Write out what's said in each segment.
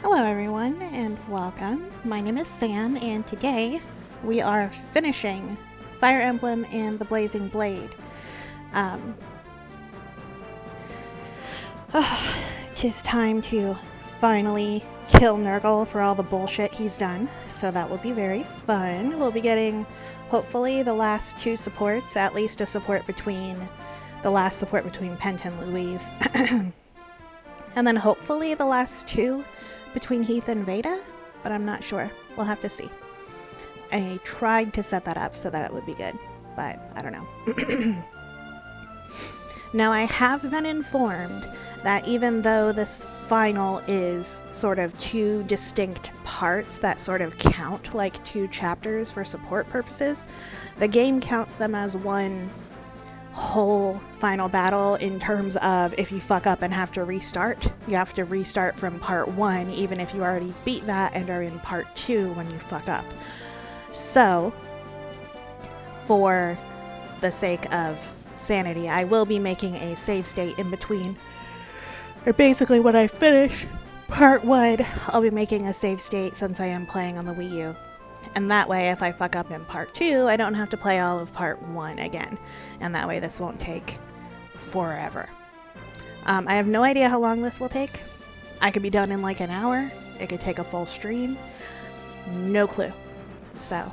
Hello everyone and welcome. My name is Sam and today we are finishing Fire Emblem and the Blazing Blade. Um, 'Tis time to finally kill Nergal for all the bullshit he's done, so that will be very fun. We'll be getting hopefully the last two supports, at least the last support between Pent and Louise. And then hopefully the last two between Heath and Veda, but I'm not sure. We'll have to see. I tried to set that up so that it would be good, but I don't know. Now, I have been informed that even though this final is sort of two distinct parts that sort of count like two chapters for support purposes, the game counts them as one whole final battle in terms of if you fuck up and have to restart, you have to restart from part 1 even if you already beat that and are in part 2 when you fuck up. So, for the sake of sanity, I will be making a save state in between. Or basically when I finish part 1, I'll be making a save state since I am playing on the Wii U. And that way, if I fuck up in part 2, I don't have to play all of part 1 again. And that way this won't take forever. I have no idea how long this will take. I could be done in like an hour. It could take a full stream. No clue. So,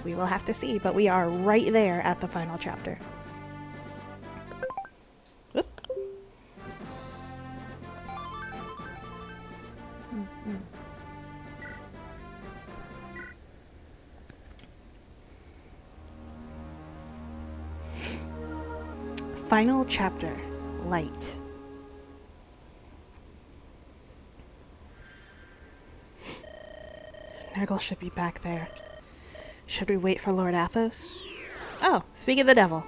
we will have to see. But we are right there at the final chapter. Oop. Final chapter, Light. Nergal should be back there. Should we wait for Lord Athos? Oh, speak of the devil.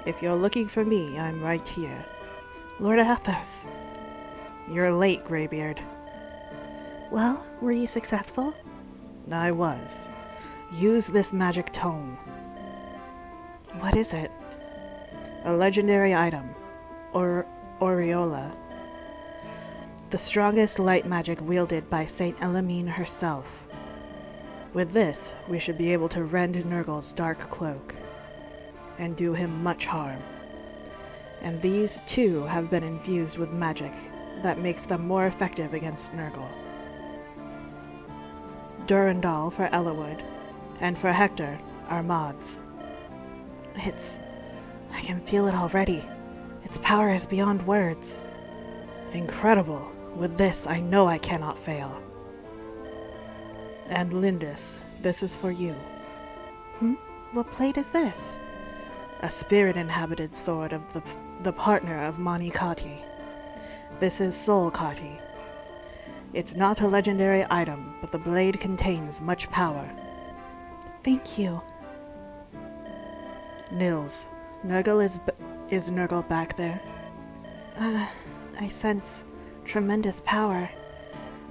If you're looking for me, I'm right here. Lord Athos. You're late, Greybeard. Well, were you successful? I was. Use this magic tome. What is it? A legendary item, Aureola. The strongest light magic wielded by Saint Elamine herself. With this, we should be able to rend Nergal's dark cloak, and do him much harm. And these, too, have been infused with magic that makes them more effective against Nergal. Durandal for Ellawood, and for Hector, our mods. I can feel it already. Its power is beyond words. Incredible. With this, I know I cannot fail. And Lindis, this is for you. What plate is this? A spirit-inhabited sword of the partner of Mani Kati. This is Soul Kati. It's not a legendary item, but the blade contains much power. Thank you. Nils, Nergal is Nergal back there? I sense tremendous power.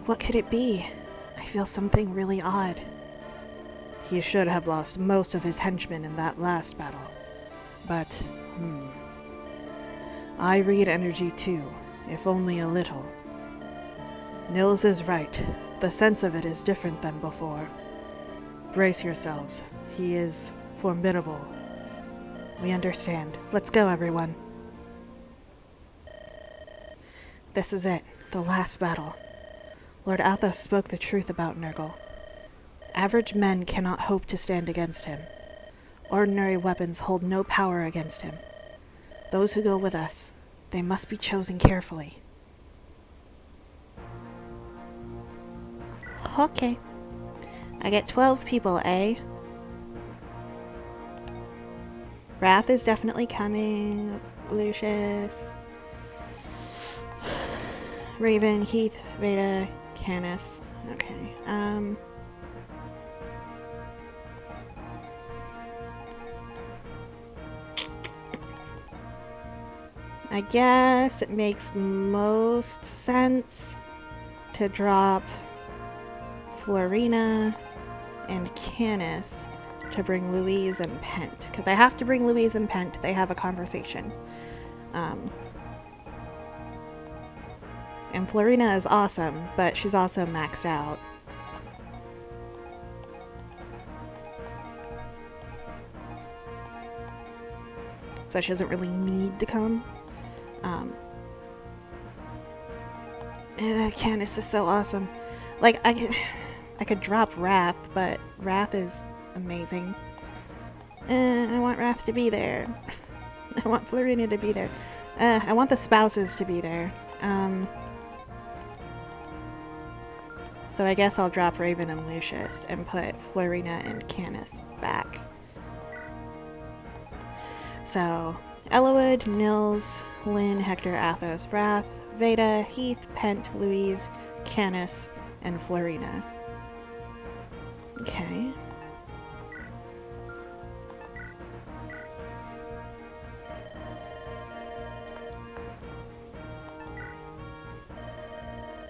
What could it be? I feel something really odd. He should have lost most of his henchmen in that last battle. But, I read energy too, if only a little. Nils is right. The sense of it is different than before. Brace yourselves. He is formidable. We understand. Let's go, everyone. This is it. The last battle. Lord Athos spoke the truth about Nergal. Average men cannot hope to stand against him. Ordinary weapons hold no power against him. Those who go with us, they must be chosen carefully. Okay. I get 12 people, eh? Wrath is definitely coming. Lucius. Raven, Heath, Veda, Canis. Okay. I guess it makes most sense to drop Florina and Canis to bring Louise and Pent. Because I have to bring Louise and Pent. They have a conversation. And Florina is awesome, but she's also maxed out. So she doesn't really need to come. Candace is so awesome. Like, I could drop Wrath, but Wrath is amazing. I want Wrath to be there. I want Florina to be there. I want the spouses to be there. So I guess I'll drop Raven and Lucius and put Florina and Canis back. So, Elowood, Nils, Lynn, Hector, Athos, Wrath, Veda, Heath, Pent, Louise, Canis, and Florina. Okay.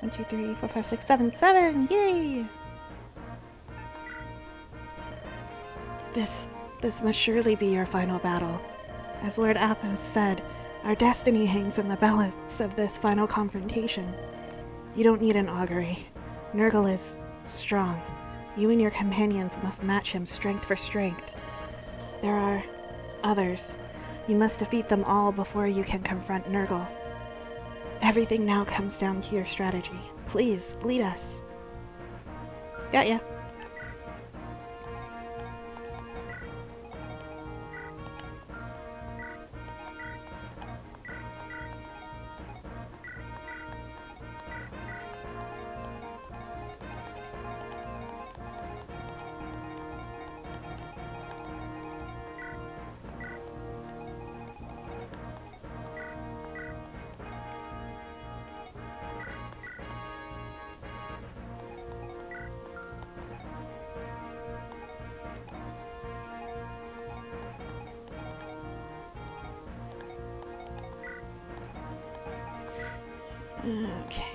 One, two, three, four, five, six, seven, seven! Yay! This must surely be your final battle. As Lord Athos said, our destiny hangs in the balance of this final confrontation. You don't need an augury. Nergal is strong. You and your companions must match him strength for strength. There are others. You must defeat them all before you can confront Nergal. Everything now comes down to your strategy. Please, lead us. Got ya. Okay.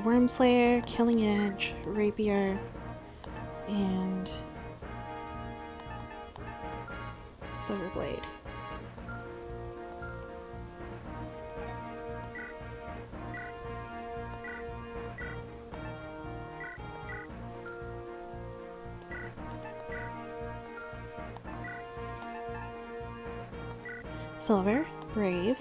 Wormslayer, Killing Edge, Rapier, and Silverblade. Silver, Brave,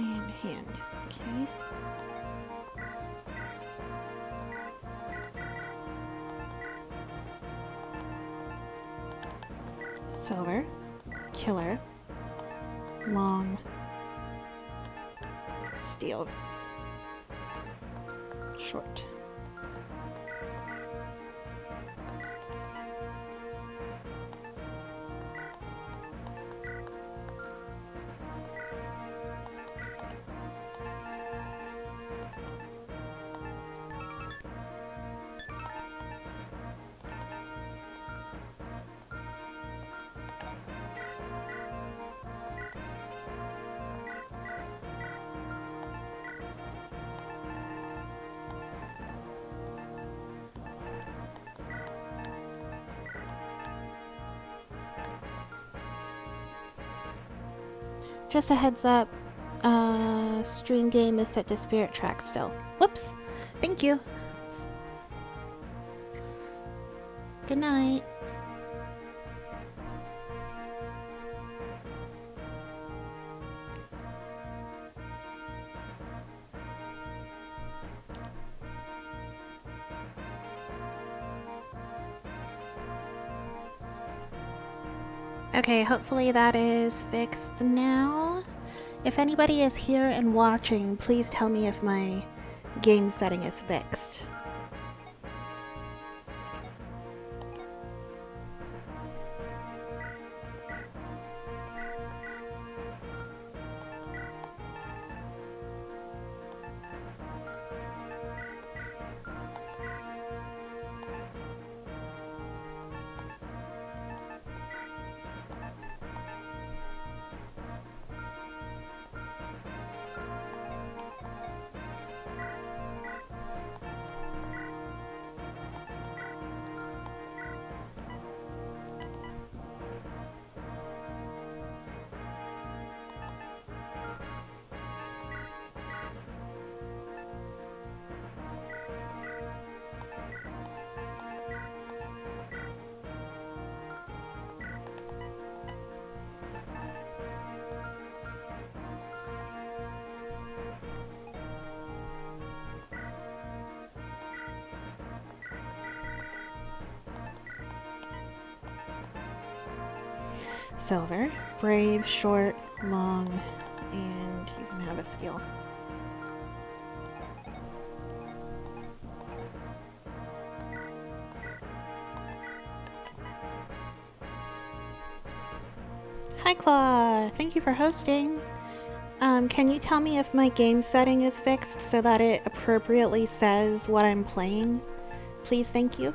And hand. Okay. Silver. Killer. Long. Steel. Short. Just a heads up, stream game is set to Spirit Track still. Whoops! Thank you! Good night! Okay, hopefully that is fixed now. If anybody is here and watching, please tell me if my game setting is fixed. Silver, brave, short, long, and you can have a steel. Hi Claw, thank you for hosting. Can you tell me if my game setting is fixed so that it appropriately says what I'm playing? Please, thank you.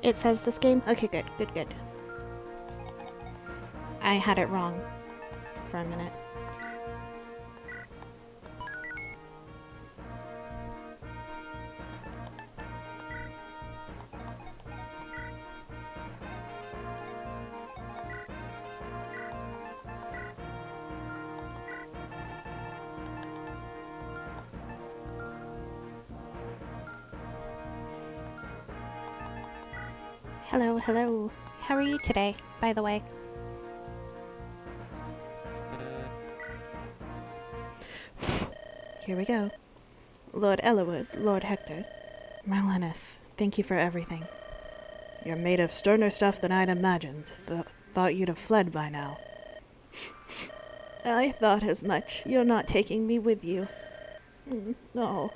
It says this game? Okay, good, good, good. I had it wrong for a minute. Hello, hello. How are you today, by the way? Here we go. Lord Ellerwood, Lord Hector. Marlenus, thank you for everything. You're made of sterner stuff than I'd imagined. Thought you'd have fled by now. I thought as much. You're not taking me with you. No.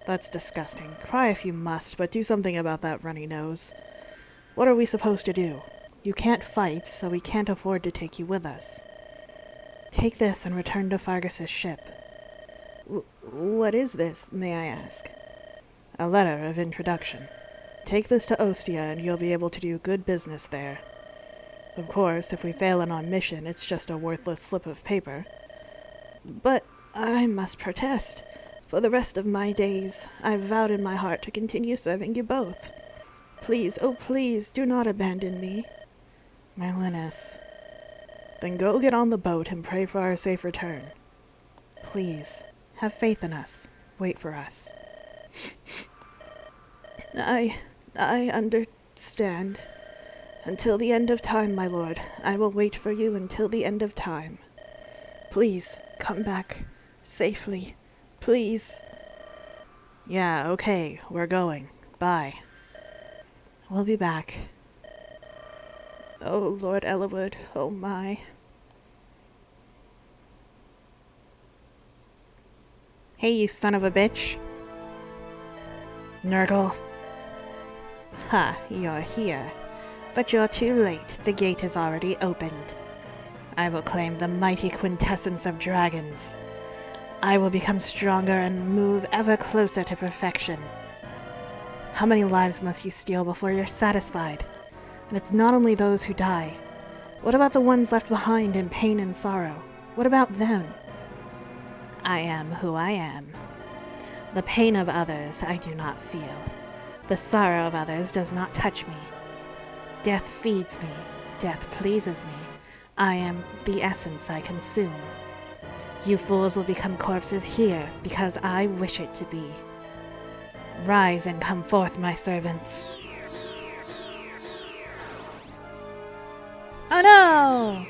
That's disgusting. Cry if you must, but do something about that runny nose. What are we supposed to do? You can't fight, so we can't afford to take you with us. Take this and return to Fargus's ship. What is this, may I ask? A letter of introduction. Take this to Ostia and you'll be able to do good business there. Of course, if we fail in our mission, it's just a worthless slip of paper. But I must protest. For the rest of my days, I've vowed in my heart to continue serving you both. Please, oh please, do not abandon me. My Linus. Then go get on the boat and pray for our safe return. Please, have faith in us. Wait for us. I understand. Until the end of time, my lord. I will wait for you until the end of time. Please, come back. Safely. Please. Yeah, okay. We're going. Bye. We'll be back. Oh, Lord Ellawood. Oh, my. Hey, you son of a bitch. Nergal. Ha, you're here. But you're too late. The gate is already opened. I will claim the mighty quintessence of dragons. I will become stronger and move ever closer to perfection. How many lives must you steal before you're satisfied? And it's not only those who die. What about the ones left behind in pain and sorrow? What about them? I am who I am. The pain of others I do not feel. The sorrow of others does not touch me. Death feeds me. Death pleases me. I am the essence I consume. You fools will become corpses here because I wish it to be. Rise and come forth, my servants. Oh no!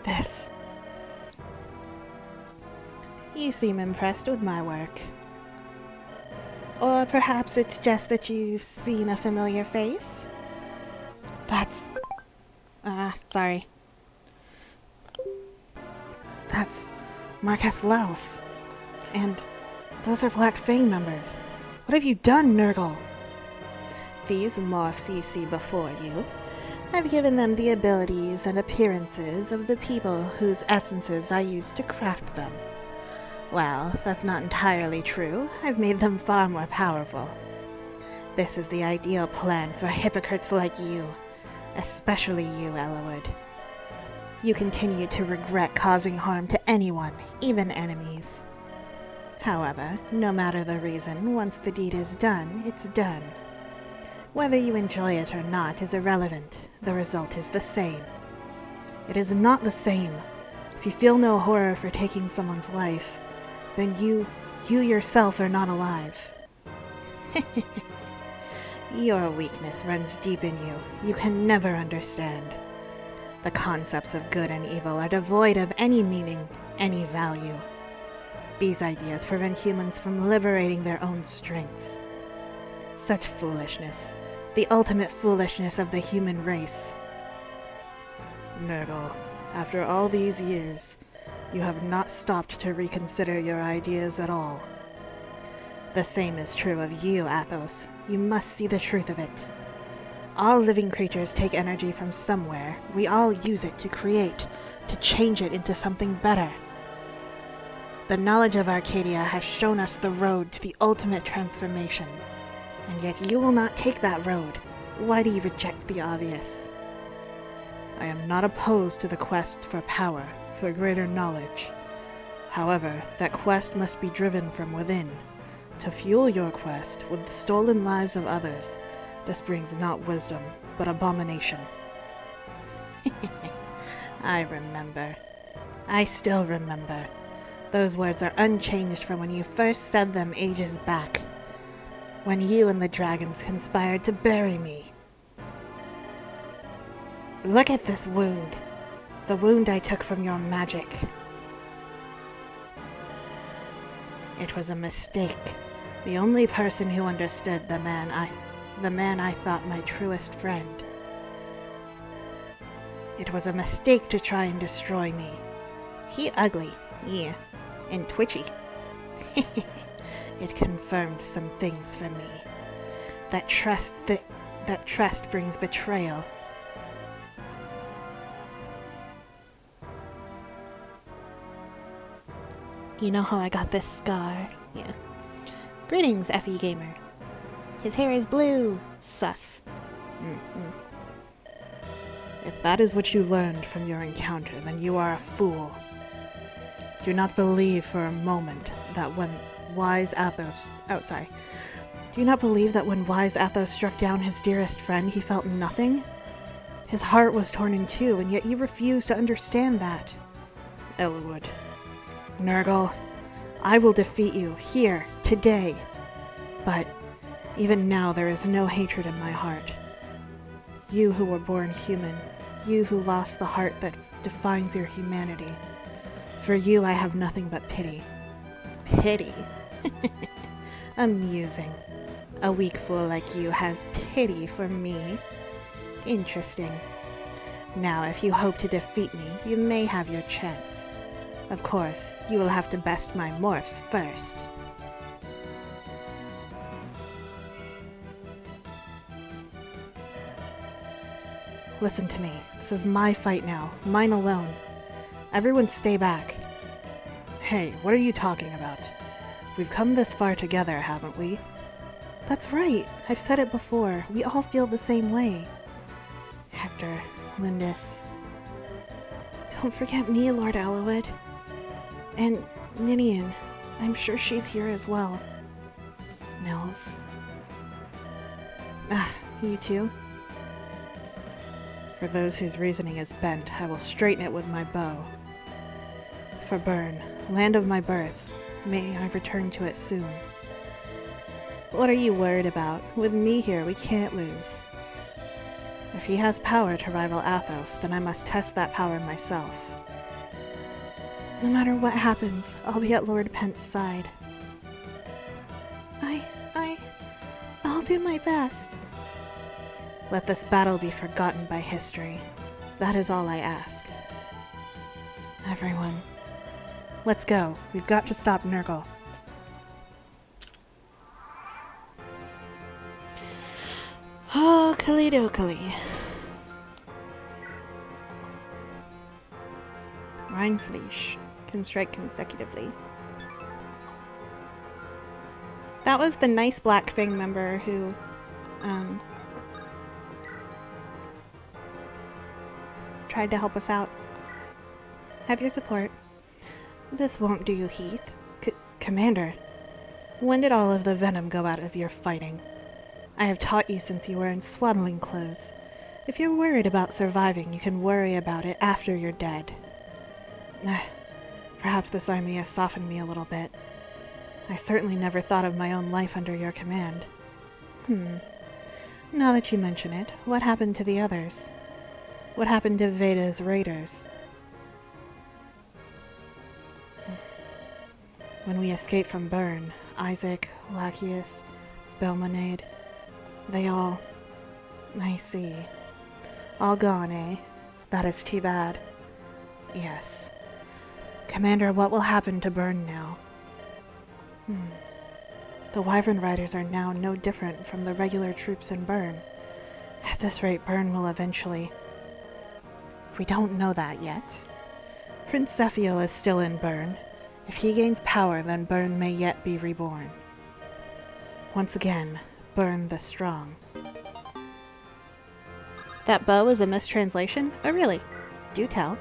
This. You seem impressed with my work. Or perhaps it's just that you've seen a familiar face? That's... sorry. That's Marquess Laus. And those are Black Fang members. What have you done, Nergal? These morphs you see before you, I've given them the abilities and appearances of the people whose essences I used to craft them. Well, that's not entirely true. I've made them far more powerful. This is the ideal plan for hypocrites like you, especially you, Ellawood. You continue to regret causing harm to anyone, even enemies. However, no matter the reason, once the deed is done, it's done. Whether you enjoy it or not is irrelevant. The result is the same. It is not the same. If you feel no horror for taking someone's life, then you yourself are not alive. Your weakness runs deep in you. You can never understand. The concepts of good and evil are devoid of any meaning, any value. These ideas prevent humans from liberating their own strengths. Such foolishness. The ultimate foolishness of the human race. Nergal, after all these years, you have not stopped to reconsider your ideas at all. The same is true of you, Athos. You must see the truth of it. All living creatures take energy from somewhere. We all use it to create, to change it into something better. The knowledge of Arcadia has shown us the road to the ultimate transformation. And yet you will not take that road. Why do you reject the obvious? I am not opposed to the quest for power, for greater knowledge. However, that quest must be driven from within. To fuel your quest with the stolen lives of others, this brings not wisdom, but abomination. I remember. I still remember. Those words are unchanged from when you first said them ages back. When you and the dragons conspired to bury me. Look at this wound. The wound I took from your magic. It was a mistake. The only person who understood the man I thought my truest friend. It was a mistake to try and destroy me. He ugly, yeah, and twitchy. It confirmed some things for me. That trust brings betrayal. You know how I got this scar? Yeah. Greetings, FE Gamer. His hair is blue. Sus. If that is what you learned from your encounter, then you are a fool. Do not believe for a moment that when wise Athos... Oh, sorry. Do you not believe that when wise Athos struck down his dearest friend, he felt nothing? His heart was torn in two, and yet you refused to understand that. Elwood. Nergal, I will defeat you, here, today. But even now there is no hatred in my heart. You who were born human, you who lost the heart that defines your humanity. For you I have nothing but pity. Pity? Amusing. A weak fool like you has pity for me. Interesting. Now, if you hope to defeat me, you may have your chance. Of course, you will have to best my morphs first. Listen to me. This is my fight now. Mine alone. Everyone stay back. Hey, what are you talking about? We've come this far together, haven't we? That's right. I've said it before. We all feel the same way. Hector, Lindis. Don't forget me, Lord Allowood. And Ninian. I'm sure she's here as well. Nils. Ah, you too? For those whose reasoning is bent, I will straighten it with my bow. For Byrne, land of my birth, may I return to it soon. What are you worried about? With me here, we can't lose. If he has power to rival Athos, then I must test that power myself. No matter what happens, I'll be at Lord Pent's side. I'll do my best. Let this battle be forgotten by history. That is all I ask. Everyone, let's go. We've got to stop Nergal. Oh, Kalidokali. Rheinfleisch can strike consecutively. That was the nice Black Fang member who, tried to help us out. Have your support. This won't do you, Heath. Commander, when did all of the venom go out of your fighting? I have taught you since you were in swaddling clothes. If you're worried about surviving, you can worry about it after you're dead. Perhaps this army has softened me a little bit. I certainly never thought of my own life under your command. Now that you mention it, what happened to the others? What happened to Veda's raiders? When we escaped from Byrne, Isaac, Lachius, Belmonade, they all... I see. All gone, eh? That is too bad. Yes. Commander, what will happen to Byrne now? The Wyvern Riders are now no different from the regular troops in Byrne. At this rate, Byrne will eventually... We don't know that yet. Prince Zephiel is still in Byrne. If he gains power, then Byrne may yet be reborn. Once again, Byrne the Strong. That bow is a mistranslation? Oh, really? Do tell.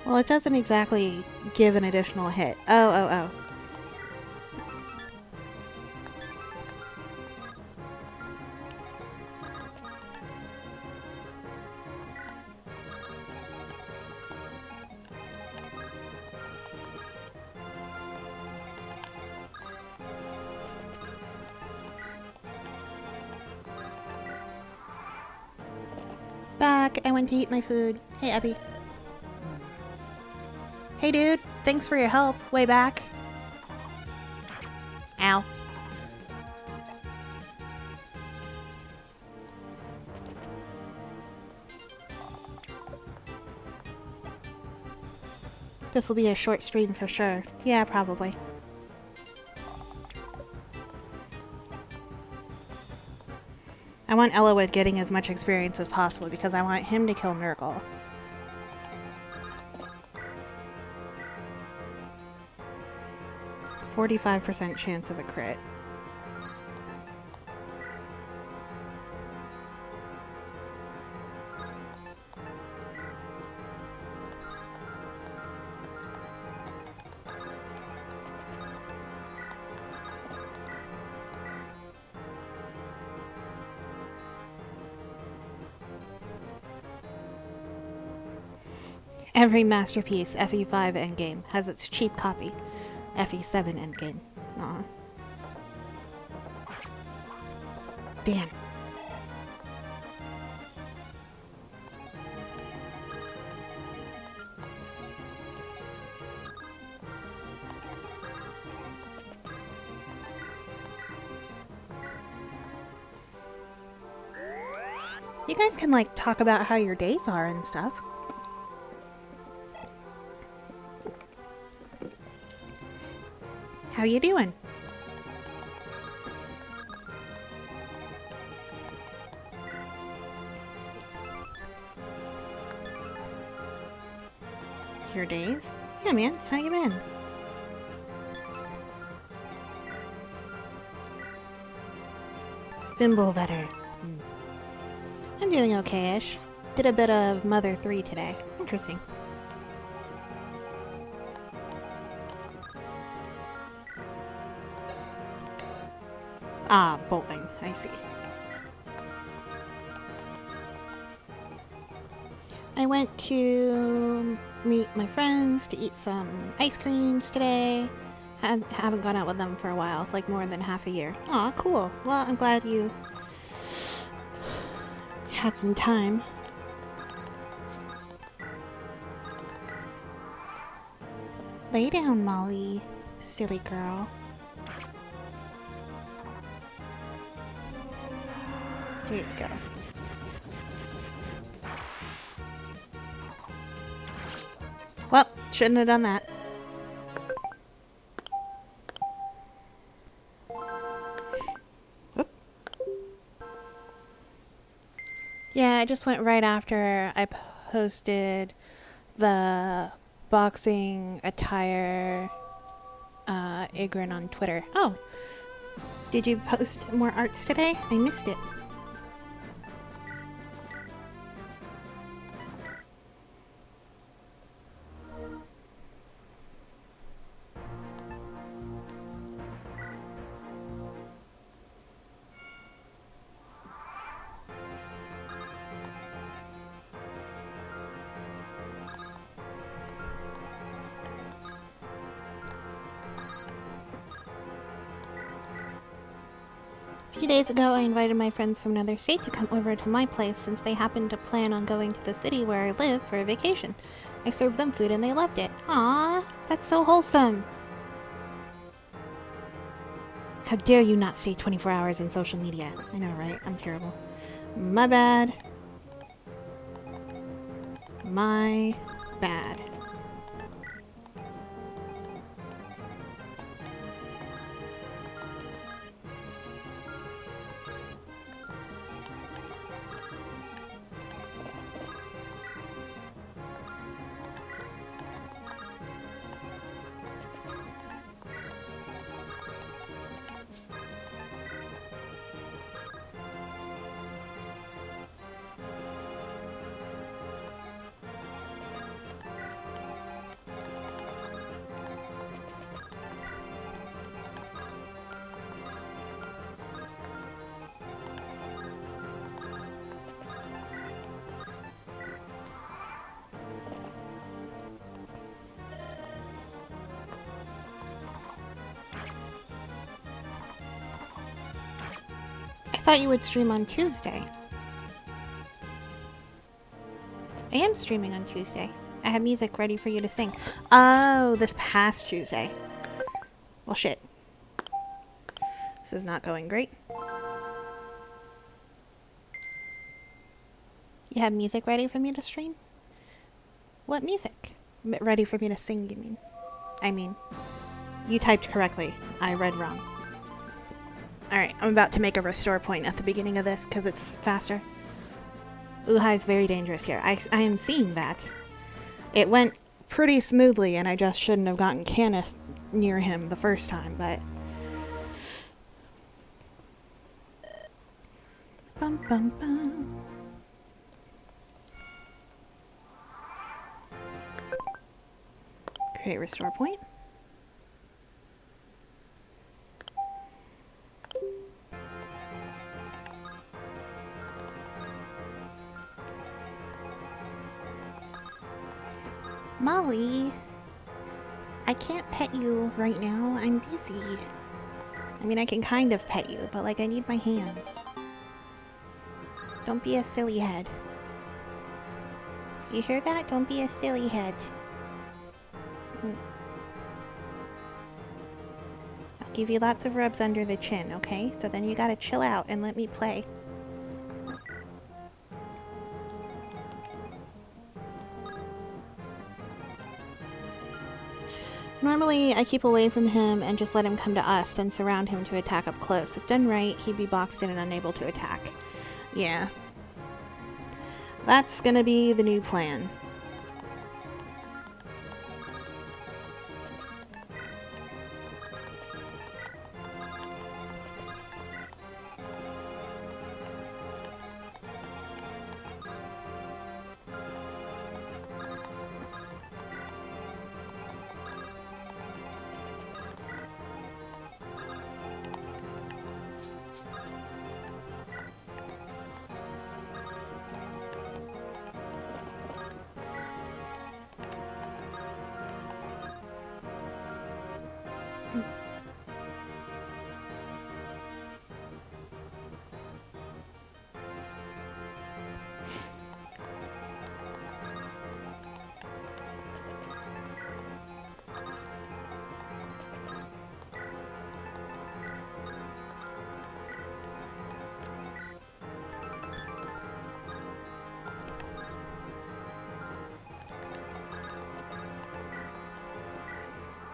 Well, it doesn't exactly give an additional hit. Oh. Back I went to eat my food. Hey, Abby. Hey, dude. Thanks for your help way back. Ow. This will be a short stream for sure. Yeah, probably. I want Elowood getting as much experience as possible because I want him to kill Nergal. %45 chance of a crit. Every masterpiece FE5 endgame has its cheap copy, FE7 endgame. Aw. Damn. You guys can, like, talk about how your days are and stuff. How you doing? Your days? Yeah, man. How you been? Thimblevetter. I'm doing okay-ish. Did a bit of Mother 3 today. Interesting. Ah, bowling. I see. I went to meet my friends to eat some ice creams today. Haven't gone out with them for a while, like more than half a year. Aw, cool. Well, I'm glad you had some time. Lay down, Molly. Silly girl. There you go. Well, shouldn't have done that. Oop. Yeah, I just went right after I posted the boxing attire Igrin on Twitter. Oh, did you post more arts today? I missed it. A few days ago, I invited my friends from another state to come over to my place since they happened to plan on going to the city where I live for a vacation. I served them food and they loved it. Aww, that's so wholesome. How dare you not stay 24 hours in social media? I know, right? I'm terrible. My bad. My bad. I thought you would stream on Tuesday. I am streaming on Tuesday. I have music ready for you to sing. Oh, this past Tuesday. Well, shit. This is not going great. You have music ready for me to stream? What music? Ready for me to sing, you mean? I mean, you typed correctly. I read wrong. Alright, I'm about to make a restore point at the beginning of this because it's faster. Uhai is very dangerous here. I am seeing that. It went pretty smoothly and I just shouldn't have gotten Canis near him the first time, but... Bum, bum, bum. Create restore point. Molly, I can't pet you right now. I'm busy. I mean, I can kind of pet you, but like I need my hands. Don't be a silly head. You hear that? Don't be a silly head. I'll give you lots of rubs under the chin, okay? So then you gotta chill out and let me play. Normally, I keep away from him and just let him come to us, then surround him to attack up close. If done right, he'd be boxed in and unable to attack. Yeah. That's gonna be the new plan.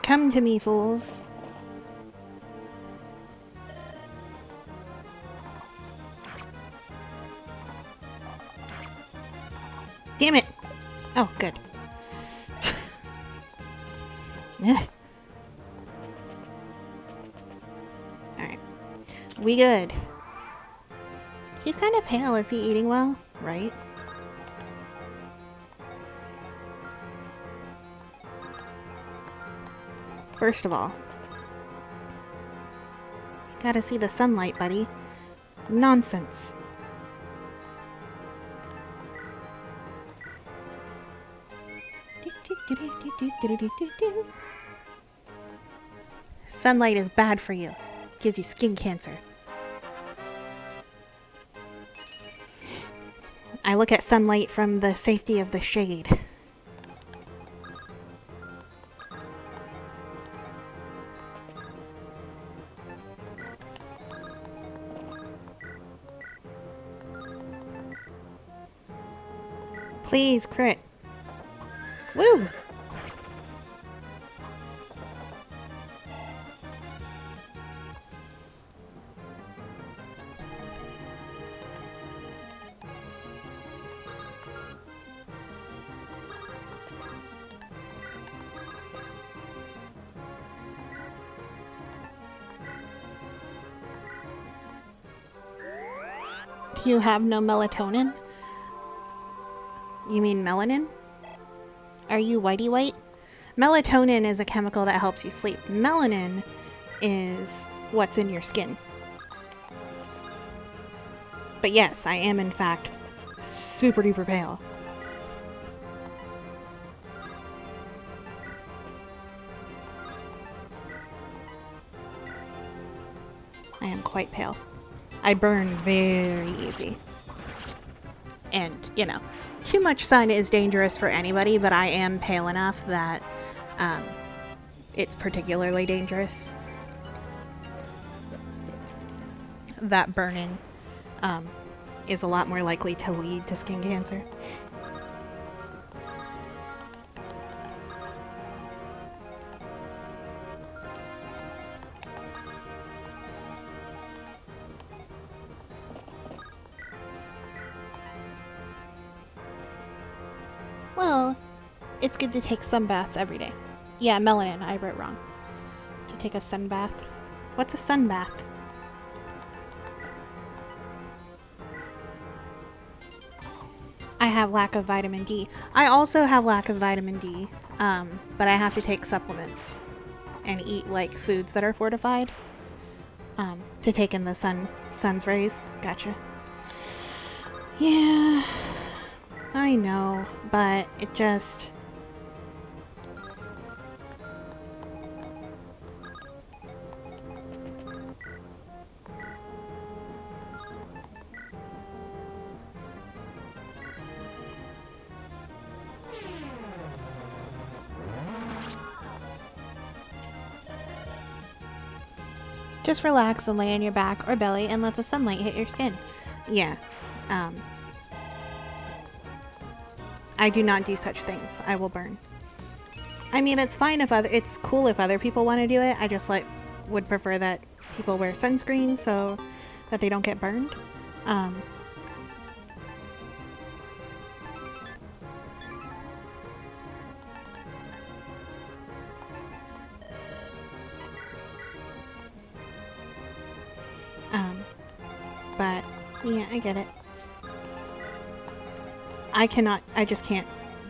Come to me, fools. Damn it! Oh, good. Alright. We good. He's kind of pale. Is he eating well? Right? First of all, gotta see the sunlight, buddy. Nonsense. Sunlight is bad for you. Gives you skin cancer. I look at sunlight from the safety of the shade. Please, crit. Woo! Do you have no melatonin? You mean melanin? Are you whitey white? Melatonin is a chemical that helps you sleep. Melanin is what's in your skin. But yes, I am in fact super duper pale. I am quite pale. I burn very easy. And, you know, too much sun is dangerous for anybody, but I am pale enough that it's particularly dangerous. That burning is a lot more likely to lead to skin cancer. Well, it's good to take sun baths every day. Yeah, melanin, I wrote wrong. To take a sun bath. What's a sun bath? I have lack of vitamin D. I also have lack of vitamin D, but I have to take supplements and eat like foods that are fortified to take in the sun's rays. Gotcha. Yeah, I know, but it just... Just relax and lay on your back or belly and let the sunlight hit your skin. Yeah. I do not do such things. I will burn. I mean, it's fine if it's cool if other people want to do it. I just would prefer that people wear sunscreen so that they don't get burned. But yeah, I get it. I just can't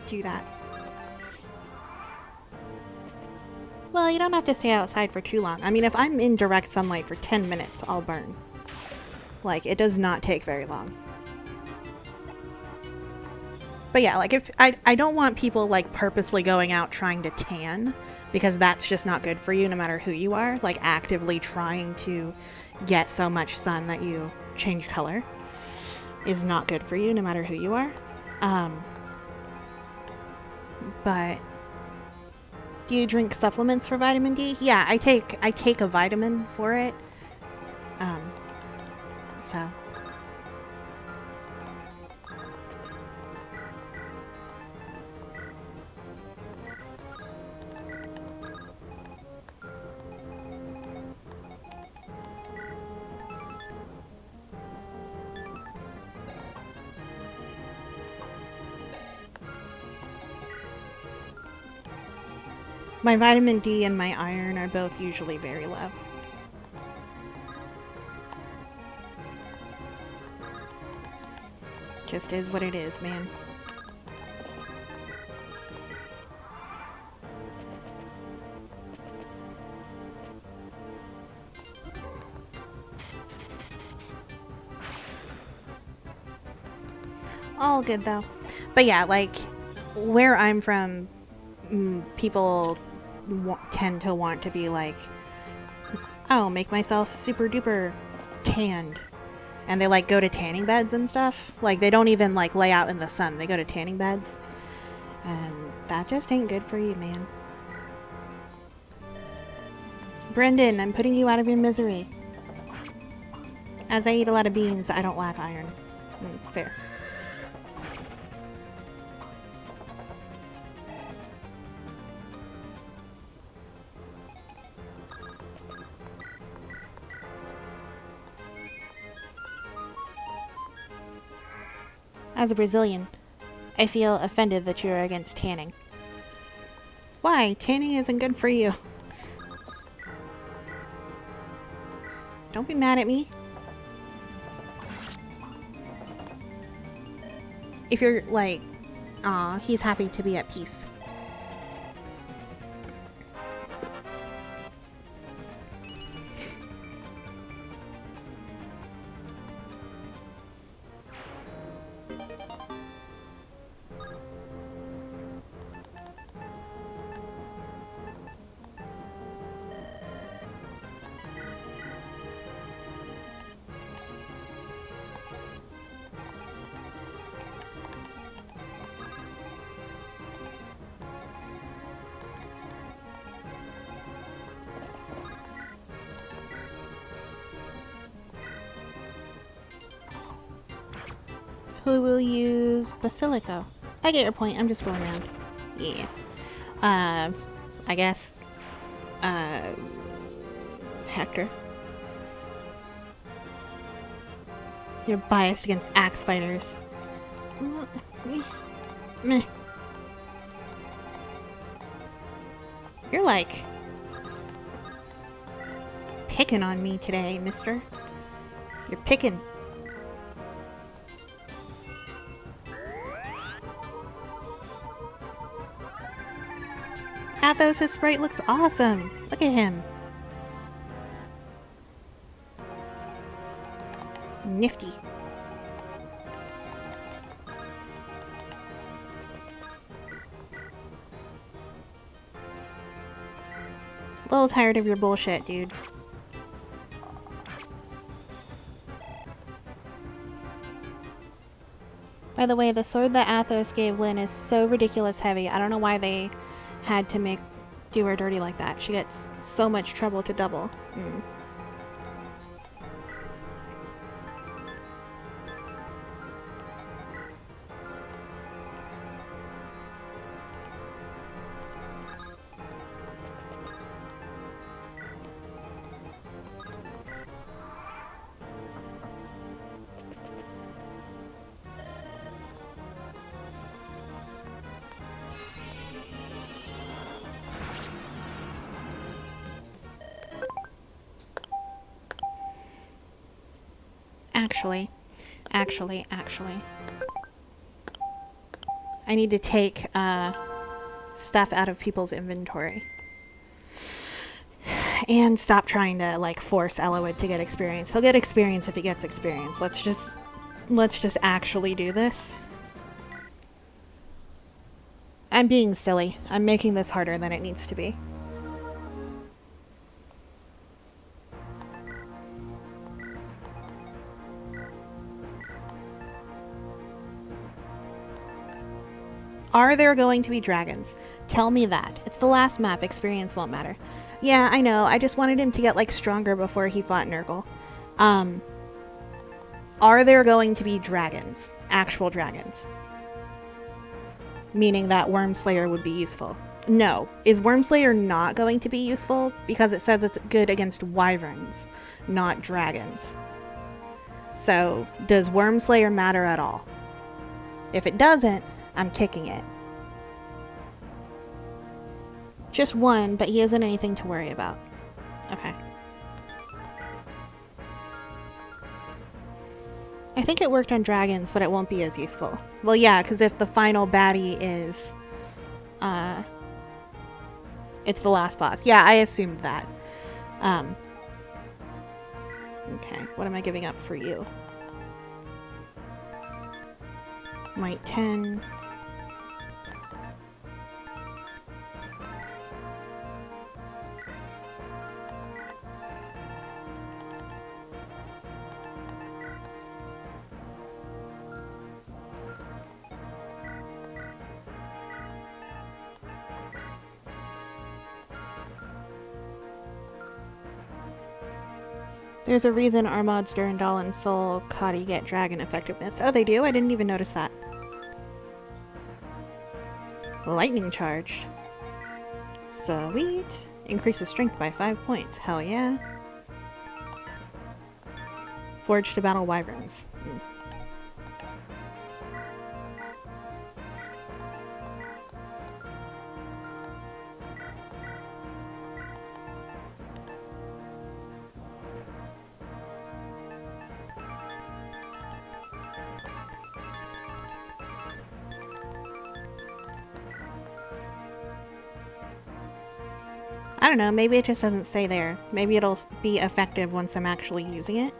do that. Well, you don't have to stay outside for too long. I mean, if I'm in direct sunlight for 10 minutes, I'll burn. Like, it does not take very long. But yeah, like, if I don't want people, like, purposely going out trying to tan, because that's just not good for you no matter who you are. Like, actively trying to get so much sun that you change color is not good for you no matter who you are. But do you drink supplements for vitamin D? Yeah, I take a vitamin for it. So my vitamin D and my iron are both usually very low. Just is what it is, man. All good though. But yeah, like where I'm from, people tend to want to be like, oh, make myself super duper tanned. And they like go to tanning beds and stuff. Like they don't even like lay out in the sun. They go to tanning beds. And that just ain't good for you, man. Brendan, I'm putting you out of your misery. As I eat a lot of beans, I don't lack iron. Fair. As a Brazilian, I feel offended that you're against tanning. Why? Tanning isn't good for you. Don't be mad at me. If you're like, aw, he's happy to be at peace. who will use Basilico? I get your point. I'm just fooling around. Yeah. I guess, Hector. You're biased against axe fighters. Meh. You're like picking on me today, mister. You're picking. Athos' sprite looks awesome. Look at him. Nifty. A little tired of your bullshit, dude. By the way, the sword that Athos gave Lynn is so ridiculous heavy. I don't know why they had to do her dirty like that. She gets so much trouble to double. Actually. I need to take stuff out of people's inventory. And stop trying to like force Elowood to get experience. He'll get experience if he gets experience. Let's just actually do this. I'm being silly. I'm making this harder than it needs to be. Are there going to be dragons? Tell me that. It's the last map. Experience won't matter. Yeah, I know. I just wanted him to get, like, stronger before he fought Nergal. Are there going to be dragons? Actual dragons? Meaning that Wormslayer would be useful. No. Is Wormslayer not going to be useful? Because it says it's good against wyverns, not dragons. So, does Wormslayer matter at all? If it doesn't, I'm kicking it. Just one, but he isn't anything to worry about. Okay. I think it worked on dragons, but it won't be as useful. Well, yeah, because if the final baddie is... it's the last boss. Yeah, I assumed that. Okay, what am I giving up for you? Might 10... There's a reason Armad, Durandal, and Sol Kadi get dragon effectiveness. Oh, they do? I didn't even notice that. Lightning charge. Sweet. Increases strength by 5 points. Hell yeah. Forged to battle wyverns. I don't know, maybe it just doesn't say there. Maybe it'll be effective once I'm actually using it.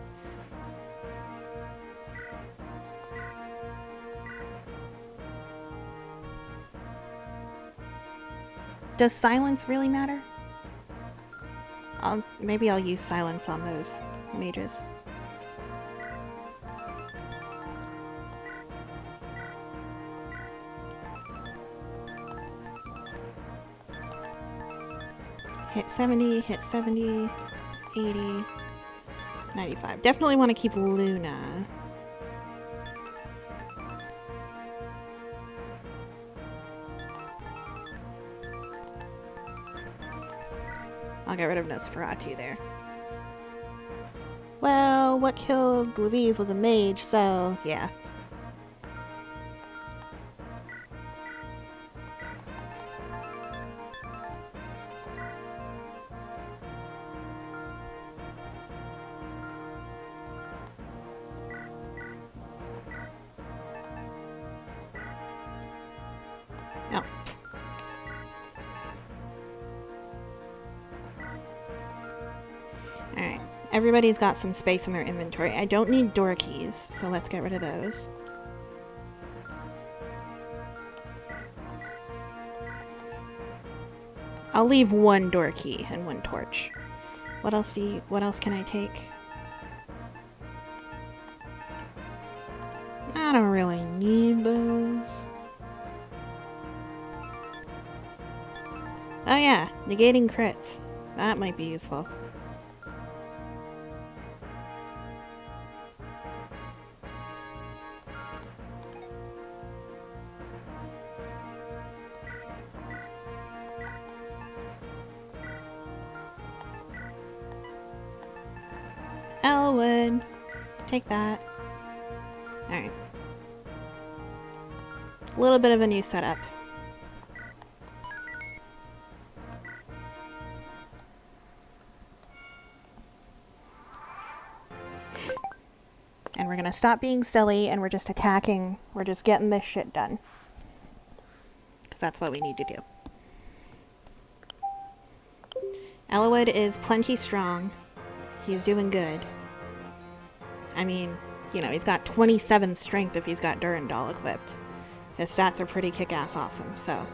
Does silence really matter? Maybe I'll use silence on those mages. Hit 70, 80, 95. Definitely want to keep Luna. I'll get rid of Nosferatu there. Well, what killed Louise was a mage, so yeah. Oh. Alright. Everybody's got some space in their inventory. I don't need door keys, so let's get rid of those. I'll leave one door key and one torch. What else can I take? I don't really need those. Oh yeah, negating crits. That might be useful. Elwood, take that. Alright. A little bit of a new setup. And we're gonna stop being silly and we're just attacking. We're just getting this shit done. Because that's what we need to do. Elwood is plenty strong. He's doing good. I mean, you know, he's got 27 strength if he's got Durandal equipped. His stats are pretty kick-ass awesome, so...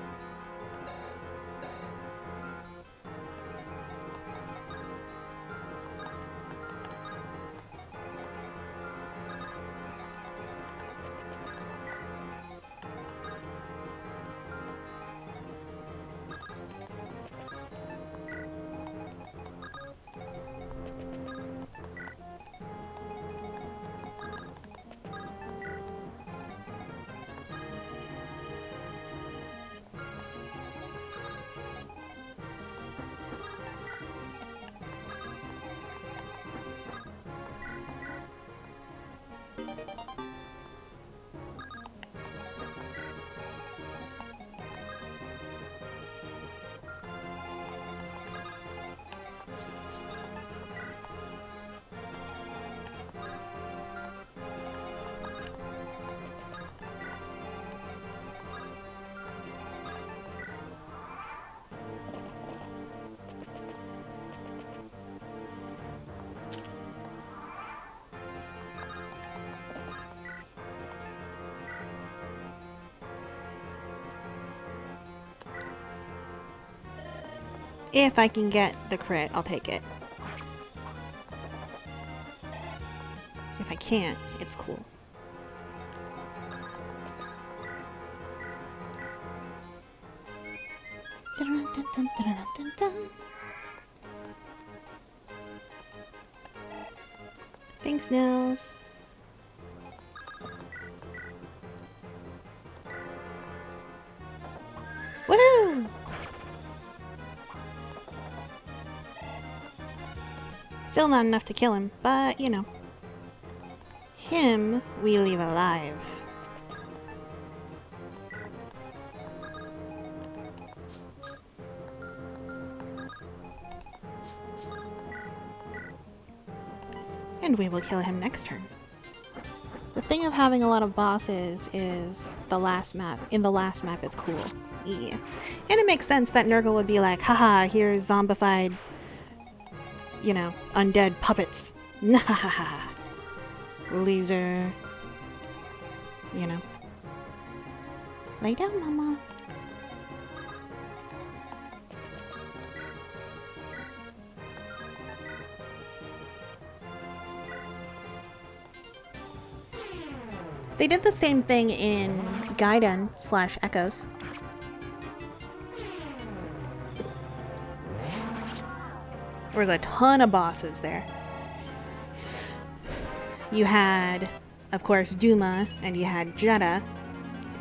If I can get the crit, I'll take it. If I can't, it's cool. Thanks, Nils. Woohoo! Still not enough to kill him, but, you know. Him, we leave alive. And we will kill him next turn. The thing of having a lot of bosses is the last map is cool. Yeah. And it makes sense that Nergal would be like, haha, here's zombified, you know, undead puppets. Nahaha. Loser. You know. Lay down, mama. They did the same thing in Gaiden/Echoes. There was a ton of bosses there. You had, of course, Duma, and you had Jeddah,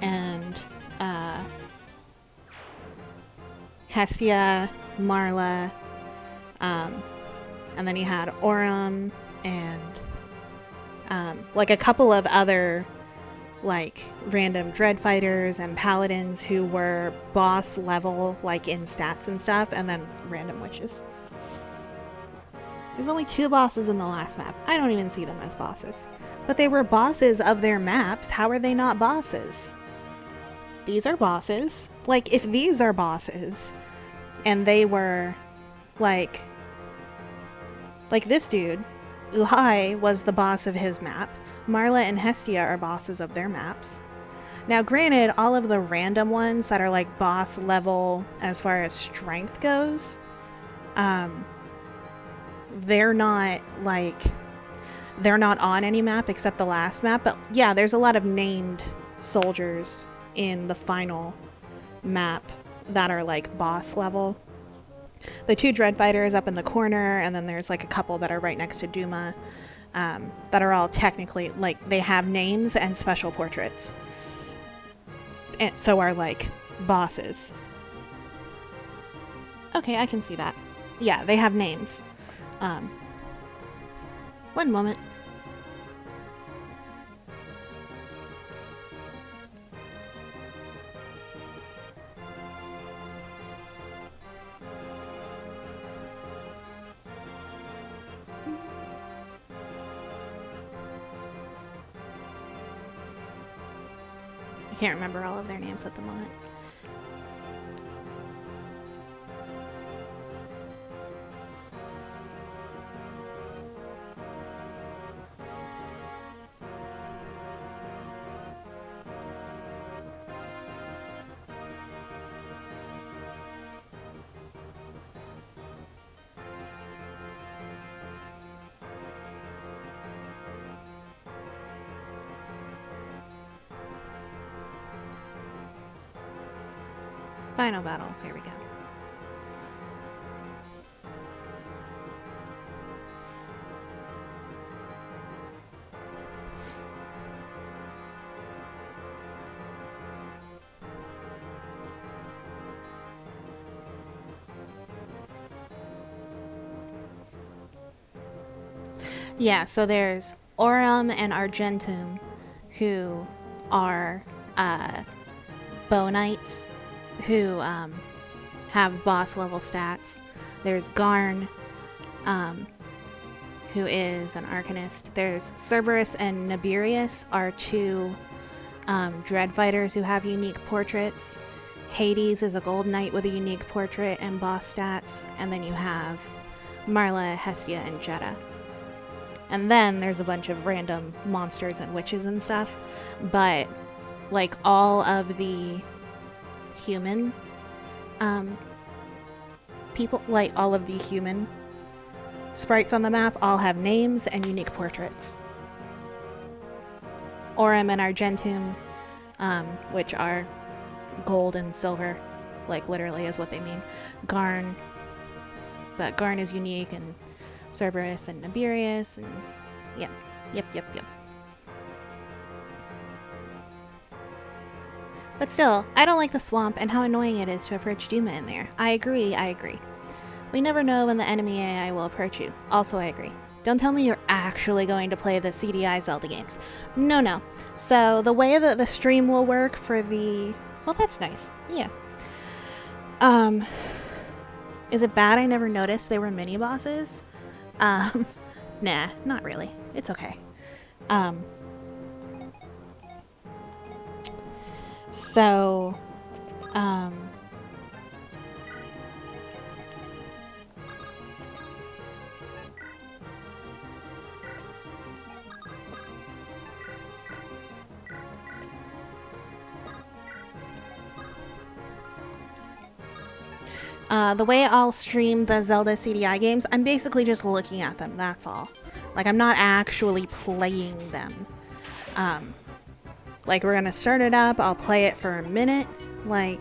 and Hestia, Marla, And then you had Aurum and like a couple of other like random dread fighters and paladins who were boss level, like in stats and stuff, and then random witches. There's only 2 bosses in the last map. I don't even see them as bosses. But they were bosses of their maps. How are they not bosses? These are bosses. Like, if these are bosses, and they were, like this dude, Uhai was the boss of his map. Marla and Hestia are bosses of their maps. Now, granted, all of the random ones that are, like, boss level as far as strength goes, they're not, like, they're not on any map except the last map. But, yeah, there's a lot of named soldiers in the final map that are, like, boss level. The 2 dread fighters up in the corner, and then there's, like, a couple that are right next to Duma, that are all technically, like, they have names and special portraits. And so are, like, bosses. Okay, I can see that. Yeah, they have names. One moment. I can't remember all of their names at the moment. Final battle. There we go. Yeah, so there's Aurum and Argentum, who are bow knights who have boss level stats. There's Garn, who is an arcanist. There's Cerberus and Nabirius are 2 dread fighters who have unique portraits. Hades is a gold knight with a unique portrait and boss stats. And then you have Marla, Hestia, and Jetta. And then there's a bunch of random monsters and witches and stuff. But, like, all of the human people, like all of the human sprites on the map, all have names and unique portraits. Aurum and Argentum, which are gold and silver, like literally is what they mean. Garn, but Garn is unique, and Cerberus and Nabirius, and yep. But still, I don't like the swamp and how annoying it is to approach Duma in there. I agree. We never know when the enemy AI will approach you. Also, I agree. Don't tell me you're actually going to play the CDI Zelda games. No. So, the way that the stream will work for the... Well, that's nice. Yeah. Is it bad I never noticed they were mini-bosses? Nah, not really. It's okay. The way I'll stream the Zelda CDI games, I'm basically just looking at them, that's all. Like, I'm not actually playing them. Like, we're gonna start it up, I'll play it for a minute, like,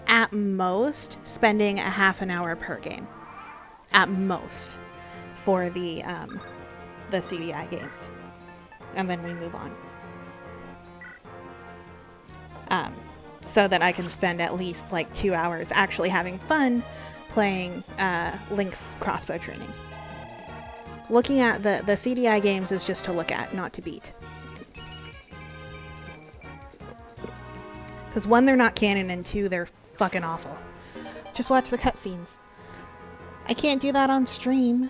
at most, spending a half an hour per game. At most. For the CDI games. And then we move on. So that I can spend at least, like, 2 hours actually having fun playing Link's crossbow training. Looking at the CDI games is just to look at, not to beat. Because one, they're not canon, and two, they're fucking awful. Just watch the cutscenes. I can't do that on stream.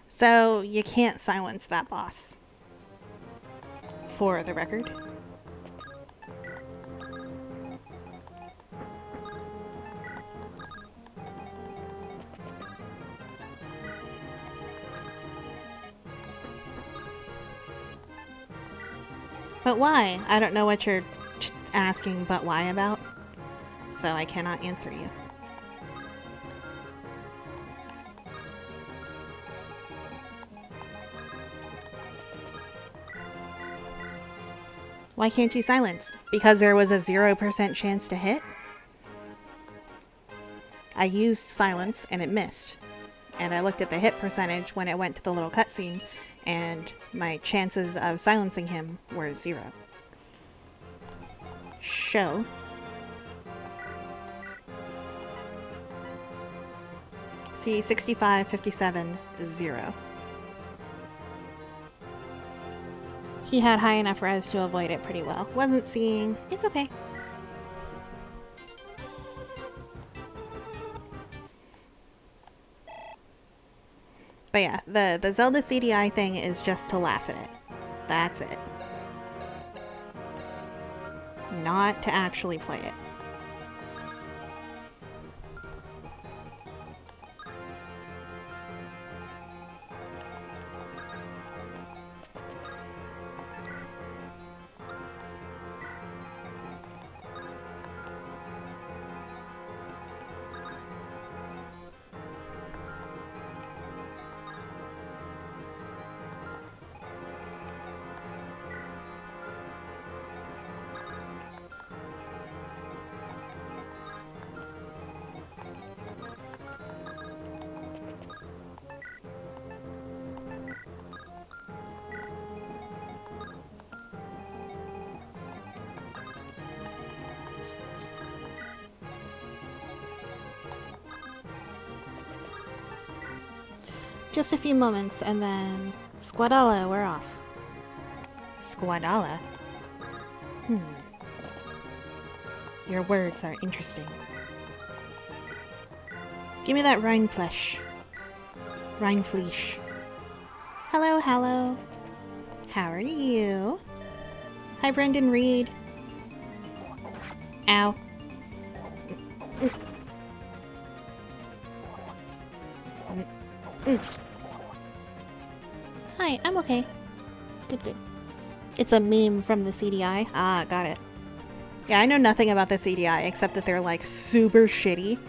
So, you can't silence that boss. For the record. But why? I don't know what you're asking but why about, so I cannot answer you. Why can't you silence? Because there was a 0% chance to hit? I used silence and it missed. And I looked at the hit percentage when it went to the little cutscene, and my chances of silencing him were 0. Show. See, 65, 57, 0. He had high enough res to avoid it pretty well. Wasn't seeing. It's okay. But yeah, the Zelda CDI thing is just to laugh at it. That's it. Not to actually play it. Just a few moments, and then Squadala, we're off. Squadala? Your words are interesting. Give me that Rhineflesh. Rhinefleesh. Hello, hello. How are you? Hi, Brendan Reed. Ow. Hi, I'm okay. Good, good. It's a meme from the CDI. Ah, got it. Yeah, I know nothing about the CDI except that they're like super shitty.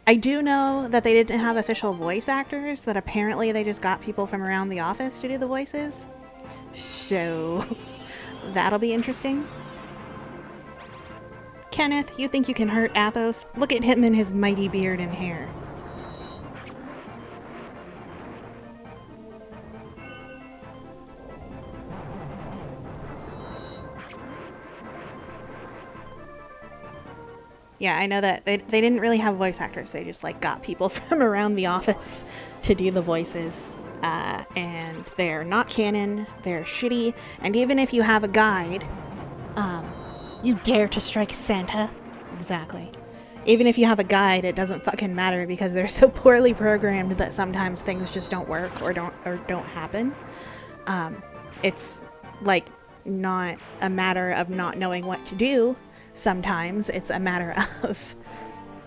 I do know that they didn't have official voice actors, that apparently they just got people from around the office to do the voices. So, that'll be interesting. Kenneth, you think you can hurt Athos? Look at him and his mighty beard and hair. Yeah, I know that they didn't really have voice actors. They just like got people from around the office to do the voices. And they're not canon, they're shitty, and even if you have a guide, you dare to strike Santa? Exactly. Even if you have a guide, it doesn't fucking matter because they're so poorly programmed that sometimes things just don't work or don't happen. It's like not a matter of not knowing what to do. Sometimes it's a matter of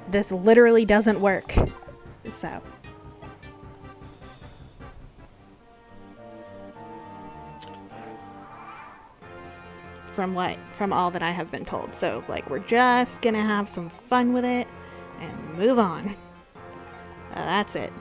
this literally doesn't work. So from all that I have been told. So like we're just gonna have some fun with it and move on. That's it.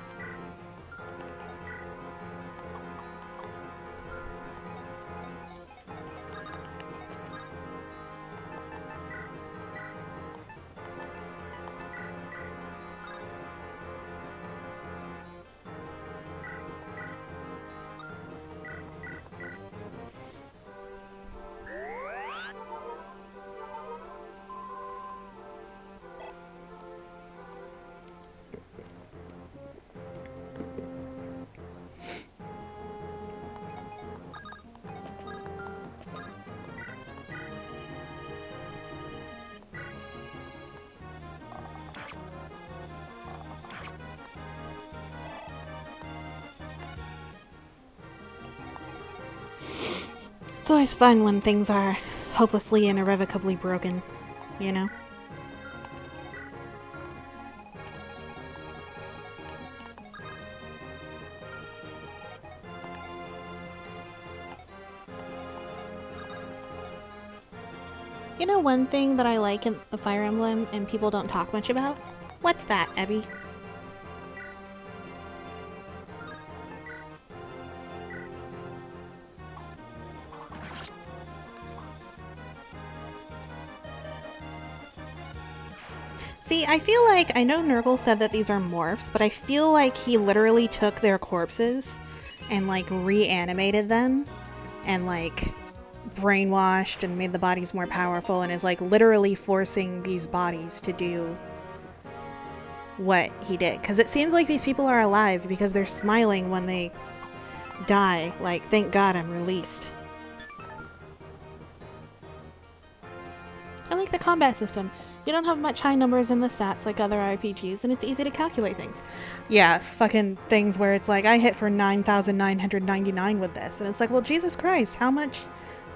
It's always fun when things are hopelessly and irrevocably broken, you know? You know one thing that I like in the Fire Emblem and people don't talk much about? What's that, Ebby? See, I feel like, I know Nergal said that these are morphs, but I feel like he literally took their corpses and, like, reanimated them and, like, brainwashed and made the bodies more powerful and is, like, literally forcing these bodies to do what he did. Because it seems like these people are alive because they're smiling when they die. Like, thank God I'm released. I like the combat system. You don't have much high numbers in the stats like other RPGs, and it's easy to calculate things. Yeah, fucking things where it's like, I hit for 9,999 with this, and it's like, well, Jesus Christ, how much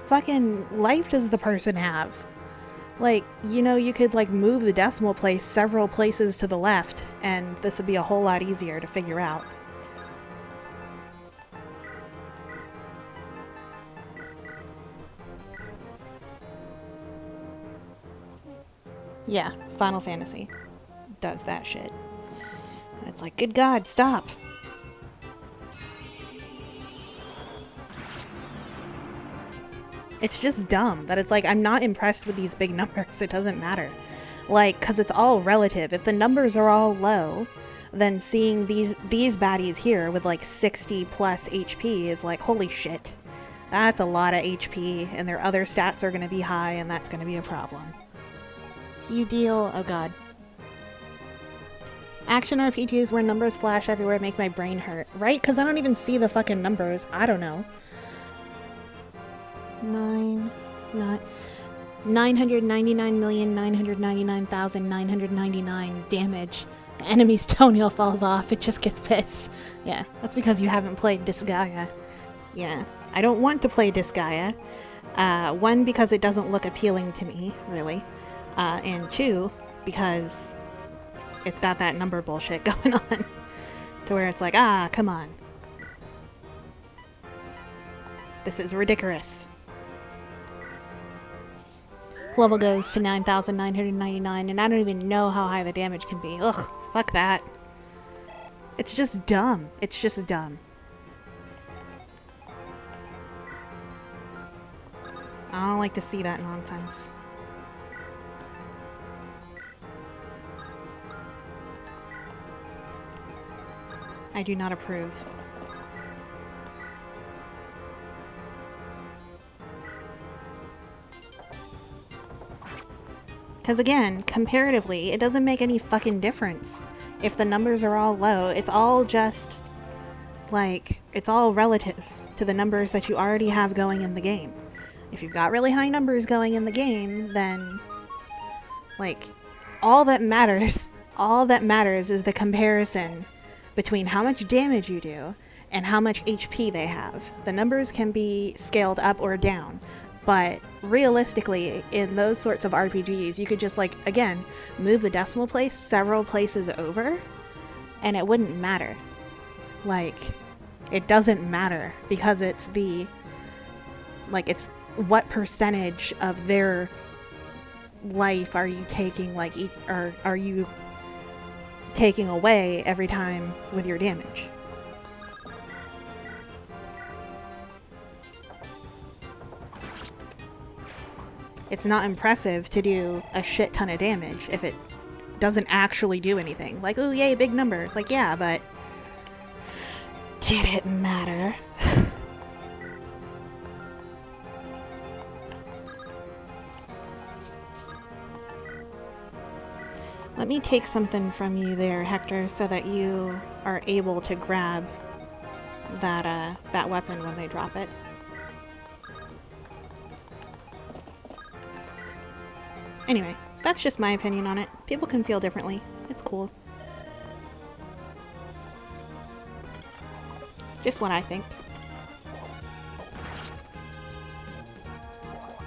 fucking life does the person have? Like, you know, you could, like, move the decimal place several places to the left, and this would be a whole lot easier to figure out. Yeah, Final Fantasy does that shit. And it's like, good God, stop. It's just dumb that it's like, I'm not impressed with these big numbers. It doesn't matter. Like, because it's all relative. If the numbers are all low, then seeing these baddies here with like 60 plus HP is like, holy shit. That's a lot of HP, and their other stats are going to be high, and that's going to be a problem. You deal... oh god. Action RPGs where numbers flash everywhere make my brain hurt. Right? Because I don't even see the fucking numbers. I don't know. 999,999,999 damage. The enemy's toenail falls off. It just gets pissed. Yeah, that's because you haven't played Disgaea. Yeah. I don't want to play Disgaea. One, because it doesn't look appealing to me, really. And two, because it's got that number bullshit going on. To where it's like, ah, come on. This is ridiculous. Level goes to 9,999, and I don't even know how high the damage can be. Ugh, fuck that. It's just dumb. It's just dumb. I don't like to see that nonsense. I do not approve. Because again, comparatively, it doesn't make any fucking difference. If the numbers are all low, it's all just, like, it's all relative to the numbers that you already have going in the game. If you've got really high numbers going in the game, then, like, all that matters is the comparison between how much damage you do and how much HP they have. The numbers can be scaled up or down, but realistically, in those sorts of RPGs, you could just, like, again, move the decimal place several places over, and it wouldn't matter. Like, it doesn't matter, because it's the, like, it's what percentage of their life are you taking, like, or are you taking away every time with your damage. It's not impressive to do a shit ton of damage if it doesn't actually do anything. Like, oh yay, big number. Like, yeah, but did it matter? Let me take something from you there, Hector, so that you are able to grab that weapon when they drop it. Anyway, that's just my opinion on it. People can feel differently. It's cool. Just what I think.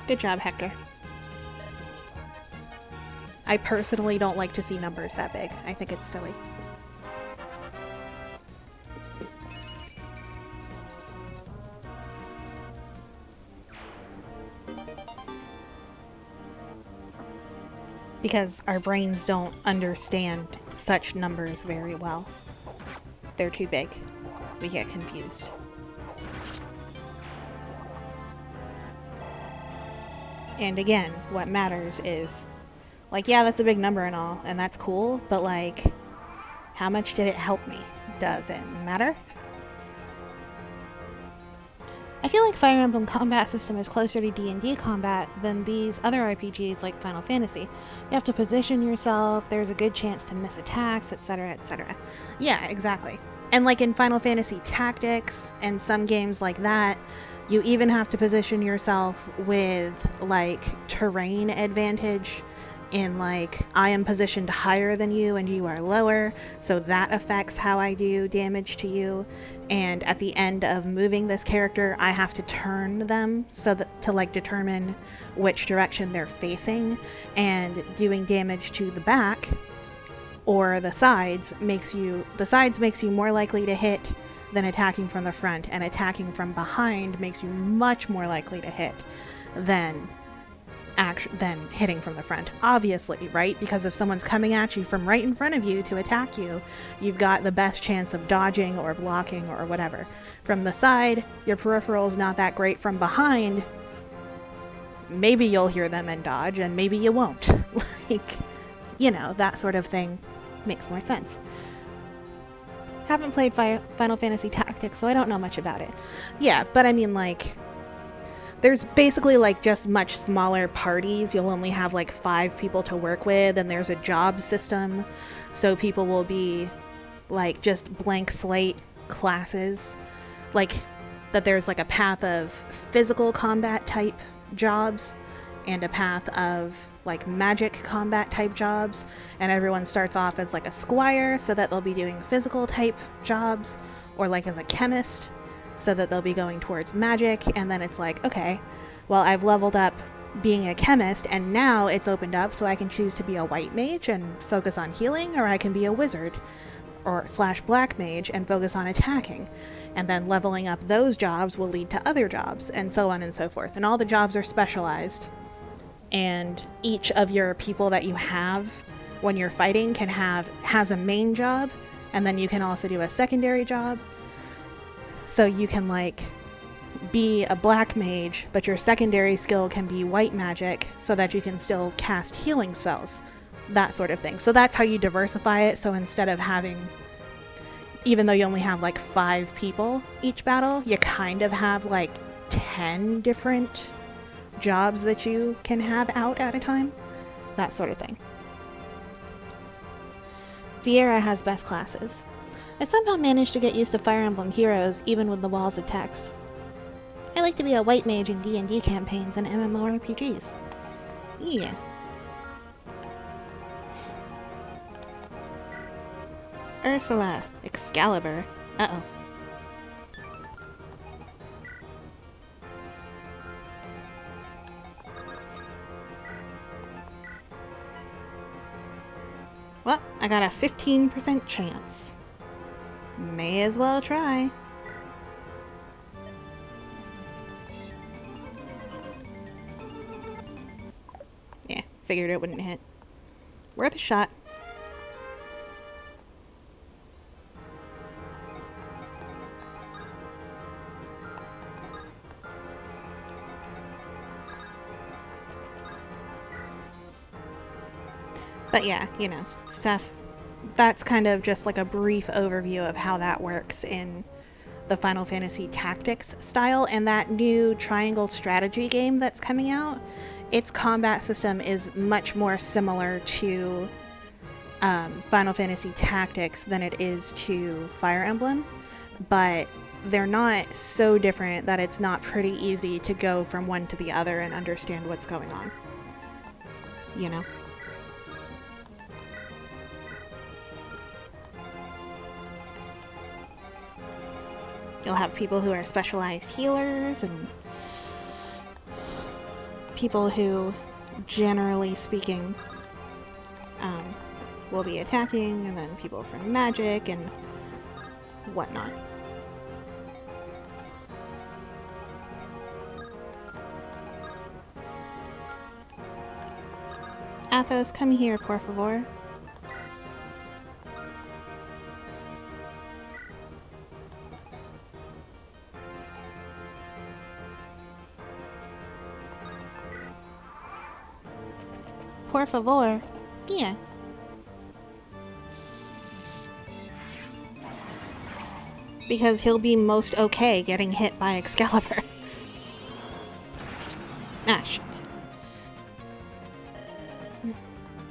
Good job, Hector. I personally don't like to see numbers that big. I think it's silly. Because our brains don't understand such numbers very well. They're too big. We get confused. And again, what matters is, like, yeah, that's a big number and all, and that's cool, but like, how much did it help me? Does it matter? I feel like Fire Emblem combat system is closer to D&D combat than these other RPGs like Final Fantasy. You have to position yourself, there's a good chance to miss attacks, etc., etc. Yeah, exactly. And like in Final Fantasy Tactics and some games like that, you even have to position yourself with like terrain advantage in like, I am positioned higher than you and you are lower, so that affects how I do damage to you. And at the end of moving this character, I have to turn them so that to like determine which direction they're facing, and doing damage to the back or the sides makes you more likely to hit than attacking from the front, and attacking from behind makes you much more likely to hit than hitting from the front, obviously, right? Because if someone's coming at you from right in front of you to attack you, you've got the best chance of dodging or blocking or whatever. From the side, your peripheral's not that great. From behind, maybe you'll hear them and dodge, and maybe you won't. Like, you know, that sort of thing makes more sense. Haven't played Final Fantasy Tactics, so I don't know much about it. Yeah, but I mean, like, there's basically like just much smaller parties. You'll only have like 5 people to work with, and there's a job system, so people will be like just blank slate classes. Like that there's like a path of physical combat type jobs and a path of like magic combat type jobs, and everyone starts off as like a squire, so that they'll be doing physical type jobs, or like as a chemist, so that they'll be going towards magic. And then it's like, okay, well, I've leveled up being a chemist, and now it's opened up so I can choose to be a white mage and focus on healing, or I can be a wizard or / black mage and focus on attacking. And then leveling up those jobs will lead to other jobs, and so on and so forth. And all the jobs are specialized, and each of your people that you have when you're fighting has a main job, and then you can also do a secondary job. So you can like be a black mage, but your secondary skill can be white magic, so that you can still cast healing spells, that sort of thing. So that's how you diversify it. So instead of having, even though you only have like 5 people each battle, you kind of have like 10 different jobs that you can have out at a time, that sort of thing. Viera has best classes. I somehow managed to get used to Fire Emblem heroes, even with the walls of text. I like to be a white mage in D&D campaigns and MMORPGs. Yeah. Ursula. Excalibur. Uh-oh. Well, I got a 15% chance. May as well try. Yeah, figured it wouldn't hit. Worth a shot. But yeah, you know, stuff. That's kind of just like a brief overview of how that works in the Final Fantasy Tactics style. And that new triangle strategy game that's coming out, its combat system is much more similar to Final Fantasy Tactics than it is to Fire Emblem, but they're not so different that it's not pretty easy to go from one to the other and understand what's going on, you know? You'll have people who are specialized healers and people who, generally speaking, will be attacking, and then people from magic and whatnot. Athos, come here, por favor. Por favor. Yeah. Because he'll be most okay getting hit by Excalibur. Ah, shit.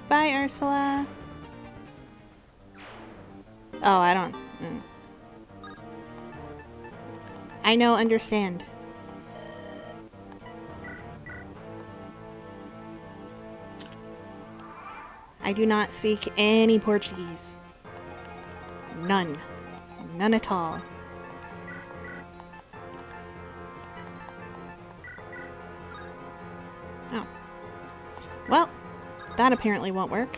Bye, Ursula. Oh, I don't... I know, understand. I do not speak any Portuguese. None. None at all. Oh. Well, that apparently won't work.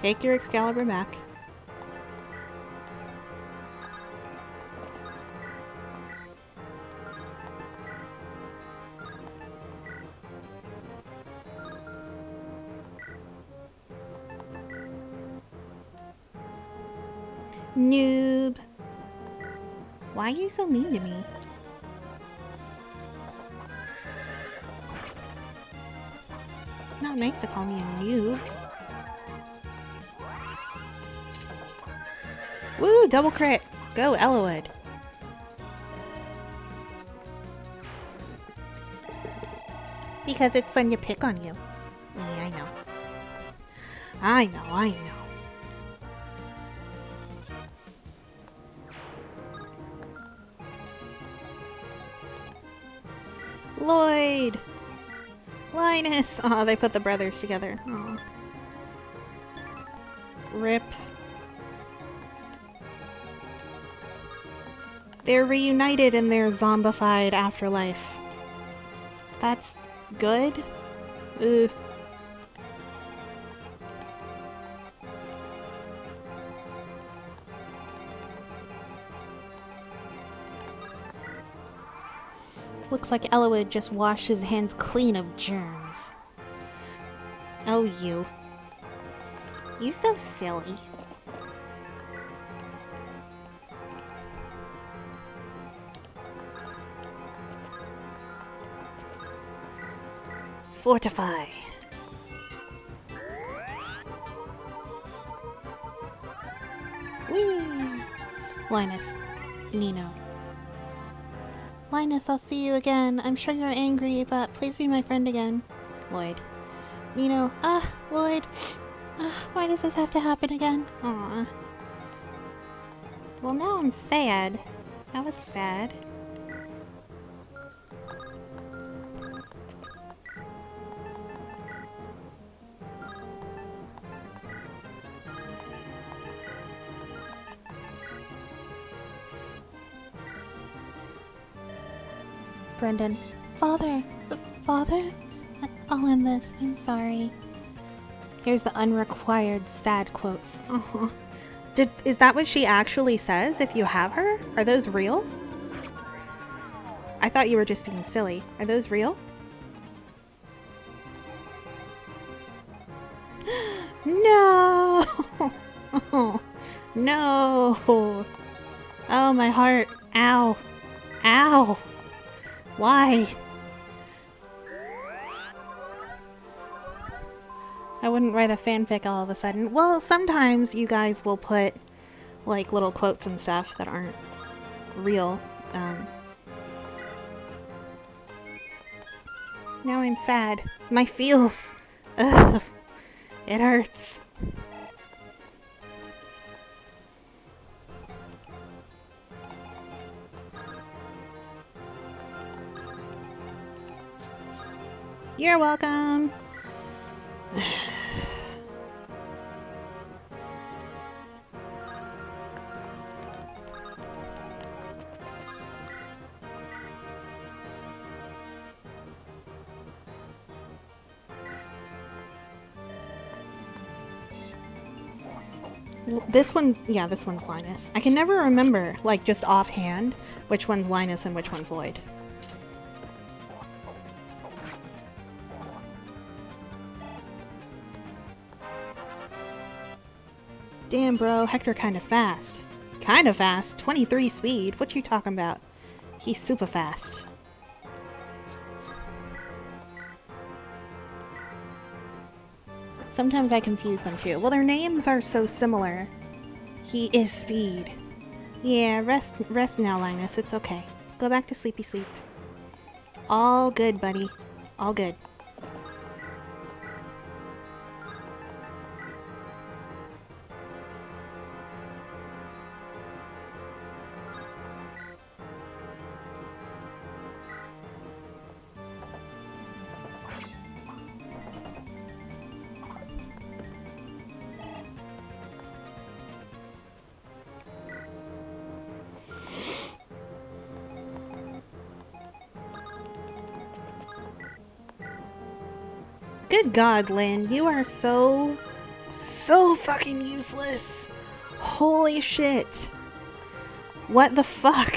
Take your Excalibur back. Noob. Why are you so mean to me? Not nice to call me a noob. Woo, double crit. Go, Elowood. Because it's fun to pick on you. Yeah, I know. I know. Lloyd! Linus! Oh, they put the brothers together. Oh. Rip. They're reunited in their zombified afterlife. That's good? Ugh. Looks like Elowood just washed his hands clean of germs. Oh, you. You so silly. Fortify. Whee! Linus. Nino. Linus, I'll see you again. I'm sure you're angry, but please be my friend again. Lloyd. Nino. Lloyd. Why does this have to happen again? Aw. Well, now I'm sad. That was sad. Brendan. Father! Father? I'll end this. I'm sorry. Here's the unrequired sad quotes. Uh-huh. Is that what she actually says if you have her? Are those real? I thought you were just being silly. Are those real? No! No! Oh, my heart. Ow. Ow! Why? I wouldn't write a fanfic all of a sudden. Well, sometimes you guys will put, like, little quotes and stuff that aren't real. Now I'm sad. My feels. Ugh. It hurts. You're welcome. This one's, yeah, this one's Linus. I can never remember, like, just offhand, which one's Linus and which one's Lloyd. Damn, bro, Hector kinda fast. Kinda fast? 23 speed? What you talking about? He's super fast. Sometimes I confuse them too. Well, their names are so similar. He is Speed. Yeah, rest now, Linus. It's okay. Go back to sleepy sleep. All good, buddy. All good. Good God, Lynn, you are so fucking useless. Holy shit. What the fuck?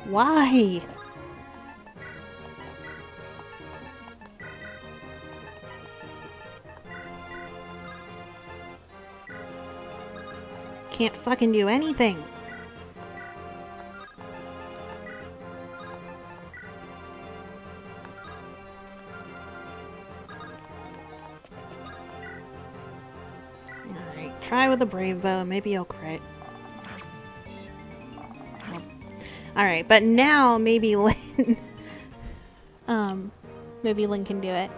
Why? Can't fucking do anything. Alright, try with a brave bow. Maybe you'll crit. Alright, but now maybe Lynn... maybe Lynn can do it.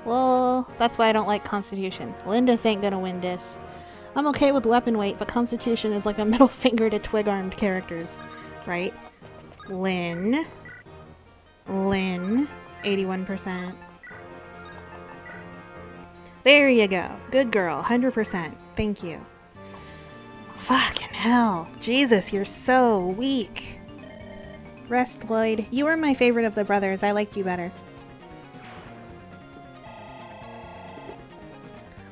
Well, that's why I don't like Constitution. Lindis ain't gonna win this. I'm okay with weapon weight, but Constitution is like a middle finger to twig-armed characters. Right? Lynn. 81%. There you go. Good girl. 100%. Thank you. Fucking hell. Jesus, you're so weak. Rest, Lloyd. You were my favorite of the brothers. I liked you better.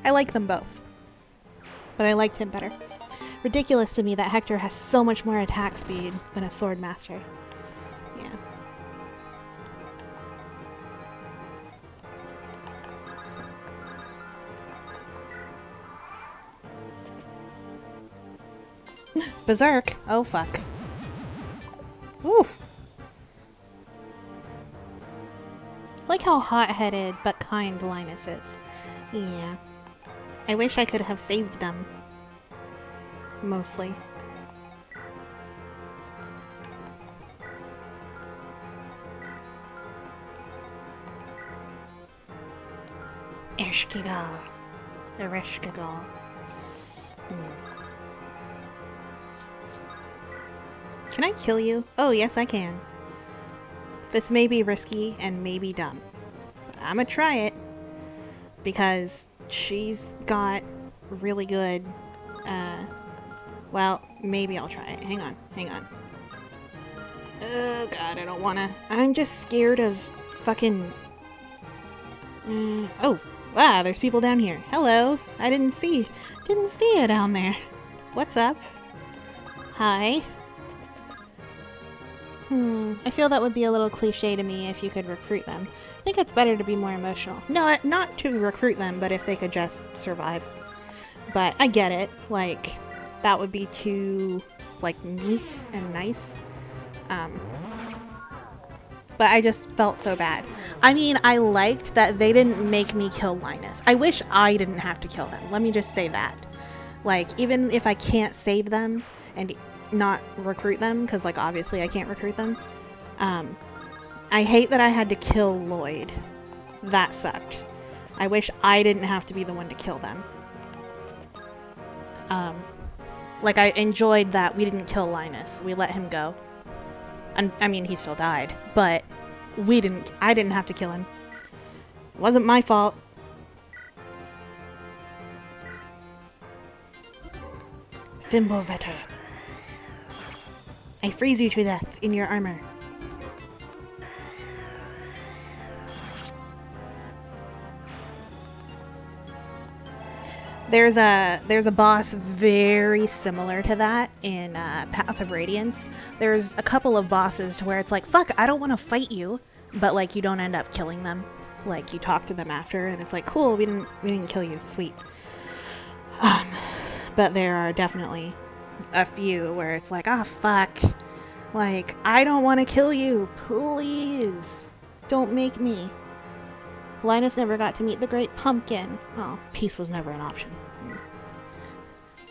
I like them both. But I liked him better. Ridiculous to me that Hector has so much more attack speed than a sword master. Yeah. Berserk? Oh fuck. Oof. Like how hot-headed but kind Linus is. Yeah. I wish I could have saved them. Mostly. Ereshkigal. Ereshkigal. Can I kill you? Oh, yes I can. This may be risky and maybe dumb. But I'm gonna try it. Because she's got really good, well, maybe I'll try it. Hang on. Oh god, I don't wanna. I'm just scared of fucking... oh, wow, there's people down here. Hello. I didn't see you down there. What's up? Hi. I feel that would be a little cliche to me if you could recruit them. I think it's better to be more emotional. No, not to recruit them, but if they could just survive. But I get it. Like, that would be too, like, neat and nice. But I just felt so bad. I mean, I liked that they didn't make me kill Linus. I wish I didn't have to kill them. Let me just say that. Like, even if I can't save them and not recruit them, because, like, obviously I can't recruit them, I hate that I had to kill Lloyd. That sucked. I wish I didn't have to be the one to kill them. Like, I enjoyed that we didn't kill Linus. We let him go. And, I mean, he still died, but I didn't have to kill him. It wasn't my fault. Fimbulvetter. I freeze you to death in your armor. There's a boss very similar to that in Path of Radiance. There's a couple of bosses to where it's like, fuck, I don't want to fight you, but like you don't end up killing them. Like you talk to them after, and it's like, cool, we didn't kill you, sweet. But there are definitely a few where it's like, ah, fuck, like I don't want to kill you, please, don't make me. Linus never got to meet the Great Pumpkin. Oh, peace was never an option.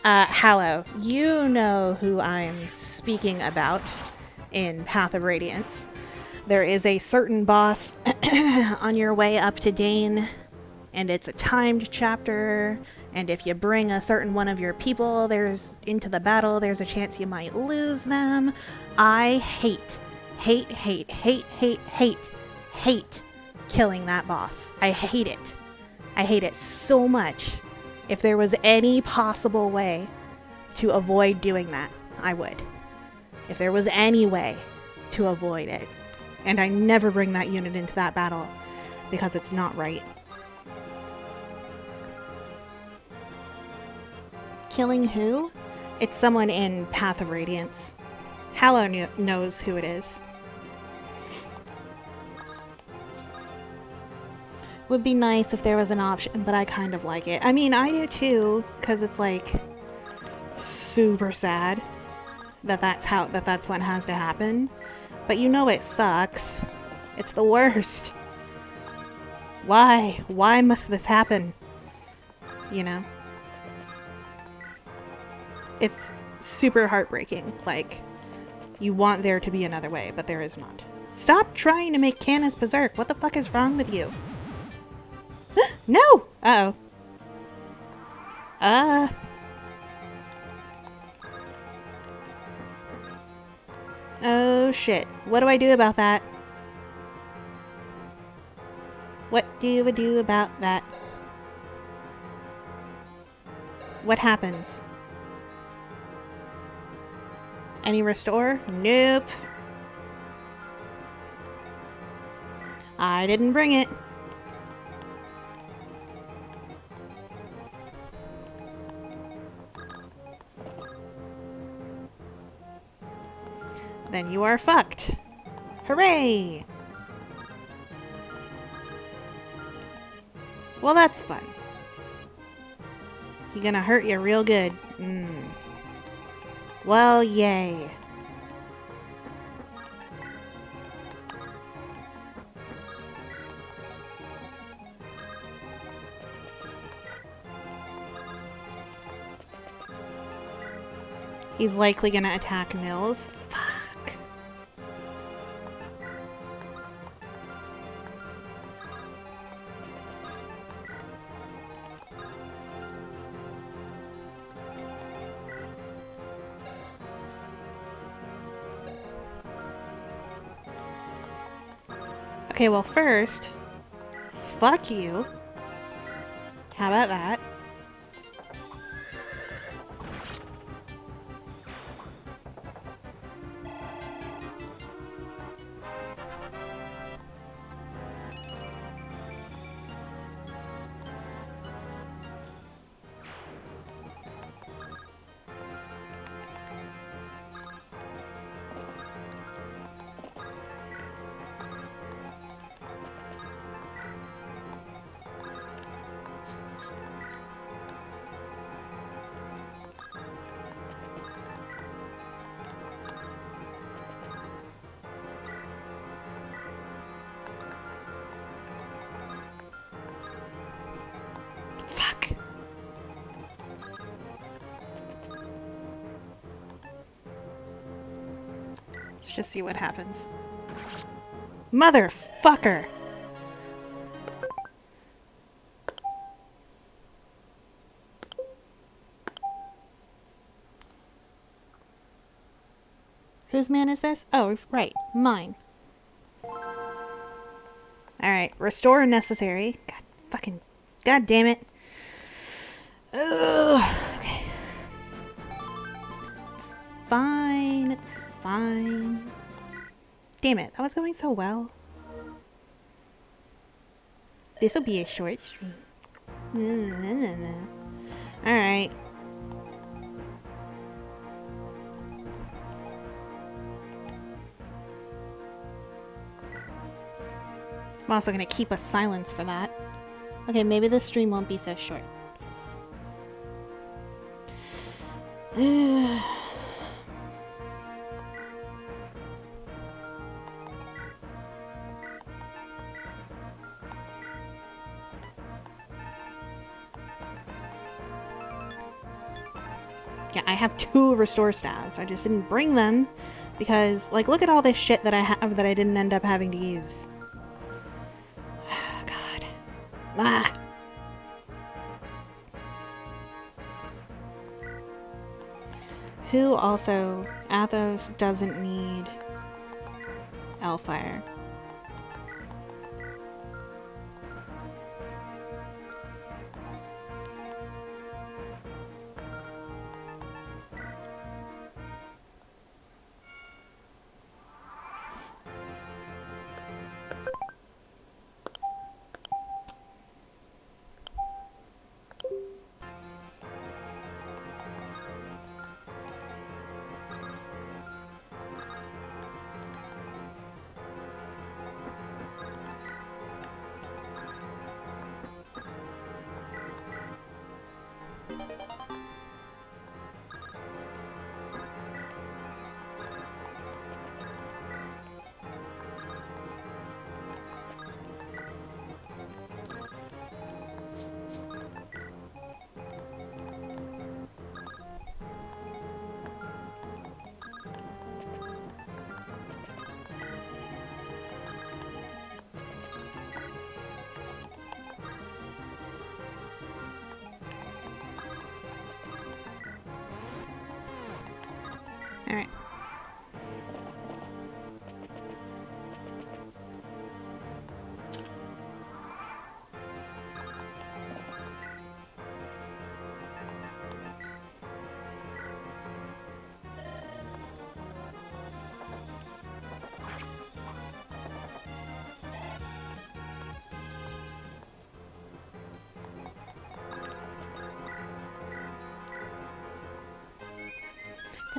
Hallow, you know who I'm speaking about in Path of Radiance. There is a certain boss on your way up to Dane, and it's a timed chapter, and if you bring a certain one of your people into the battle, there's a chance you might lose them. I hate killing that boss. I hate it. I hate it so much. If there was any possible way to avoid doing that, I would. If there was any way to avoid it. And I never bring that unit into that battle because it's not right. Killing who? It's someone in Path of Radiance. Hallow knows who it is. Would be nice if there was an option, but I kind of like it. I mean, I do too, because it's like super sad that that's what has to happen. But you know it sucks. It's the worst. Why? Why must this happen? You know? It's super heartbreaking. Like, you want there to be another way, but there is not. Stop trying to make Canis berserk. What the fuck is wrong with you? No! Uh-oh. Oh shit. What do I do about that? What do I do about that? What happens? Any restore? Nope. I didn't bring it. Then you are fucked. Hooray! Well, that's fun. He gonna hurt you real good. Well, yay. He's likely gonna attack Nils. Fuck. Okay, well first, fuck you. How about that? Fuck. Let's just see what happens. Motherfucker! Whose man is this? Oh, right. Mine. Alright. Restore necessary. God fucking... God damn it. Ugh. Okay. It's fine. It's fine. Damn it. That was going so well. This'll be a short stream. Alright. I'm also gonna keep a silence for that. Okay, maybe the stream won't be so short. Yeah, I have 2 restore staves. I just didn't bring them because, like, look at all this shit that I have that I didn't end up having to use. God. Ah. Who also, Athos doesn't need Hellfire. Alright.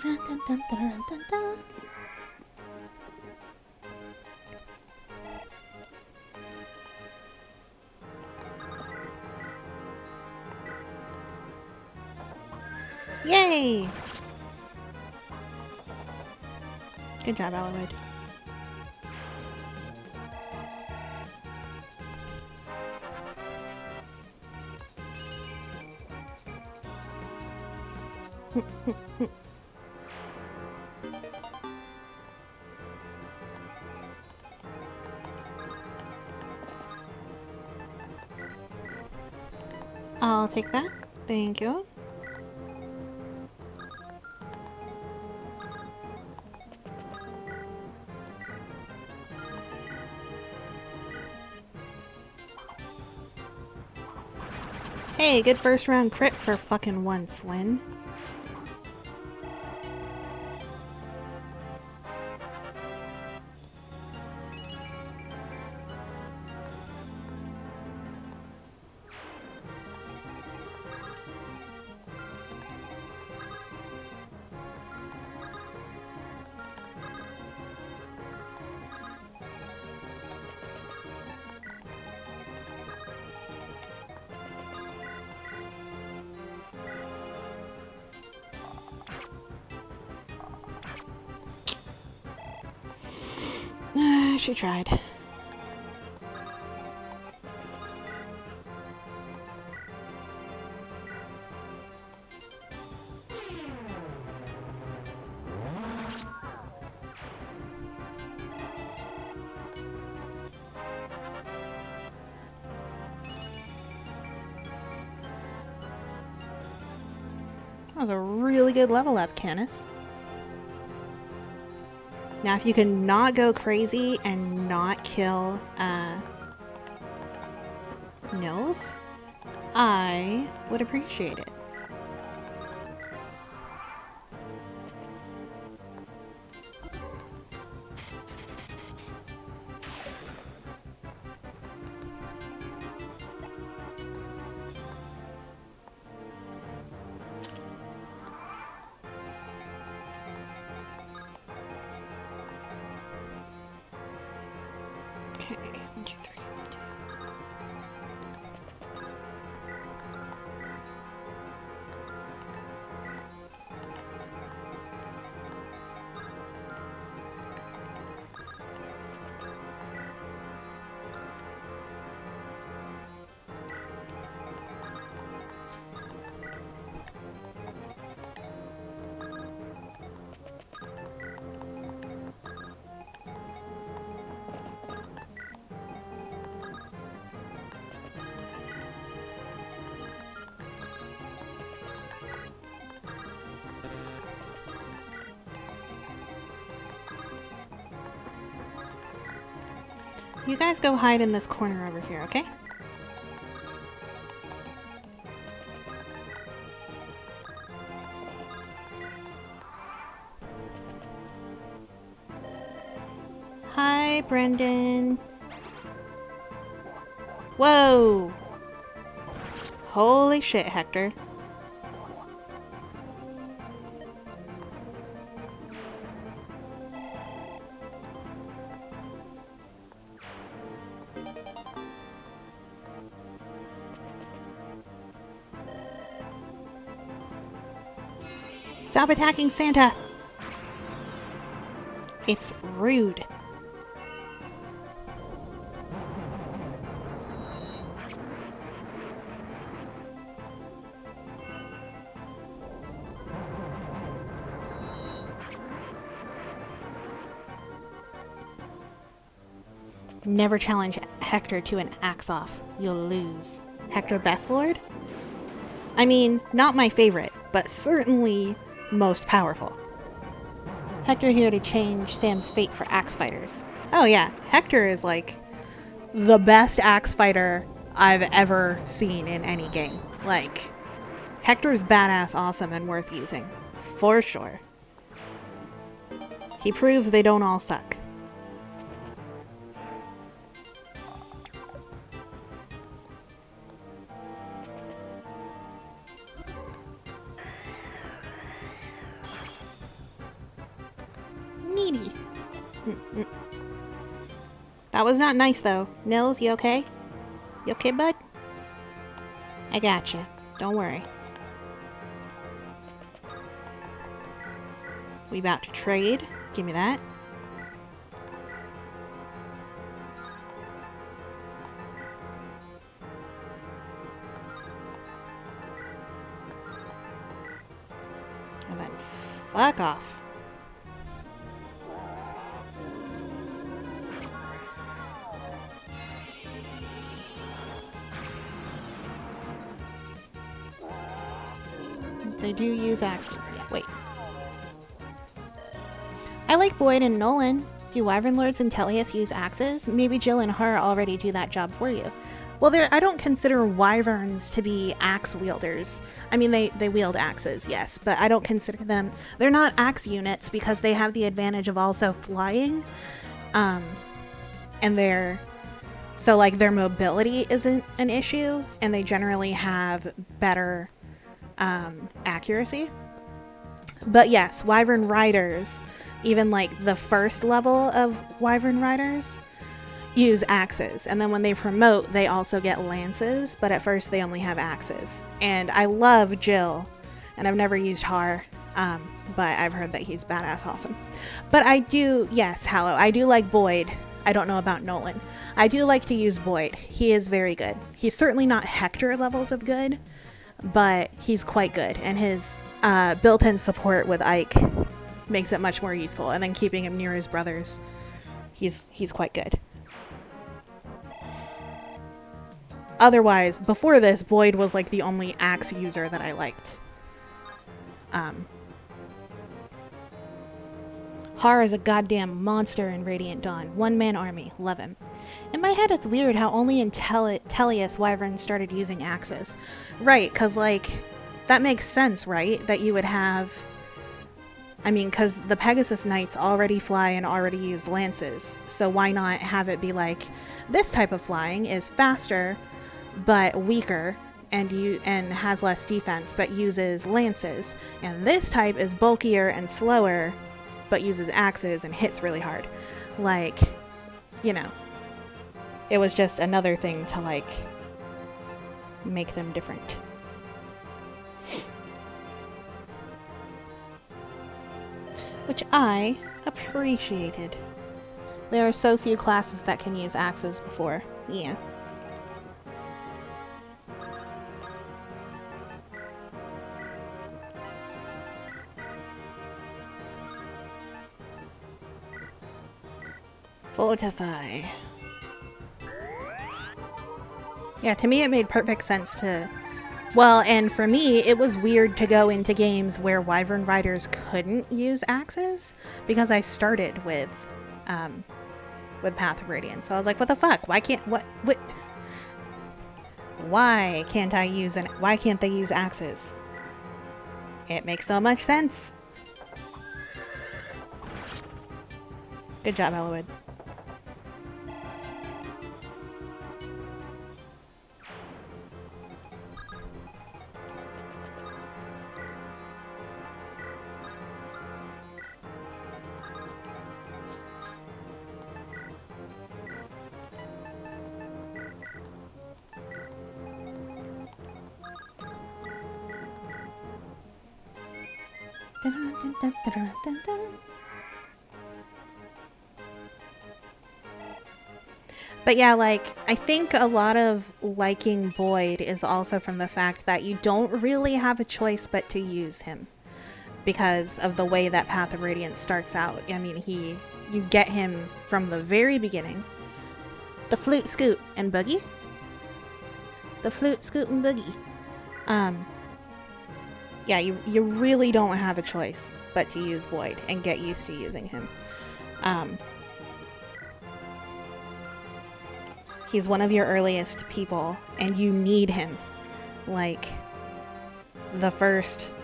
Dun, dun, dun, dun, dun, dun. Yay! Good job, Alloyd. I'll take that. Thank you. Hey, good first round crit for fucking once, Lynn. She tried. That was a really good level up, Canis. Now, if you can not go crazy and not kill, Nils, I would appreciate it. 2, 3, 2. You guys go hide in this corner over here, okay? Hi, Brendan. Whoa! Holy shit, Hector. Stop attacking Santa! It's rude. Never challenge Hector to an axe-off. You'll lose. Hector Bethlord? I mean, not my favorite, but certainly most powerful. Hector here to change Sam's fate for axe fighters. Oh yeah, Hector is like the best axe fighter I've ever seen in any game. Like, Hector's badass, awesome, and worth using. For sure. He proves they don't all suck. Needy. That was not nice though. Nils, you okay? You okay, bud? I gotcha. Don't worry. We about to trade. Give me that. And then fuck off. They do use axes. Yeah, wait. I like Boyd and Nolan. Do Wyvern Lords and Tellius use axes? Maybe Jill and her already do that job for you. Well, I don't consider Wyverns to be axe wielders. I mean, they wield axes, yes, but I don't consider them... They're not axe units because they have the advantage of also flying. And so, like, their mobility isn't an issue, and they generally have better accuracy. But yes, Wyvern Riders, even like the first level of Wyvern Riders, use axes. And then when they promote, they also get lances, but at first they only have axes. And I love Jill, and I've never used Har, but I've heard that he's badass awesome. But I do, yes, Hallow, I do like Boyd. I don't know about Nolan. I do like to use Boyd. He is very good. He's certainly not Hector levels of good, but he's quite good, and his built-in support with Ike makes it much more useful, and then keeping him near his brothers, he's quite good. Otherwise, before this, Boyd was like the only axe user that I liked. Har is a goddamn monster in Radiant Dawn. One-man army. Love him. In my head, it's weird how only in Tellius Wyvern started using axes. Right, because, like, that makes sense, right? That you would have... I mean, because the Pegasus Knights already fly and already use lances. So why not have it be like, this type of flying is faster, but weaker, and has less defense, but uses lances. And this type is bulkier and slower, but uses axes and hits really hard. Like, you know, It was just another thing to, like, make them different. Which I appreciated. There are so few classes that can use axes before. Yeah. Fortify. Yeah, to me it made perfect sense to... Well, and for me, it was weird to go into games where Wyvern Riders couldn't use axes, because I started with Path of Radiance. So I was like, what the fuck? Why can't... What? Why can't I use an... Why can't they use axes? It makes so much sense. Good job, Elowood. But yeah, like, I think a lot of liking Boyd is also from the fact that you don't really have a choice but to use him. Because of the way that Path of Radiance starts out. I mean, you get him from the very beginning. The flute, scoot, and boogie. The flute, scoot, and boogie. Yeah, you really don't have a choice but to use Boyd and get used to using him. He's one of your earliest people, and you need him. Like, the first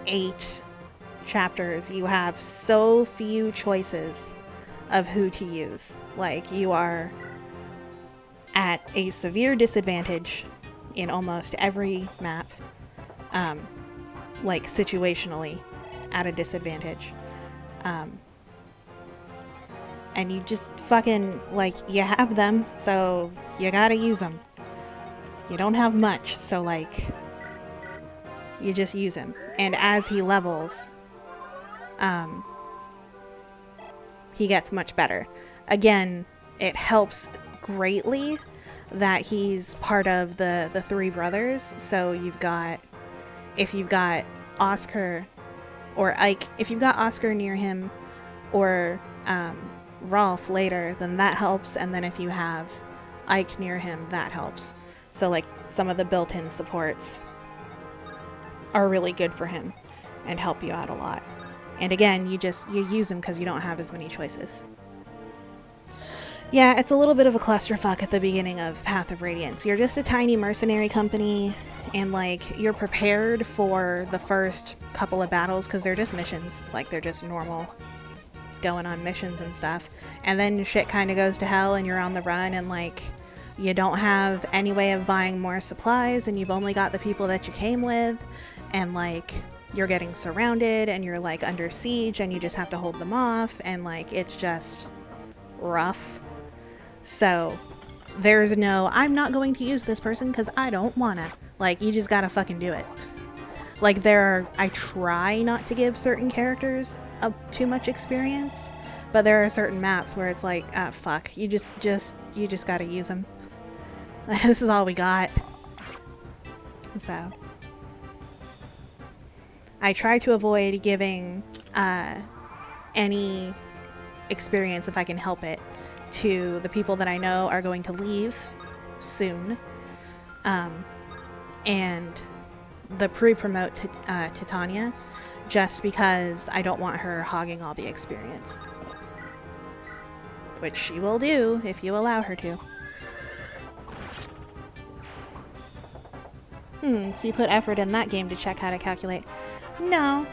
8 chapters, you have so few choices of who to use. Like, you are at a severe disadvantage in almost every map. Like, situationally at a disadvantage. And you just fucking, like, you have them, so you gotta use them. You don't have much, so, like, you just use him. And as he levels, he gets much better. Again, it helps greatly that he's part of the 3 brothers, so you've got... If you've got Oscar or Ike, if you've got Oscar near him or Rolf later, then that helps. And then if you have Ike near him, that helps. So, like, some of the built-in supports are really good for him and help you out a lot. And again, you use them because you don't have as many choices. Yeah, it's a little bit of a clusterfuck at the beginning of Path of Radiance. You're just a tiny mercenary company, and, like, you're prepared for the first couple of battles because they're just missions. Like, they're just normal going on missions and stuff. And then shit kind of goes to hell and you're on the run, and, like, you don't have any way of buying more supplies, and you've only got the people that you came with, and, like, you're getting surrounded and you're, like, under siege and you just have to hold them off, and, like, it's just rough. So there's no, I'm not going to use this person because I don't wanna. Like, you just gotta fucking do it. Like, I try not to give certain characters too much experience, but there are certain maps where it's like, ah, fuck, you just gotta use them. This is all we got. So I try to avoid giving any experience, if I can help it, to the people that I know are going to leave soon. And the pre-promote to Titania, just because I don't want her hogging all the experience. Which she will do if you allow her to. So you put effort in that game to check how to calculate. No.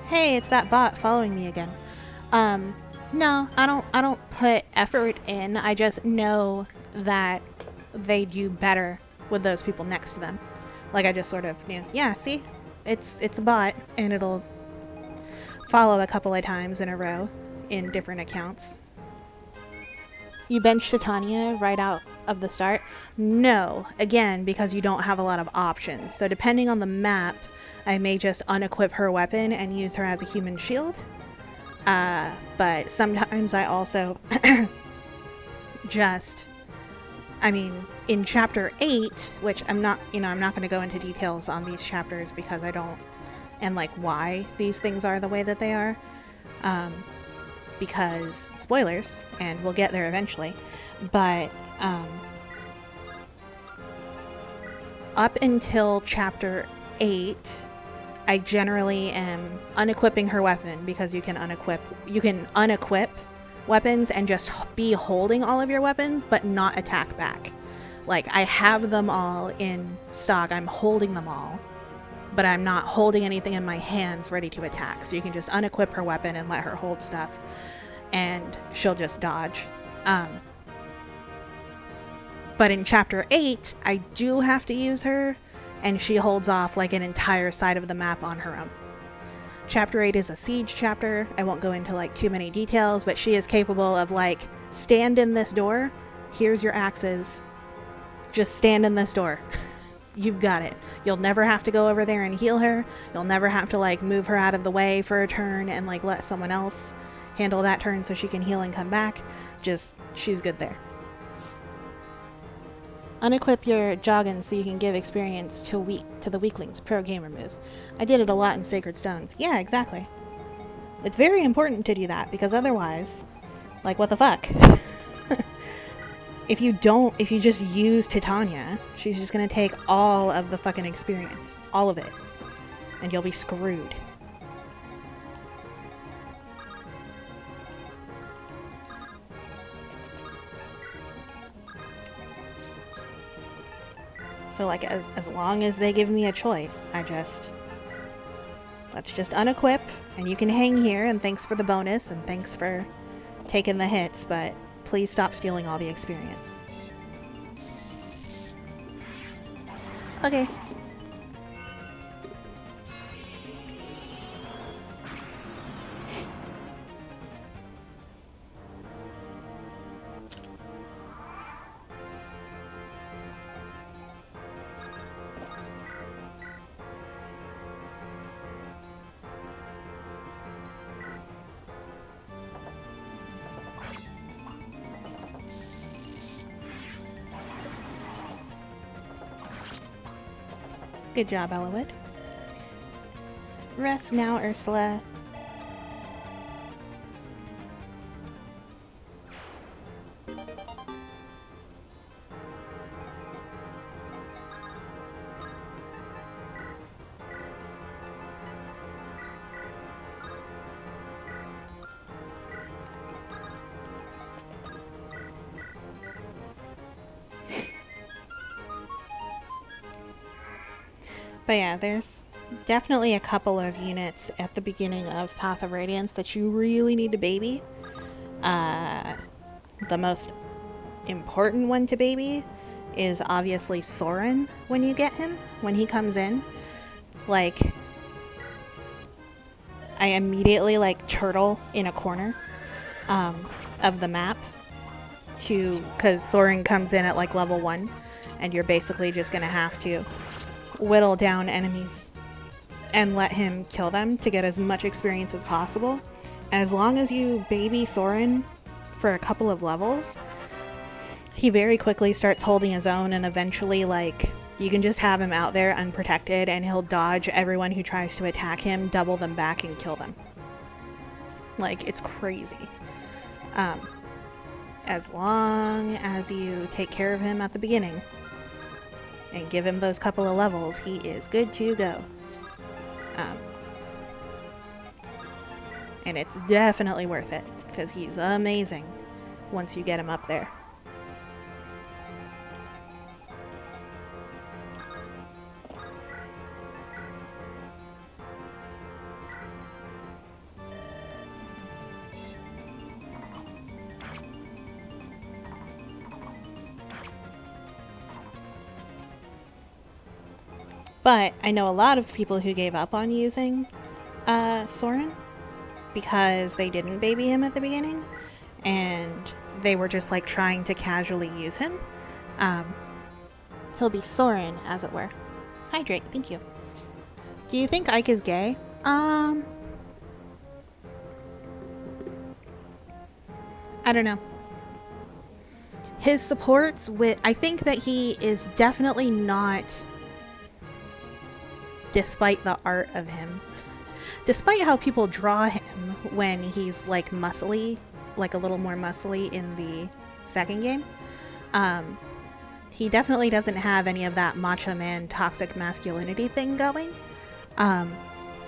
Hey, it's that bot following me again. No, I don't put effort in. I just know that they do better with those people next to them. Like, I just sort of knew, yeah, see? It's a bot, and it'll follow a couple of times in a row in different accounts. You bench Titania right out of the start? No, again, because you don't have a lot of options. So depending on the map, I may just unequip her weapon and use her as a human shield. But sometimes I also just, I mean, in chapter 8, which I'm not going to go into details on these chapters because I don't, and like why these things are the way that they are, because spoilers, and we'll get there eventually, but up until chapter 8, I generally am unequipping her weapon because you can unequip weapons and just be holding all of your weapons but not attack back. Like, I have them all in stock, I'm holding them all, but I'm not holding anything in my hands ready to attack. So you can just unequip her weapon and let her hold stuff and she'll just dodge. But in chapter 8, I do have to use her, and she holds off like an entire side of the map on her own. Chapter 8 is a siege chapter. I won't go into like too many details, but she is capable of like, stand in this door, here's your axes, just stand in this door. You've got it. You'll never have to go over there and heal her. You'll never have to like move her out of the way for a turn and like let someone else handle that turn so she can heal and come back. Just, she's good there. Unequip your joggins so you can give experience to the weaklings. Pro gamer move. I did it a lot in Sacred Stones. Yeah, exactly. It's very important to do that because otherwise, like, what the fuck? If you just use Titania, she's just gonna take all of the fucking experience. All of it. And you'll be screwed. So like as long as they give me a choice, let's just unequip and you can hang here and thanks for the bonus and thanks for taking the hits, but please stop stealing all the experience. Okay. Good job, Ellawood. Rest now, Ursula. But yeah, there's definitely a couple of units at the beginning of Path of Radiance that you really need to baby. The most important one to baby is obviously Soren when you get him, when he comes in. Like, I immediately like turtle in a corner of the map because Soren comes in at like level 1 and you're basically just gonna have to whittle down enemies and let him kill them to get as much experience as possible. And as long as you baby Soren for a couple of levels, he very quickly starts holding his own, and eventually like you can just have him out there unprotected and he'll dodge everyone who tries to attack him, double them back and kill them. Like, it's crazy. As long as you take care of him at the beginning and give him those couple of levels, he is good to go. And it's definitely worth it, because he's amazing once you get him up there. But I know a lot of people who gave up on using Soren because they didn't baby him at the beginning, and they were just like trying to casually use him. He'll be Soren, as it were. Hi, Drake. Thank you. Do you think Ike is gay? I don't know. His supports with... I think that he is definitely not... Despite the art of him. Despite how people draw him when he's like muscly, like a little more muscly in the second game. He definitely doesn't have any of that macho man toxic masculinity thing going.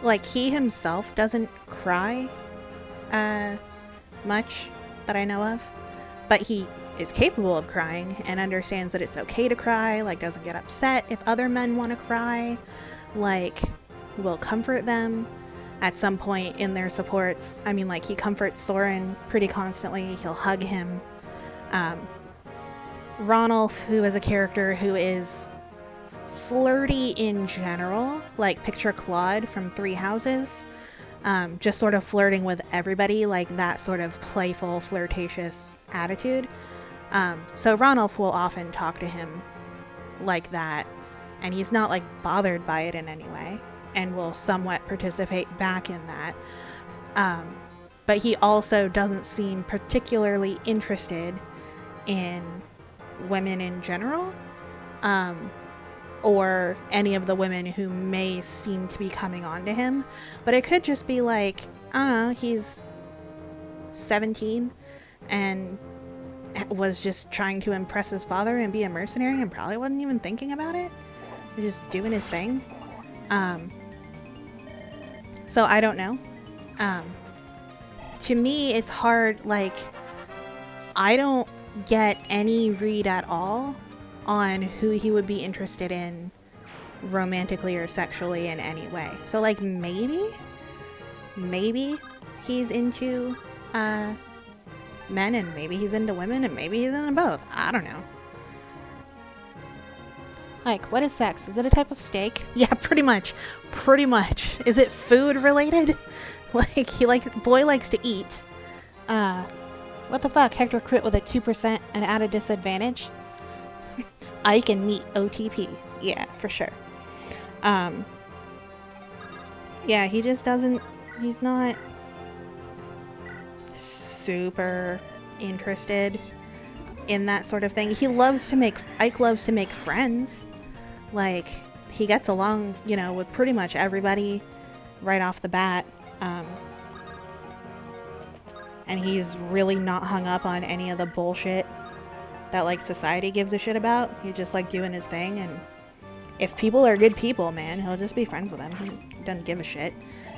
Like he himself doesn't cry much that I know of, but he is capable of crying and understands that it's okay to cry, like doesn't get upset if other men want to cry, like will comfort them at some point in their supports. I mean, like he comforts Soren pretty constantly, he'll hug him. Ronulf, who is a character who is flirty in general, like picture Claude from Three Houses, just sort of flirting with everybody, like that sort of playful, flirtatious attitude. So Ronulf will often talk to him like that, and he's not like bothered by it in any way, and will somewhat participate back in that. But he also doesn't seem particularly interested in women in general, or any of the women who may seem to be coming on to him. But it could just be like, I don't know, he's 17 and was just trying to impress his father and be a mercenary and probably wasn't even thinking about it. He was just doing his thing. So I don't know. To me, it's hard, like, I don't get any read at all on who he would be interested in romantically or sexually in any way. So like maybe he's into men, and maybe he's into women, and maybe he's into both. I don't know. Like, what is sex? Is it a type of steak? Yeah, pretty much. Is it food related? Like, boy likes to eat. What the fuck? Hector crit with a 2% and at a disadvantage? Ike and meat OTP. Yeah, for sure. Yeah, he just doesn't... He's not super interested in that sort of thing. Ike loves to make friends. Like, he gets along, with pretty much everybody right off the bat. And he's really not hung up on any of the bullshit that, like, society gives a shit about. He's just, like, doing his thing, and if people are good people, man, he'll just be friends with them. He doesn't give a shit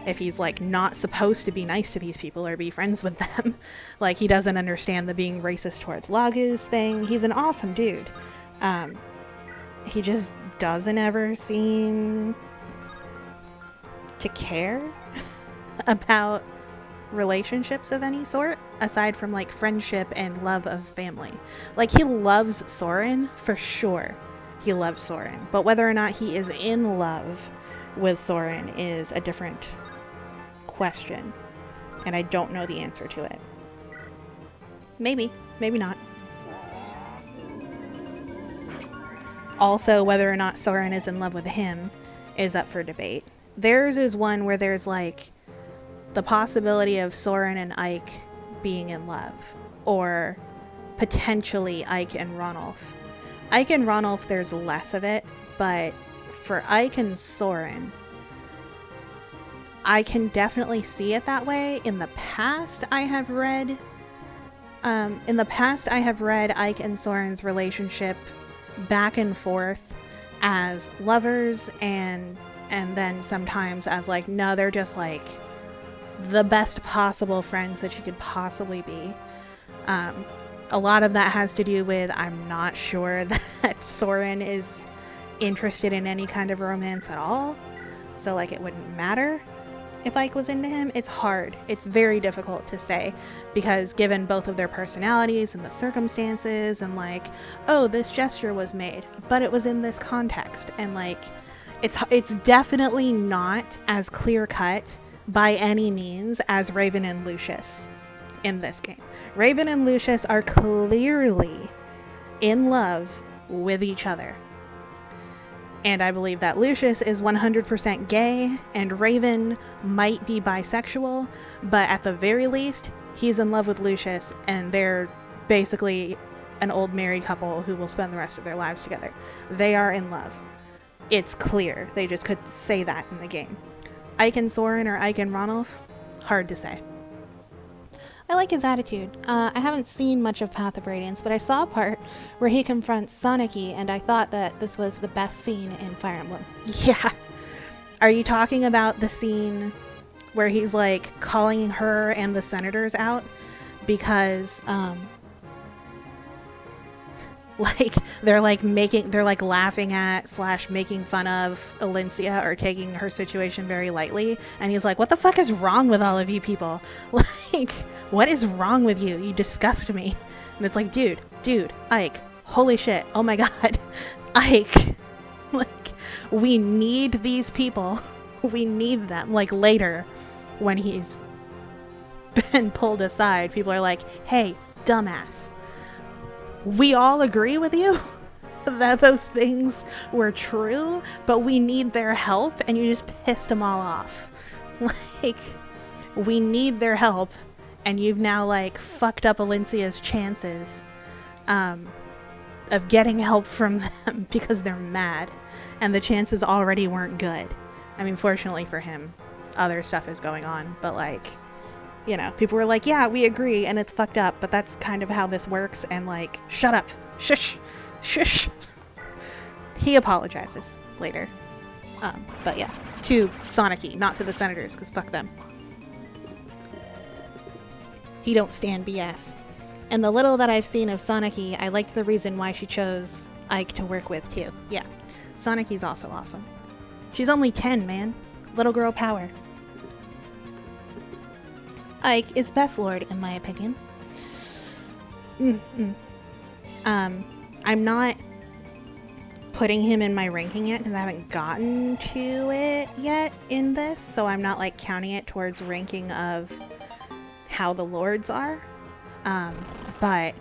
if he's, like, not supposed to be nice to these people or be friends with them. Like, he doesn't understand the being racist towards Laguz thing. He's an awesome dude. He just doesn't ever seem to care about relationships of any sort, aside from like friendship and love of family. Like, he loves Soren for sure. He loves Soren, but whether or not he is in love with Soren is a different question, and I don't know the answer to it. Maybe not. Also, whether or not Soren is in love with him is up for debate. Theirs is one where there's like the possibility of Soren and Ike being in love, or potentially Ike and Ronulf. Ike and Ronulf, there's less of it, but for Ike and Soren, I can definitely see it that way. In the past, I have read Ike and Soren's relationship back and forth as lovers, and then sometimes as like, no, they're just like the best possible friends that you could possibly be. A lot of that has to do with, I'm not sure that Soren is interested in any kind of romance at all, so like it wouldn't matter if Ike was into him. It's hard. It's very difficult to say, because given both of their personalities and the circumstances, and like, oh, this gesture was made, but it was in this context, and like, it's definitely not as clear cut by any means as Raven and Lucius in this game. Raven and Lucius are clearly in love with each other. And I believe that Lucius is 100% gay and Raven might be bisexual, but at the very least, he's in love with Lucius and they're basically an old married couple who will spend the rest of their lives together. They are in love. It's clear. They just could say that in the game. Ike and Soren or Ike and Ranulf? Hard to say. I like his attitude. I haven't seen much of Path of Radiance, but I saw a part where he confronts Soniki, and I thought that this was the best scene in Fire Emblem. Yeah. Are you talking about the scene where he's like calling her and the senators out because like they're like laughing at / making fun of Alencia or taking her situation very lightly, and he's like, what the fuck is wrong with all of you people? Like, what is wrong with you? You disgust me. And it's like, dude, Ike, holy shit, oh my god, Ike, like, we need these people. We need them. Like, later when he's been pulled aside, people are like, hey, dumbass, we all agree with you that those things were true, but we need their help, and you just pissed them all off. Like, we need their help, and you've now, like, fucked up Alencia's chances of getting help from them because they're mad, and the chances already weren't good. I mean, fortunately for him, other stuff is going on, but, like, you know, people were like, yeah, we agree, and it's fucked up, but that's kind of how this works, and, like, shut up. Shush. Shush. He apologizes later. But yeah, to Soniki, not to the senators, because fuck them. He don't stand BS. And the little that I've seen of Soniki, I liked the reason why she chose Ike to work with, too. Yeah, Soniki's also awesome. She's only 10, man. Little girl power. Ike is best lord, in my opinion. I'm not putting him in my ranking yet because I haven't gotten to it yet in this, so I'm not, like, counting it towards ranking of how the lords are. But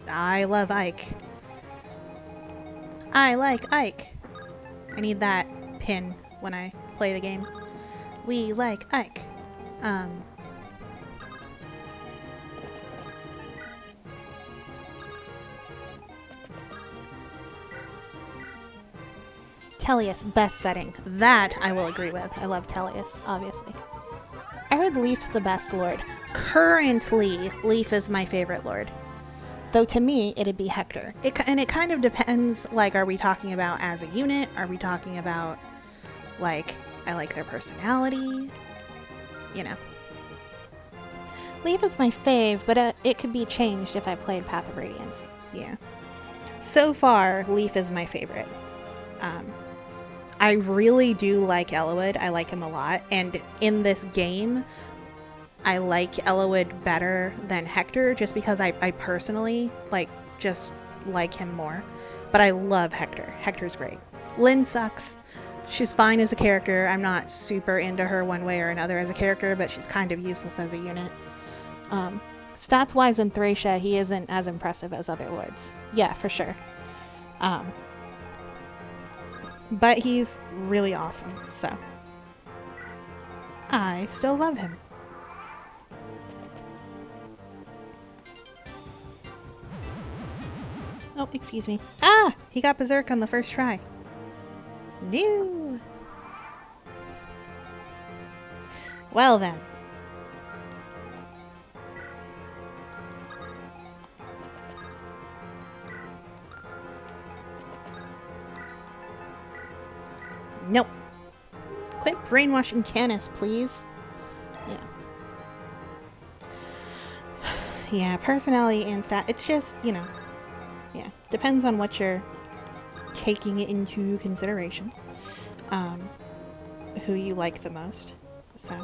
I love Ike. I like Ike. I need that pin when I play the game. We like Ike. Tellius, best setting. That I will agree with. I love Tellius, obviously. I heard Leaf's the best lord. Currently, Leaf is my favorite lord. Though to me, it'd be Hector. And it kind of depends, like, are we talking about as a unit? Are we talking about, like, I like their personality? You know. Leaf is my fave, but it could be changed if I played Path of Radiance. Yeah. So far, Leaf is my favorite. I really do like Elowood. I like him a lot. And in this game, I like Elowood better than Hector just because I personally, like, just like him more. But I love Hector. Hector's great. Lynn sucks. She's fine as a character. I'm not super into her one way or another as a character, but she's kind of useless as a unit. Stats-wise in Thracia, he isn't as impressive as other lords. Yeah, for sure. But he's really awesome, so I still love him. Oh, excuse me. Ah! He got Berserk on the first try. No! Well then. Nope. Quit brainwashing Canis, please. Yeah. Yeah, personality and stat. It's just, you know. Yeah. Depends on what you're taking into consideration. Who you like the most. So.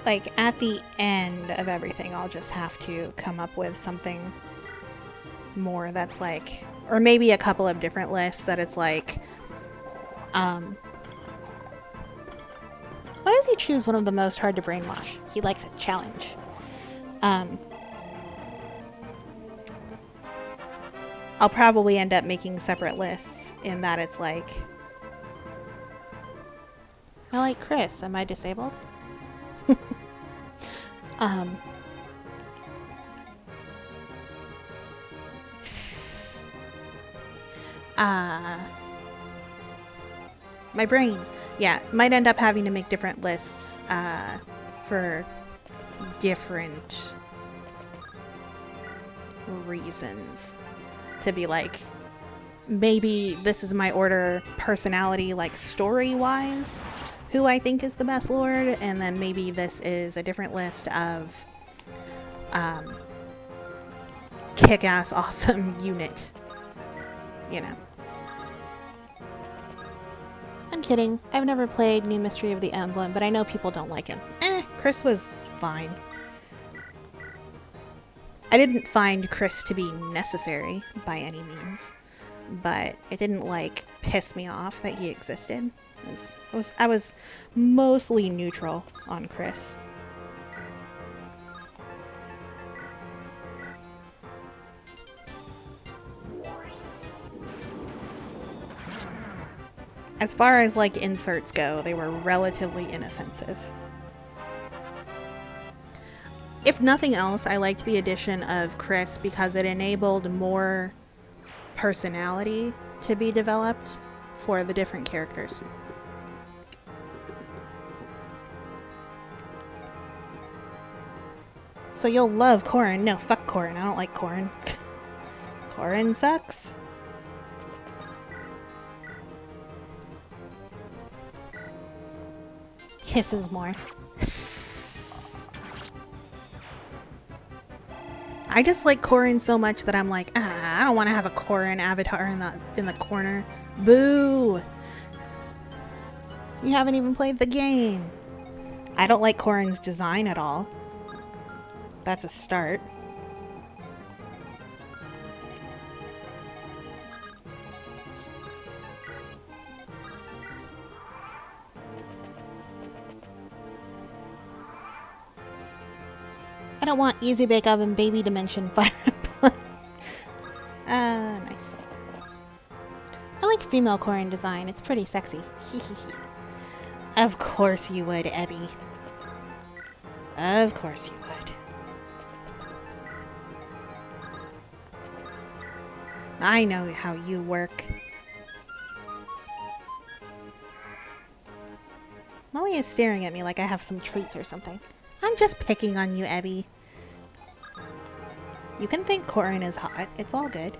Like, at the end of everything, I'll just have to come up with something more that's like, or maybe a couple of different lists that it's like, does he choose one of the most hard to brainwash? He likes a challenge. I'll probably end up making separate lists in that it's like... I like Chris. Am I disabled? My brain. Yeah, might end up having to make different lists for different reasons. To be like, maybe this is my order personality, like story-wise, who I think is the best lord, and then maybe this is a different list of kick-ass awesome unit, you know. I'm kidding. I've never played New Mystery of the Emblem, but I know people don't like him. Chris was fine. I didn't find Chris to be necessary by any means, but it didn't like piss me off that he existed. I was mostly neutral on Chris. As far as like inserts go, they were relatively inoffensive. If nothing else, I liked the addition of Chris because it enabled more personality to be developed for the different characters. So you'll love Corrin. No, fuck Corrin. I don't like Corrin. Corrin sucks. Hisses more. I just like Corrin so much that I'm like, I don't want to have a Corrin avatar in the corner. Boo! You haven't even played the game. I don't like Corrin's design at all. That's a start. I don't want Easy Bake Oven Baby Dimension Fire Emblem. Nice. I like female Corrin design. It's pretty sexy. Of course you would, Ebby. Of course you would. I know how you work. Molly is staring at me like I have some treats or something. I'm just picking on you, Ebby. You can think Corrin is hot. It's all good.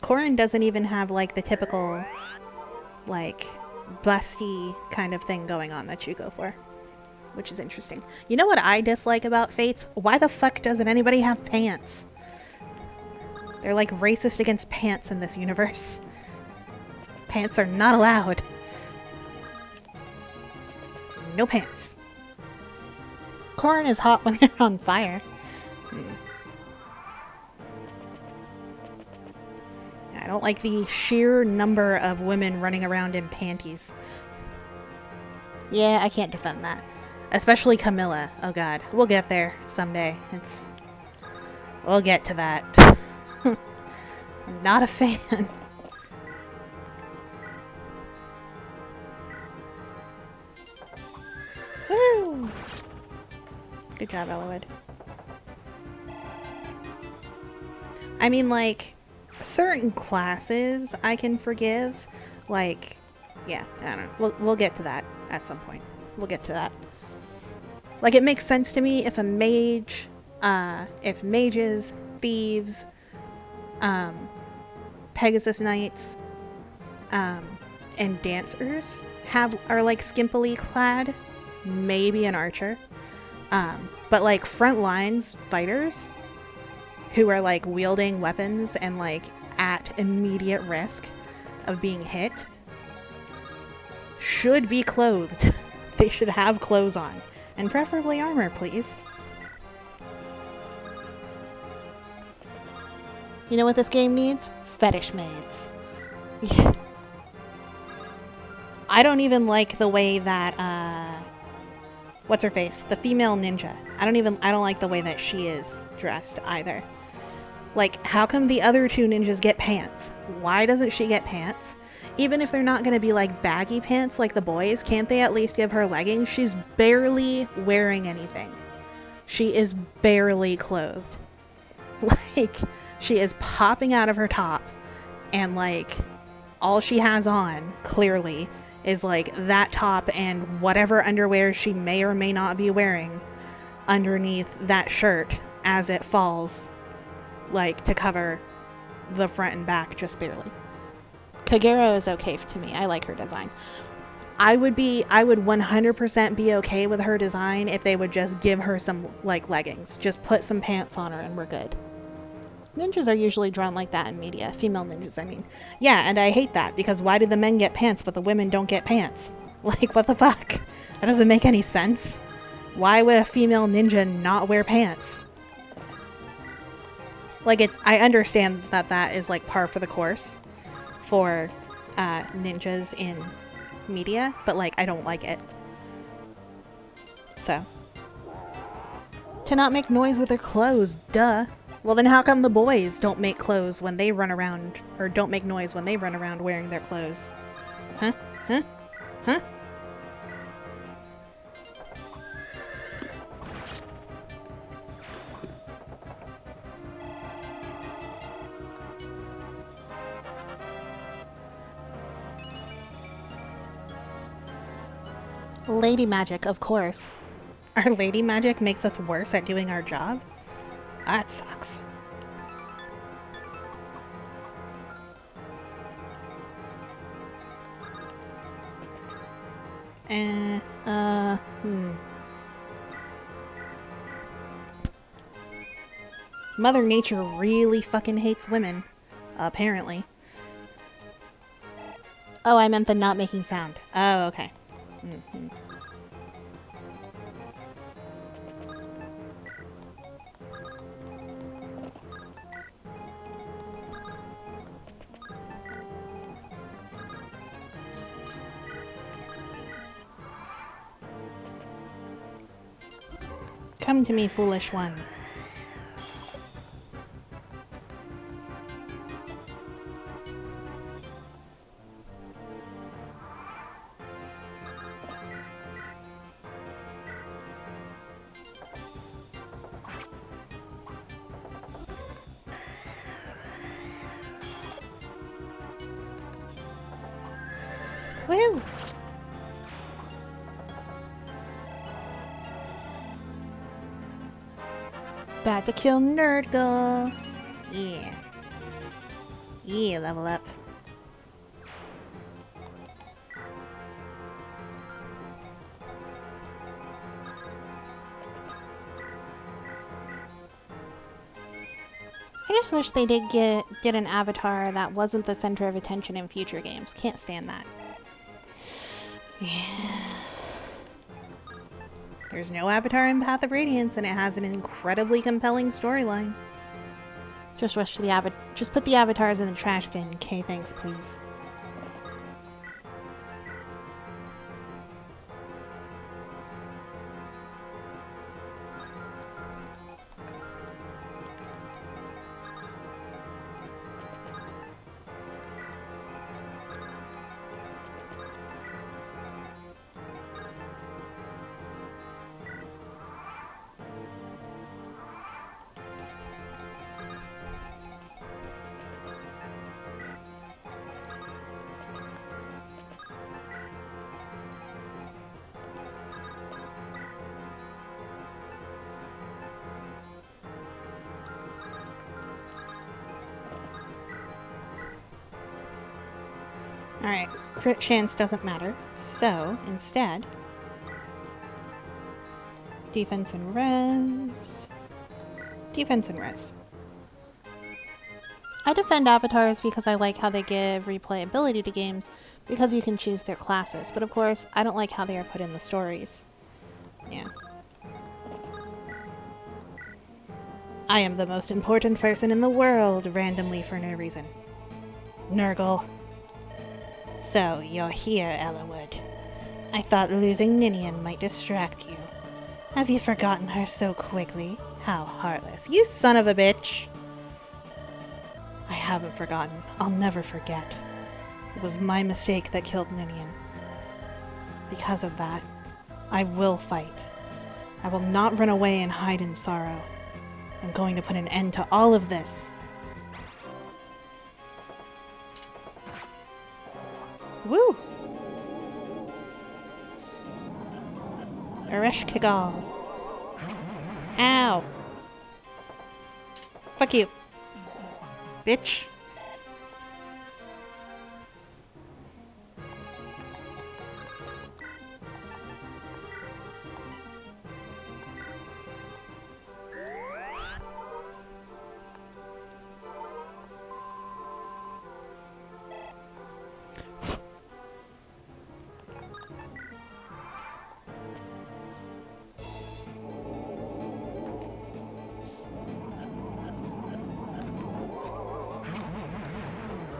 Corrin doesn't even have, like, the typical, like, busty kind of thing going on that you go for. Which is interesting. You know what I dislike about Fates? Why the fuck doesn't anybody have pants? They're, like, racist against pants in this universe. Pants are not allowed. No pants. Corrin is hot when they're on fire. I don't like the sheer number of women running around in panties. Yeah, I can't defend that. Especially Camilla. Oh god. We'll get there someday. We'll get to that. Not a fan. Woo! Good job, Eloyd. I mean, like, certain classes I can forgive. Like, yeah, I don't know. We'll get to that at some point. We'll get to that. Like, it makes sense to me if a mage, if mages, thieves, Pegasus Knights, and dancers are like skimpily clad. Maybe an archer. But like front lines fighters who are like wielding weapons and like at immediate risk of being hit should be clothed. They should have clothes on. And preferably armor, please. You know what this game needs? Fetish maids. Yeah. I don't even like the way that, what's her face? The female ninja. I don't like the way that she is dressed either. Like, how come the other two ninjas get pants? Why doesn't she get pants? Even if they're not going to be like baggy pants like the boys, can't they at least give her leggings? She's barely wearing anything. She is barely clothed. Like, she is popping out of her top, and like, all she has on, clearly, is like that top and whatever underwear she may or may not be wearing underneath that shirt as it falls, like, to cover the front and back just barely. Kagero is okay to me. I like her design. I would 100% be okay with her design if they would just give her some, like, leggings. Just put some pants on her and we're good. Ninjas are usually drawn like that in media. Female ninjas, I mean. Yeah, and I hate that, because why do the men get pants but the women don't get pants? Like, what the fuck? That doesn't make any sense. Why would a female ninja not wear pants? Like, I understand that that is, like, par for the course for ninjas in media, but, like, I don't like it. So. To not make noise with their clothes, duh. Well, then how come the boys don't make clothes when they run around, or don't make noise when they run around wearing their clothes? Huh? Huh? Huh? Lady magic, of course. Our lady magic makes us worse at doing our job? That sucks. Mother Nature really fucking hates women. Apparently. Oh, I meant the not making sound. Oh, okay. Mm-hmm. Come to me, foolish one. Woo! About to kill Nergal. Yeah. Yeah, level up. I just wish they did get an avatar that wasn't the center of attention in future games. Can't stand that. Yeah. There's no avatar in Path of Radiance, and it has an incredibly compelling storyline. Just put the avatars in the trash bin. Okay, thanks, please. Alright, crit chance doesn't matter, so instead, defense and res. Defense and res. I defend avatars because I like how they give replayability to games because you can choose their classes, but of course, I don't like how they are put in the stories. Yeah. I am the most important person in the world, randomly for no reason. Nergal. So, you're here, Ellawood. I thought losing Ninian might distract you. Have you forgotten her so quickly? How heartless. You son of a bitch! I haven't forgotten. I'll never forget. It was my mistake that killed Ninian. Because of that, I will fight. I will not run away and hide in sorrow. I'm going to put an end to all of this. Woo! Aresh Kigal. Ow! Fuck you. Bitch.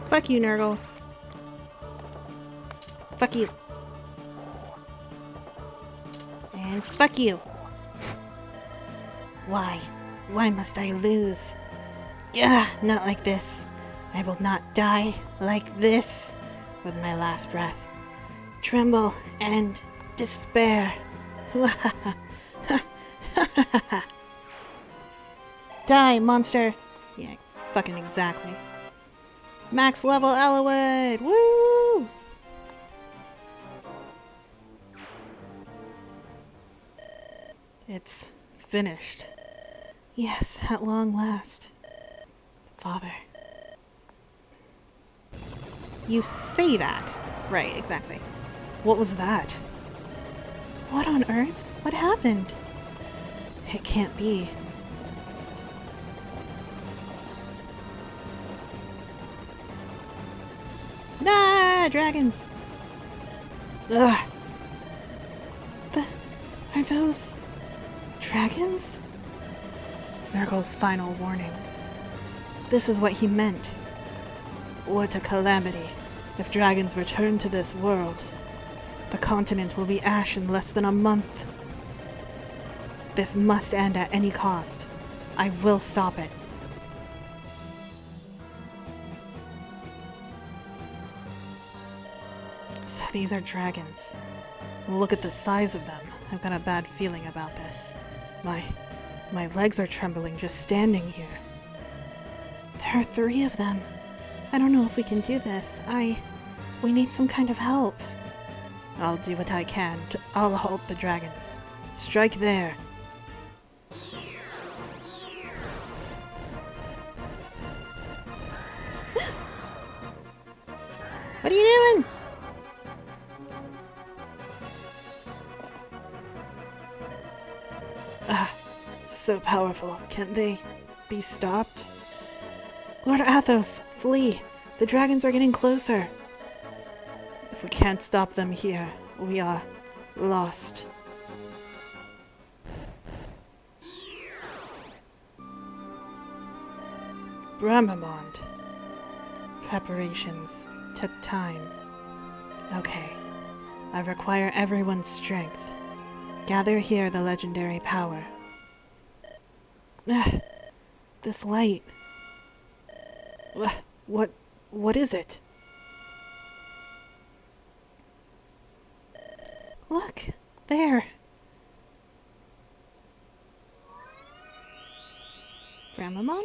Fuck you, Nergal. Fuck you. And fuck you. Why? Why must I lose? Yeah, not like this. I will not die like this with my last breath. Tremble and despair. Die, monster. Yeah, fucking exactly. Max level Ellawood! Woo! It's finished. Yes, at long last. Father. You say that. Right, exactly. What was that? What on earth? What happened? It can't be. Ah, dragons! Ugh. Are those dragons? Nergal's final warning. This is what he meant. What a calamity. If dragons return to this world, the continent will be ash in less than a month. This must end at any cost. I will stop it. So these are dragons. Look at the size of them. I've got a bad feeling about this. My legs are trembling just standing here. There are 3 of them. I don't know if we can do this. We need some kind of help. I'll do what I can. I'll halt the dragons. Strike there. What are you doing? So powerful. Can't they be stopped? Lord Athos, flee! The dragons are getting closer. If we can't stop them here, we are lost. Bramamond. Preparations took time. Okay. I require everyone's strength. Gather here the legendary power. This light. What is it? Look, there. Bramamond?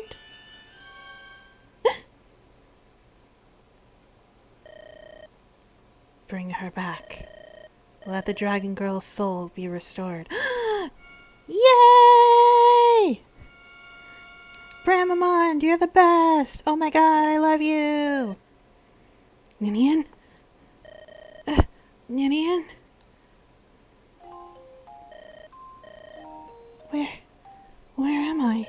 Bring her back. Let the dragon girl's soul be restored. Yay! Bramamond, you're the best! Oh my god, I love you! Ninian? Ninian? Where am I?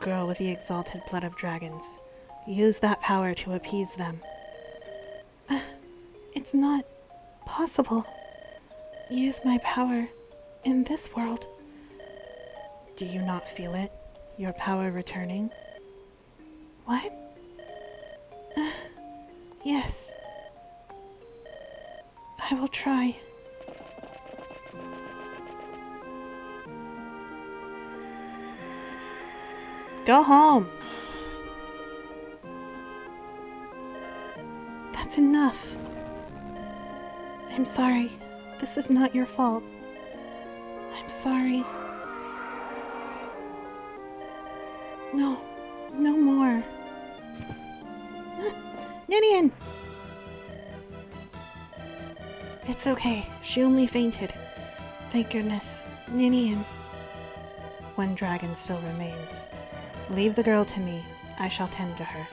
Girl with the exalted blood of dragons. Use that power to appease them. It's not possible. Use my power in this world. Do you not feel it? Your power returning? What? Yes. I will try. Go home. That's enough. I'm sorry. This is not your fault. I'm sorry. No. No more. Ninian! It's okay. She only fainted. Thank goodness. Ninian. One dragon still remains. Leave the girl to me. I shall tend to her.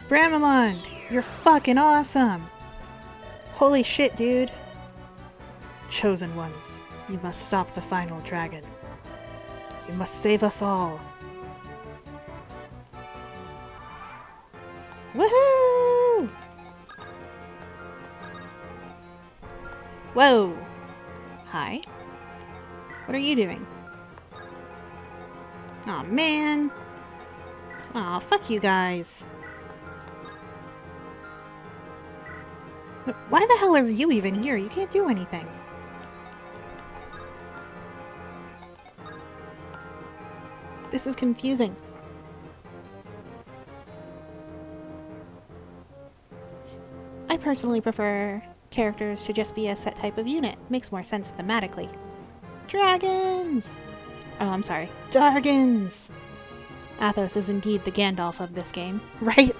Bramamond! You're fucking awesome! Holy shit, dude. Chosen ones, you must stop the final dragon. You must save us all. Woohoo! Whoa! Hi. What are you doing? Aw, man. Aw, fuck you guys. Why the hell are you even here? You can't do anything. This is confusing. I personally prefer characters to just be a set type of unit. Makes more sense thematically. Dragons! Oh, I'm sorry. Dargans! Athos is indeed the Gandalf of this game, right?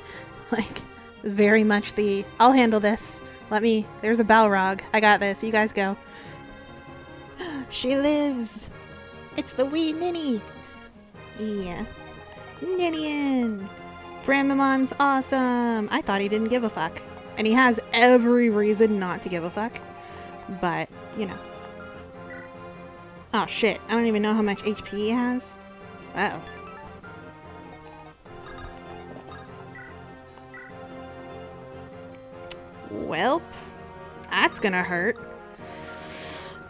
Like, it's very much the, I'll handle this. There's a Balrog. I got this. You guys go. She lives! It's the wee Ninny! Yeah. Ninian! Bramamond's awesome! I thought he didn't give a fuck. And he has every reason not to give a fuck. But, you know. Oh shit, I don't even know how much HP he has. Uh-oh. Welp. That's gonna hurt.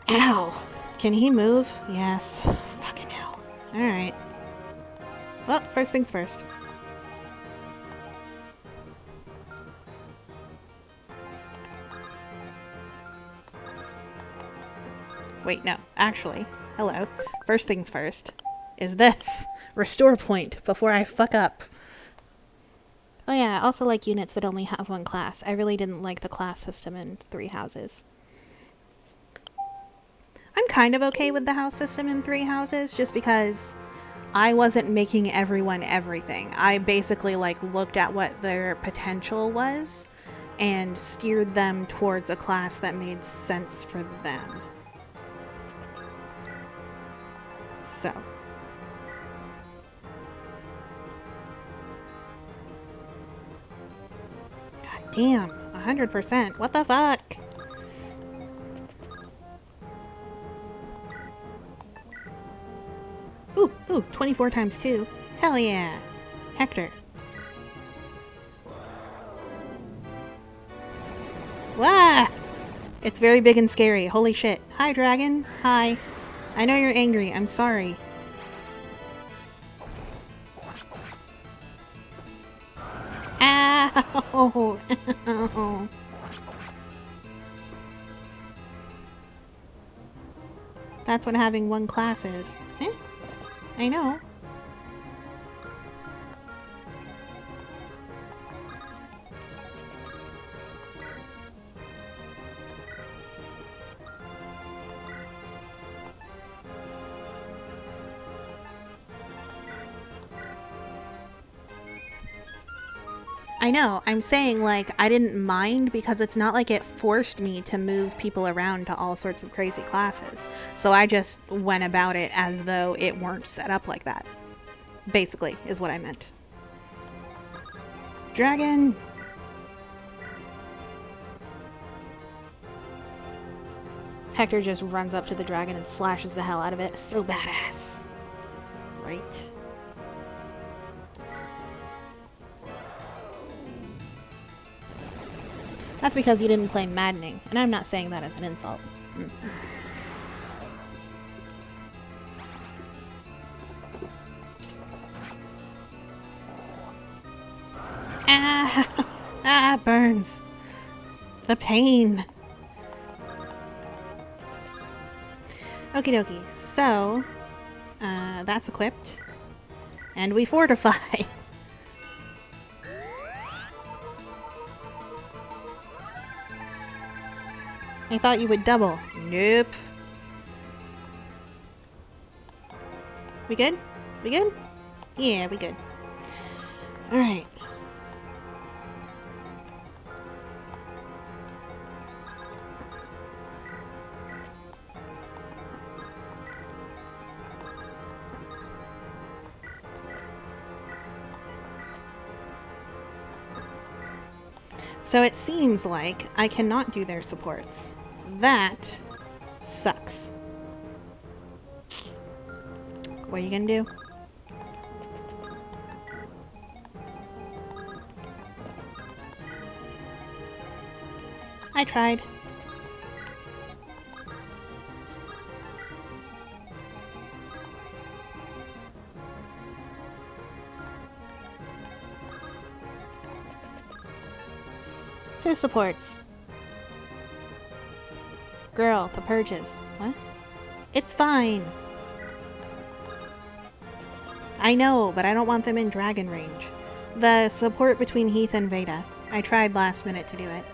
Ow. Can he move? Yes. Fucking hell. Alright. Well, first things first. Wait, no. Actually, hello. First things first is this. Restore point before I fuck up. Oh yeah, I also like units that only have one class. I really didn't like the class system in Three Houses. I'm kind of okay with the house system in Three Houses just because I wasn't making everyone everything. I basically like looked at what their potential was and steered them towards a class that made sense for them. So. God damn, 100%. What the fuck? Ooh, 24 times 2. Hell yeah. Hector. Wah! It's very big and scary. Holy shit. Hi, dragon. Hi. I know you're angry. I'm sorry. Ow! Ow. That's what having one class is. Eh? I know. I know, I'm saying, like, I didn't mind because it's not like it forced me to move people around to all sorts of crazy classes. So I just went about it as though it weren't set up like that. Basically, is what I meant. Dragon! Hector just runs up to the dragon and slashes the hell out of it. So badass. Right? That's because you didn't play Maddening, and I'm not saying that as an insult. Ah! Ah, burns. The pain. Okie dokie. So, that's equipped. And we fortify. I thought you would double. Nope. We good? We good? Yeah, we good. Alright. So it seems like I cannot do their supports. That sucks. What are you gonna do? I tried. Who supports? Girl, the purges. What? It's fine. I know, but I don't want them in dragon range. The support between Heath and Veda. I tried last minute to do it.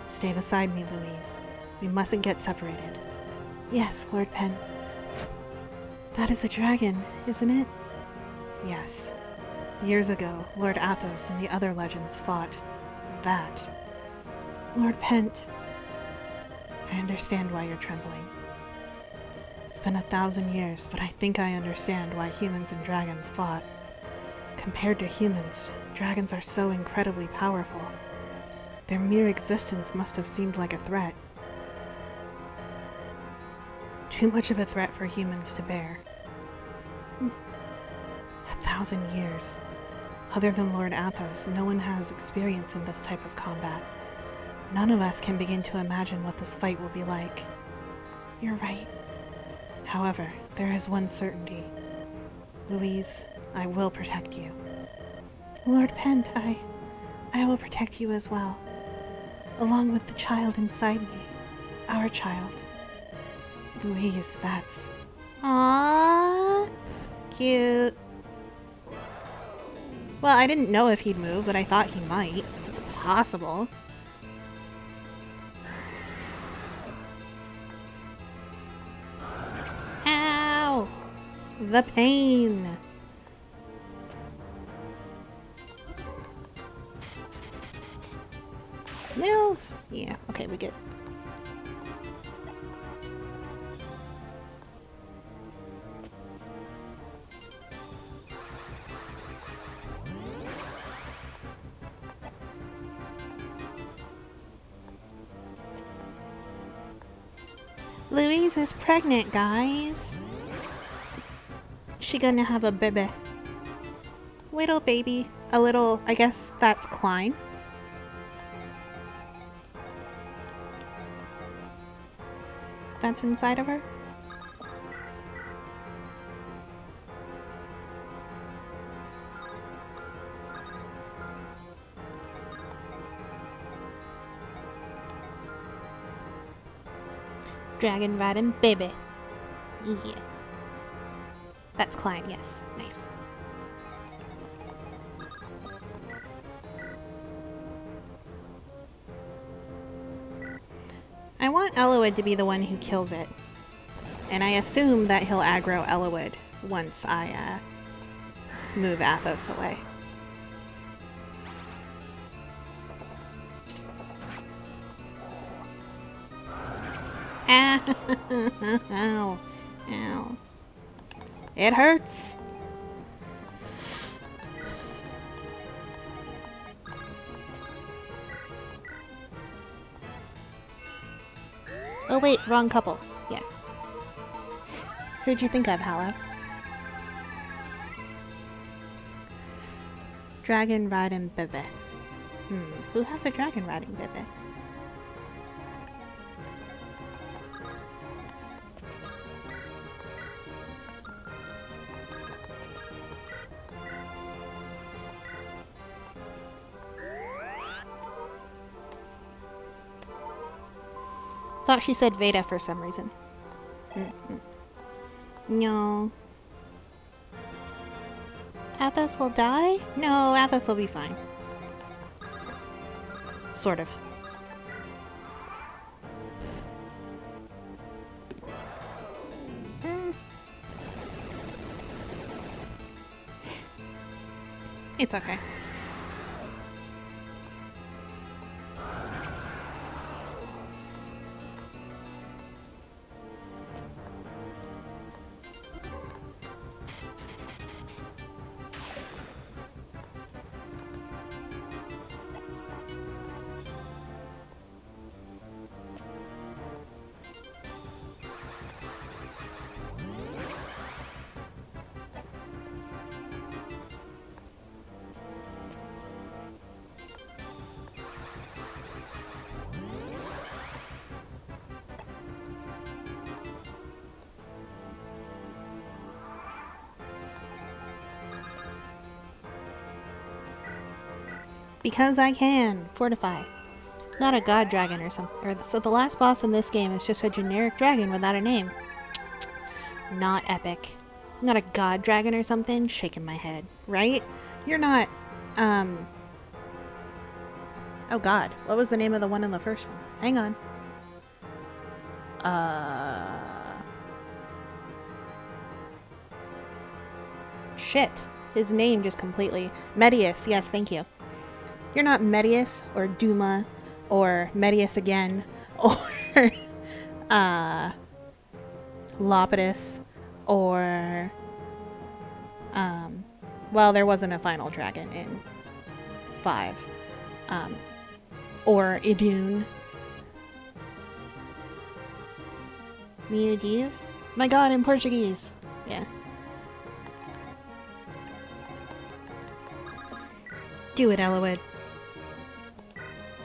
Stay beside me, Louise. We mustn't get separated. Yes, Lord Pent. That is a dragon, isn't it? Yes. Years ago, Lord Athos and the other legends fought that. Lord Pent. I understand why you're trembling. It's been 1,000 years, but I think I understand why humans and dragons fought. Compared to humans, dragons are so incredibly powerful. Their mere existence must have seemed like a threat. Too much of a threat for humans to bear. 1,000 years. Other than Lord Athos, no one has experience in this type of combat. None of us can begin to imagine what this fight will be like. You're right. However, there is one certainty. Louise, I will protect you. Lord Pent, I will protect you as well. Along with the child inside me. Our child. Louise, that's... Aww. Cute. Well, I didn't know if he'd move, but I thought he might. It's possible. Ow! The pain! Nils! Yeah, okay, we good. Louise is pregnant, guys. She gonna have a baby. Little baby. A little, I guess that's Klein. That's inside of her? Dragon riding baby. Yeah. That's Klein, yes. Nice. I want Eloyd to be the one who kills it. And I assume that he'll aggro Eloyd once I move Athos away. Ow. Ow. It hurts. Oh wait, wrong couple. Yeah. Who'd you think of, Hala? Dragon riding Bebe. Who has a dragon riding Bebe? Thought she said Veda for some reason. No. Athos will die? No, Athos will be fine. Sort of. It's okay. Because I can. Fortify. Not a god dragon or something. So the last boss in this game is just a generic dragon without a name. Not epic. Not a god dragon or something. Shaking my head. Right? You're not, oh god. What was the name of the one in the first one? Hang on. Shit. His name just completely... Medius. Yes, thank you. You're not Medius or Duma or Medius again or Lapidus or well, there wasn't a final dragon in 5. Or Idun. Meu Deus? My god, in Portuguese. Yeah. Do it, Elowood.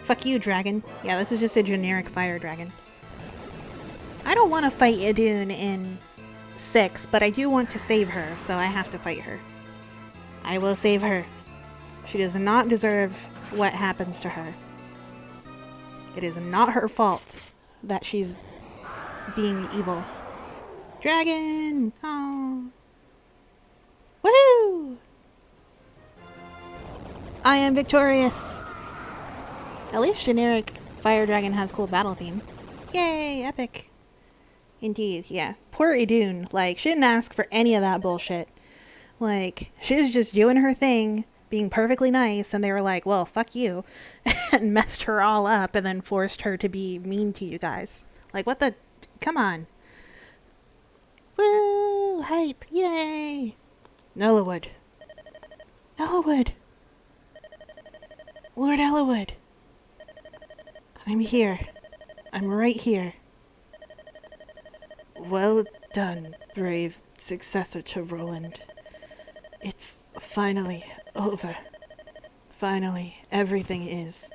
Fuck you, dragon. Yeah, this is just a generic fire dragon. I don't want to fight Idun in 6, but I do want to save her, so I have to fight her. I will save her. She does not deserve what happens to her. It is not her fault that she's being evil. Dragon! Oh. Woohoo! I am victorious! At least generic fire dragon has cool battle theme. Yay, epic. Indeed, yeah. Poor Idun, like, she didn't ask for any of that bullshit. Like, she was just doing her thing, being perfectly nice, and they were like, well, fuck you, and messed her all up, and then forced her to be mean to you guys. Like, what the... Come on. Woo! Hype! Yay! Elowood. Elowood! Lord Elowood! I'm here. I'm right here. Well done, brave successor to Roland. It's finally over. Finally, everything is.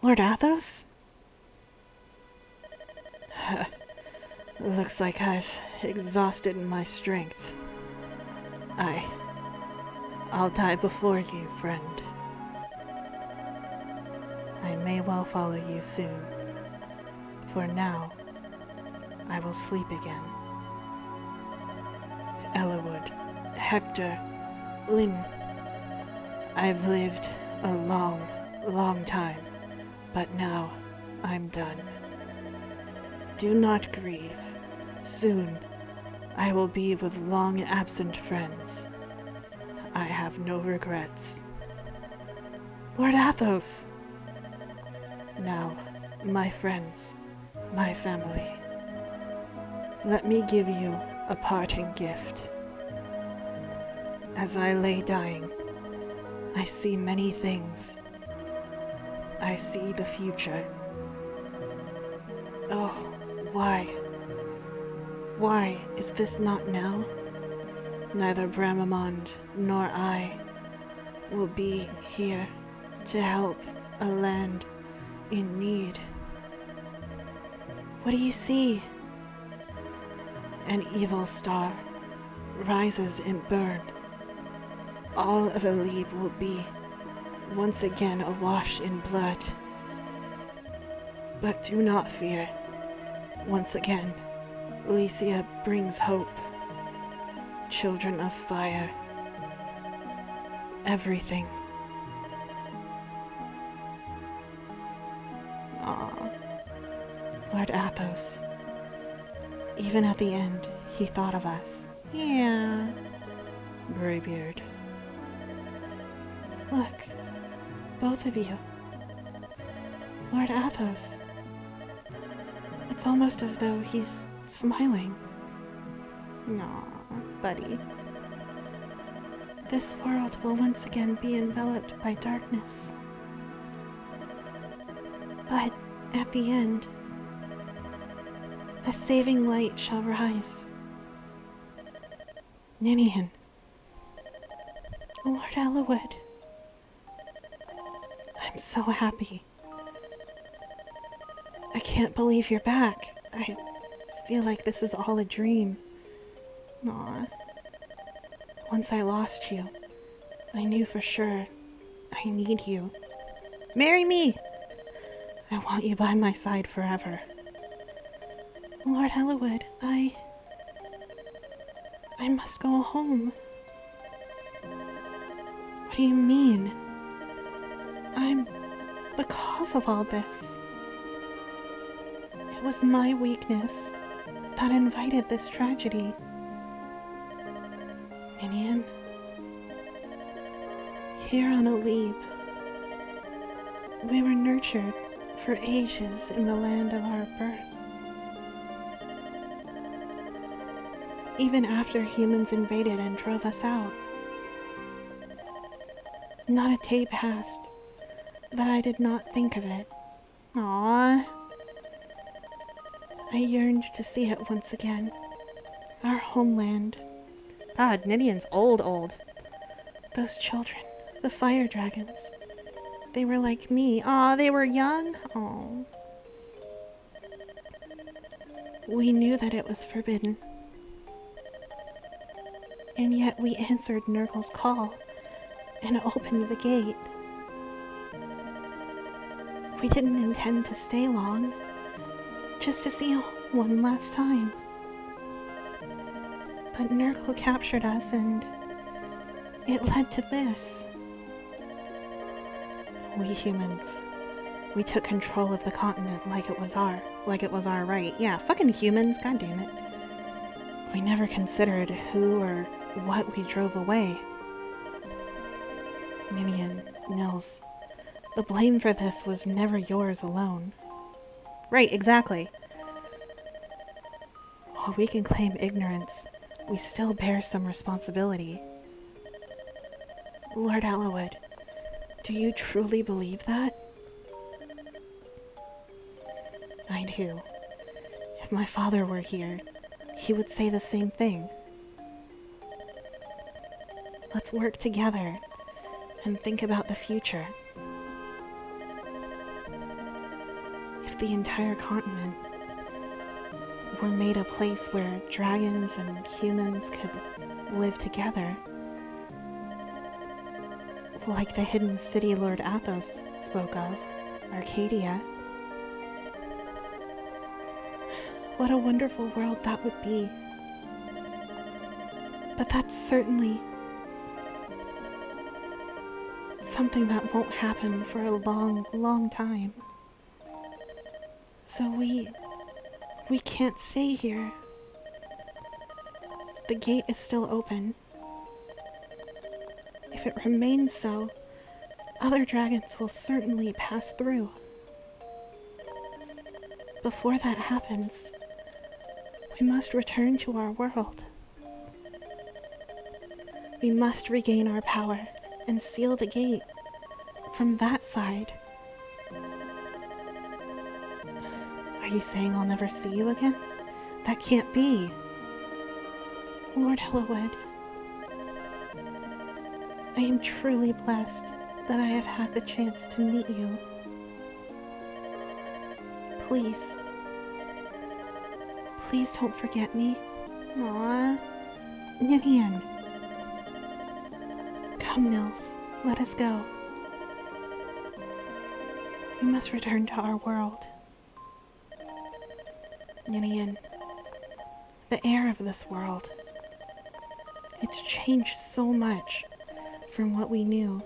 Lord Athos? Looks like I've exhausted my strength. I'll die before you, friend. I may well follow you soon. For now, I will sleep again. Elowood, Hector, Lynn. I've lived a long, long time, but now I'm done. Do not grieve. Soon, I will be with long-absent friends. I have no regrets. Lord Athos! Now, my friends, my family, let me give you a parting gift. As I lay dying, I see many things. I see the future. Oh, why? Why is this not now? Neither Bramamond nor I will be here to help a land in need. What do you see? An evil star rises and burns. All of Alib will be once again awash in blood. But do not fear. Once again, Alicia brings hope. Children of fire. Everything. Aw. Lord Athos. Even at the end, he thought of us. Yeah. Greybeard. Look. Both of you. Lord Athos. It's almost as though he's smiling. Aw, buddy. This world will once again be enveloped by darkness. But at the end, a saving light shall rise. Ninian. Lord Ellawood. I'm so happy. I can't believe you're back. I feel like this is all a dream. Aw. Once I lost you, I knew for sure I need you. Marry me! I want you by my side forever. Lord Ellawood, I must go home. What do you mean? I'm the cause of all this. It was my weakness that invited this tragedy. Ninian, here on Alib, we were nurtured for ages in the land of our birth. Even after humans invaded and drove us out, not a day passed that I did not think of it. Aww. I yearned to see it once again. Our homeland. God, Ninian's old. Those children, the fire dragons. They were like me. Aw, they were young? Aw. We knew that it was forbidden. And yet we answered Nergal's call and opened the gate. We didn't intend to stay long, just to see one last time. But Nergal captured us and it led to this. We humans, we took control of the continent like it was our right. Yeah, fucking humans, god damn it. We never considered who or what we drove away. Ninian, Nils, the blame for this was never yours alone. Right, exactly. While we can claim ignorance, we still bear some responsibility. Lord Ellawood, do you truly believe that? I do. If my father were here, he would say the same thing. Let's work together and think about the future. If the entire continent were made a place where dragons and humans could live together, like the hidden city Lord Athos spoke of, Arcadia, what a wonderful world that would be. But that's certainly something that won't happen for a long time. So we can't stay here. The gate is still open. If it remains so, other dragons will certainly pass through. Before that happens, we must return to our world. We must regain our power and seal the gate from that side. Are you saying I'll never see you again? That can't be. Lord Ellawood, I am truly blessed that I have had the chance to meet you. Please don't forget me. Aww. Ninian. Come, Nils, let us go. We must return to our world. Ninian, The air of this world. It's changed so much from what we knew.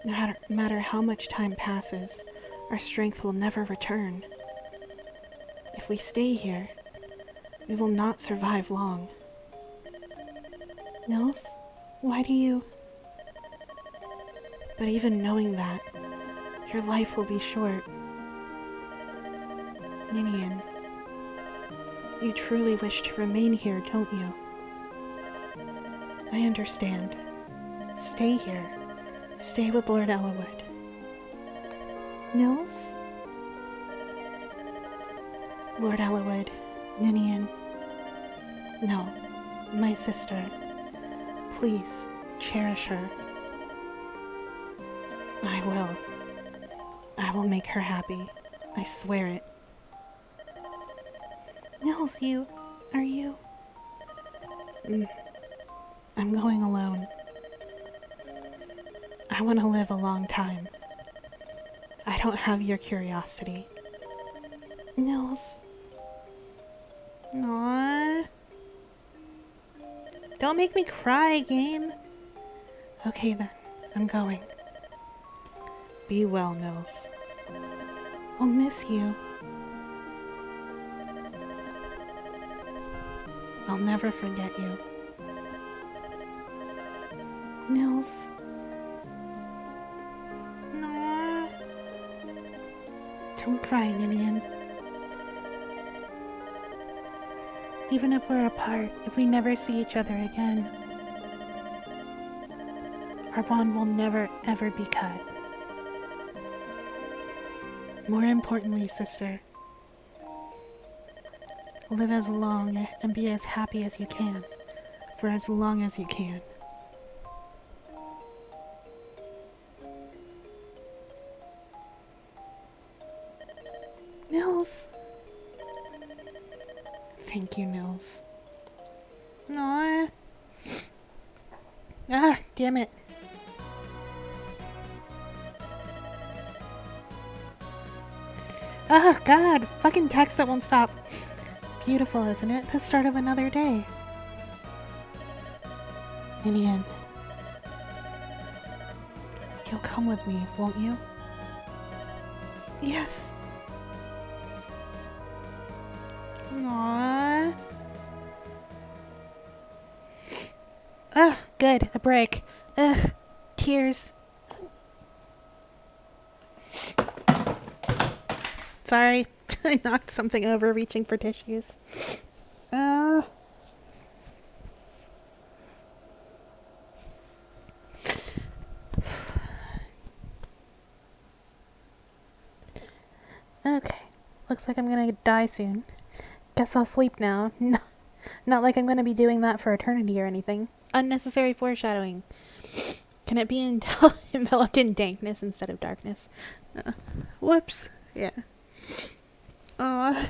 No matter how much time passes, our strength will never return. If we stay here, we will not survive long. Nils, why do you... But even knowing that, your life will be short. Ninian, you truly wish to remain here, don't you? I understand. Stay here. Stay with Lord Ellawood. Nils? Lord Ellawood, Ninian. No, my sister. Please, cherish her. I will. I will make her happy. I swear it. Nils, are you? I'm going alone. I want to live a long time. I don't have your curiosity. Nils. Aww. Don't make me cry, game. Okay then, I'm going. Be well, Nils. I'll miss you. I'll never forget you. Nils. No. Don't cry, Ninian. Even if we're apart, if we never see each other again, our bond will never ever be cut. More importantly, sister, live as long and be as happy as you can, for as long as you can. Nils. Thank you, Nils. Aww. Ah, damn it. Oh god, fucking text that won't stop. Beautiful, isn't it? The start of another day. Ninian. You'll come with me, won't you? Yes. Aww. Ah, good. A break. Ugh. Tears. Sorry. I knocked something over reaching for tissues. Okay. Looks like I'm gonna die soon. Guess I'll sleep now. Not like I'm gonna be doing that for eternity or anything. Unnecessary foreshadowing. Can it be enveloped in dankness instead of darkness? Whoops. Yeah. Oh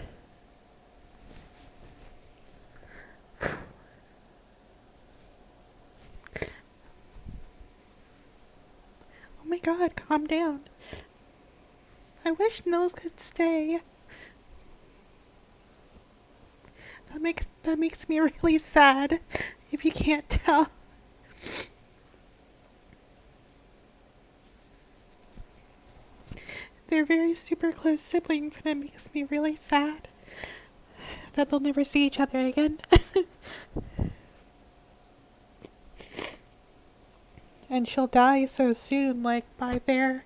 my god, calm down. I wish Nils could stay. That makes me really sad, if you can't tell. They're very super close siblings, and it makes me really sad that they'll never see each other again. And she'll die so soon, like by their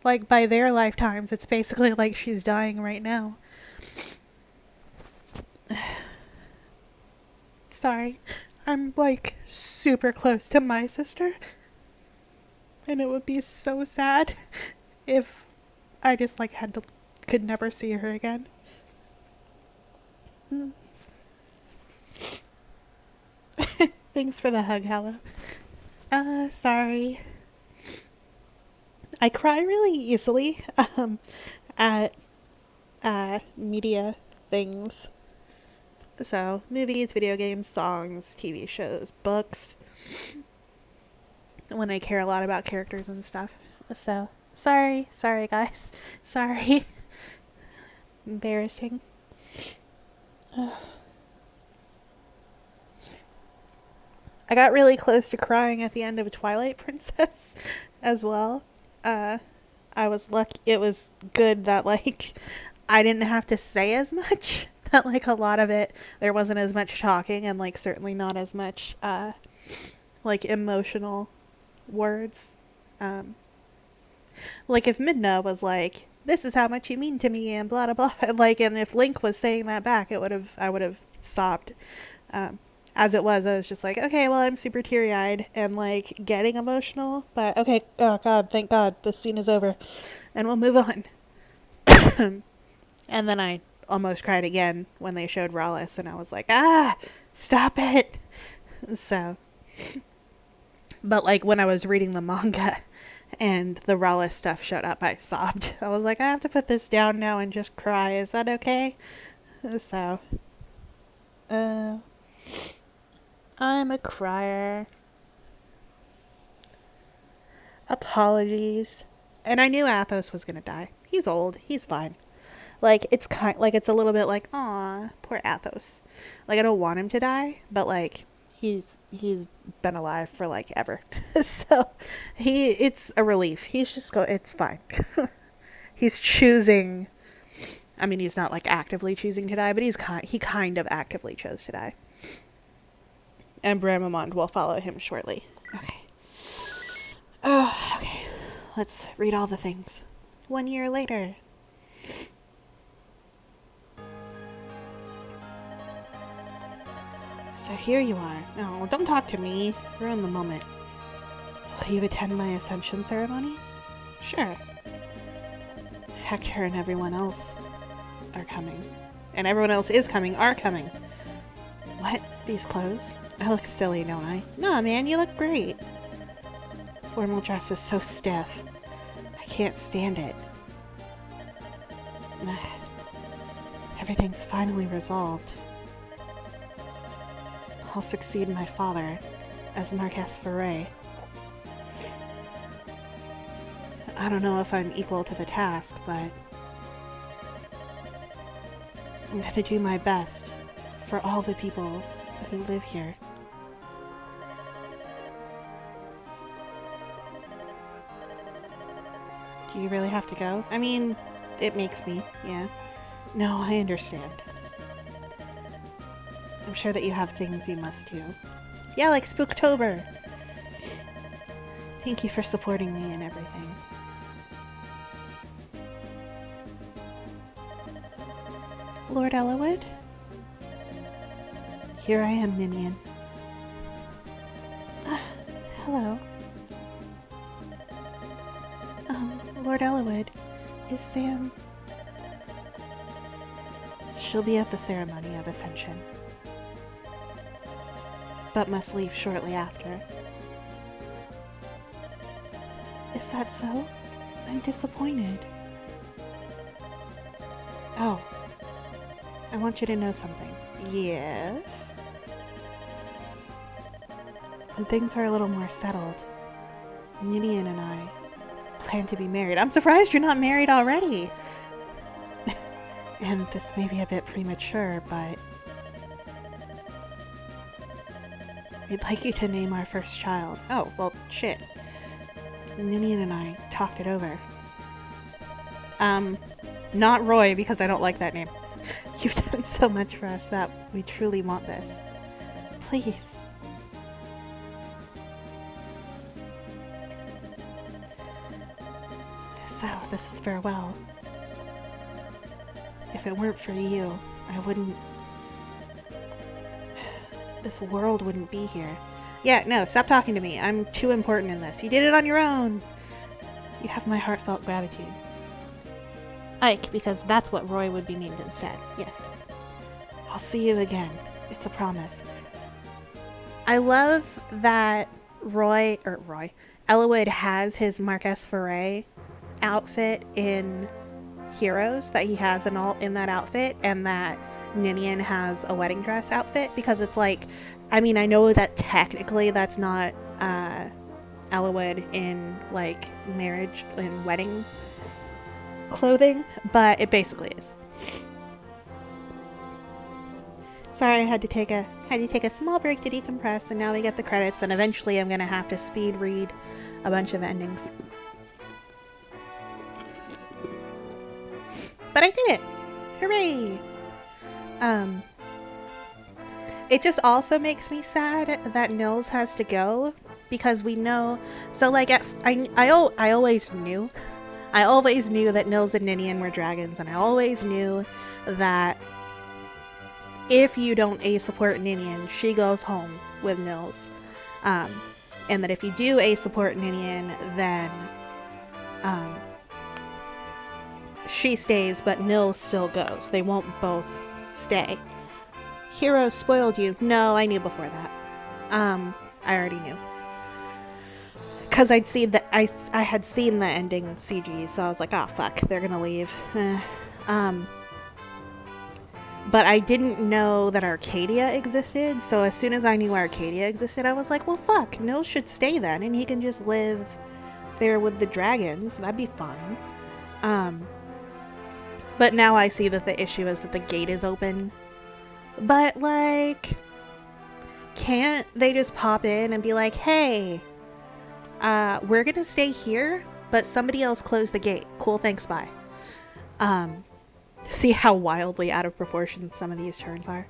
lifetimes. It's basically like she's dying right now. Sorry. I'm like super close to my sister. And it would be so sad if I just like could never see her again. Thanks for the hug, Hallow. Sorry. I cry really easily, at, media things. So, movies, video games, songs, TV shows, books. When I care a lot about characters and stuff. So, sorry guys. Sorry. Embarrassing. I got really close to crying at the end of Twilight Princess as well. I was lucky. It was good that, like, I didn't have to say as much. That, like, a lot of it, there wasn't as much talking and, like, certainly not as much, like, emotional words. Like, if Midna was like, this is how much you mean to me and blah, blah, blah. Like, and if Link was saying that back, I would have sobbed. As it was, I was just like, okay, well, I'm super teary-eyed and, like, getting emotional. But, okay, oh, God, thank God, this scene is over. And we'll move on. And then I almost cried again when they showed Rallis, and I was like, stop it. So, but, like, when I was reading the manga and the Rallis stuff showed up, I sobbed. I was like, I have to put this down now and just cry. Is that okay? So, I'm a crier. Apologies. And I knew Athos was gonna die. He's old. He's fine. Like, it's it's a little bit like, aw, poor Athos. Like, I don't want him to die, but, like, he's been alive for, like, ever. So, it's a relief. It's fine. He's choosing, I mean, he's not, like, actively choosing to die, but he kind of actively chose to die. And Bramamond will follow him shortly. Okay. Okay. Let's read all the things. 1 year later. So here you are. No, don't talk to me. We're in the moment. Will you attend my ascension ceremony? Sure. Hector and everyone else are coming. And everyone else is coming, are coming. What? These clothes? I look silly, don't I? Nah, man, you look great. Formal dress is so stiff. I can't stand it. Everything's finally resolved. I'll succeed my father as Marquess Ferret. I don't know if I'm equal to the task, but I'm gonna do my best for all the people who live here. Do you really have to go? I mean, it makes me, yeah. No, I understand. I'm sure that you have things you must do. Yeah, like Spooktober. Thank you for supporting me and everything. Lord Ellawood? Here I am, Ninian. Hello. Lord Ellawood, is Sam... She'll be at the ceremony of Ascension, but must leave shortly after. Is that so? I'm disappointed. Oh. I want you to know something. Yes? When things are a little more settled, Ninian and I plan to be married. I'm surprised you're not married already! And this may be a bit premature, but we'd like you to name our first child. Oh, well, shit. Ninian and I talked it over. Not Roy, because I don't like that name. You've done so much for us that we truly want this. Please. So, this is farewell. If it weren't for you, I wouldn't... This world wouldn't be here. Yeah, no, stop talking to me. I'm too important in this. You did it on your own. You have my heartfelt gratitude. Ike, because that's what Roy would be named instead. Yes. I'll see you again. It's a promise. I love that Ellawood has his Marquess Ferret outfit in Heroes, that he has in that outfit, and that Ninian has a wedding dress outfit, because it's like, I mean, I know that technically that's not Ellawood in, like, marriage and wedding clothing, but it basically is. Sorry, I had to take a small break to decompress, and now we get the credits, and eventually I'm gonna have to speed read a bunch of endings. But I did it! Hooray! It just also makes me sad that Nils has to go, because we know, so like, I always knew, I always knew that Nils and Ninian were dragons, and I always knew that if you don't A-support Ninian, she goes home with Nils. And that if you do A-support Ninian, then she stays, but Nils still goes. They won't both stay. Heroes spoiled you. No, I knew before that. I already knew. Because I'd seen that I had seen the ending CG, so I was like, oh fuck, they're gonna leave. But I didn't know that Arcadia existed, so as soon as I knew Arcadia existed, I was like, well fuck, Nils should stay then, and he can just live there with the dragons. That'd be fun. But now I see that the issue is that the gate is open. But, like, can't they just pop in and be like, hey, we're gonna stay here, but somebody else closed the gate. Cool, thanks, bye. See how wildly out of proportion some of these turns are.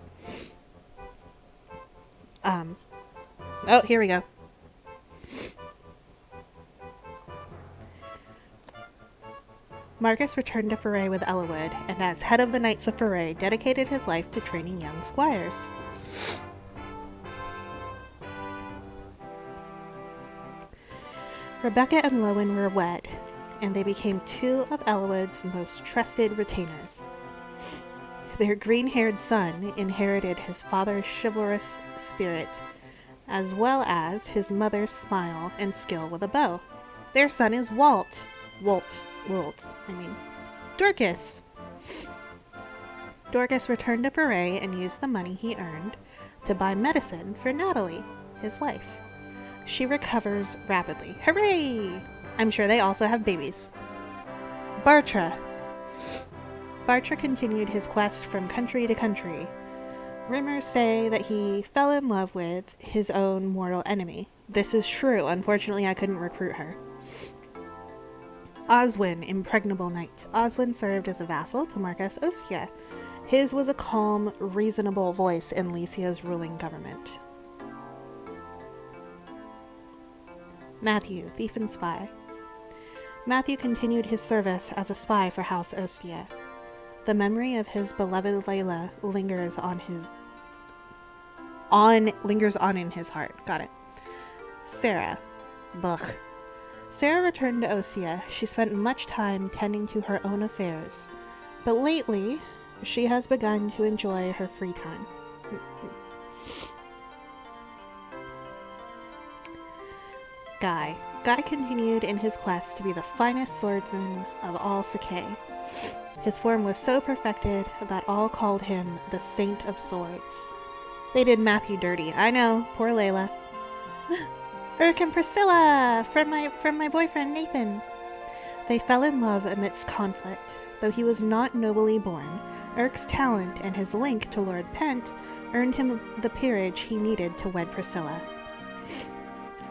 Oh, here we go. Marcus returned to Foray with Ellawood, and as head of the Knights of Foray, dedicated his life to training young squires. Rebecca and Lowen were wed, and they became two of Ellawood's most trusted retainers. Their green-haired son inherited his father's chivalrous spirit, as well as his mother's smile and skill with a bow. Their son is Dorcas. Dorcas returned to Foray and used the money he earned to buy medicine for Natalie, his wife. She recovers rapidly. Hooray! I'm sure they also have babies. Bartra continued his quest from country to country. Rumors say that he fell in love with his own mortal enemy. This is true. Unfortunately, I couldn't recruit her. Oswin, impregnable knight. Oswin served as a vassal to Marcus Ostia. His was a calm, reasonable voice in Lycia's ruling government. Matthew, thief and spy. Matthew continued his service as a spy for House Ostia. The memory of his beloved Layla lingers on in his heart. Got it. Sarah. Bugh. Sarah returned to Ostia. She spent much time tending to her own affairs, but lately she has begun to enjoy her free time. Guy continued in his quest to be the finest swordsman of all Sakai. His form was so perfected that all called him the Saint of Swords. They did Matthew dirty. I know, poor Layla. Urk and Priscilla! From my boyfriend Nathan. They fell in love amidst conflict. Though he was not nobly born, Urk's talent and his link to Lord Pent earned him the peerage he needed to wed Priscilla.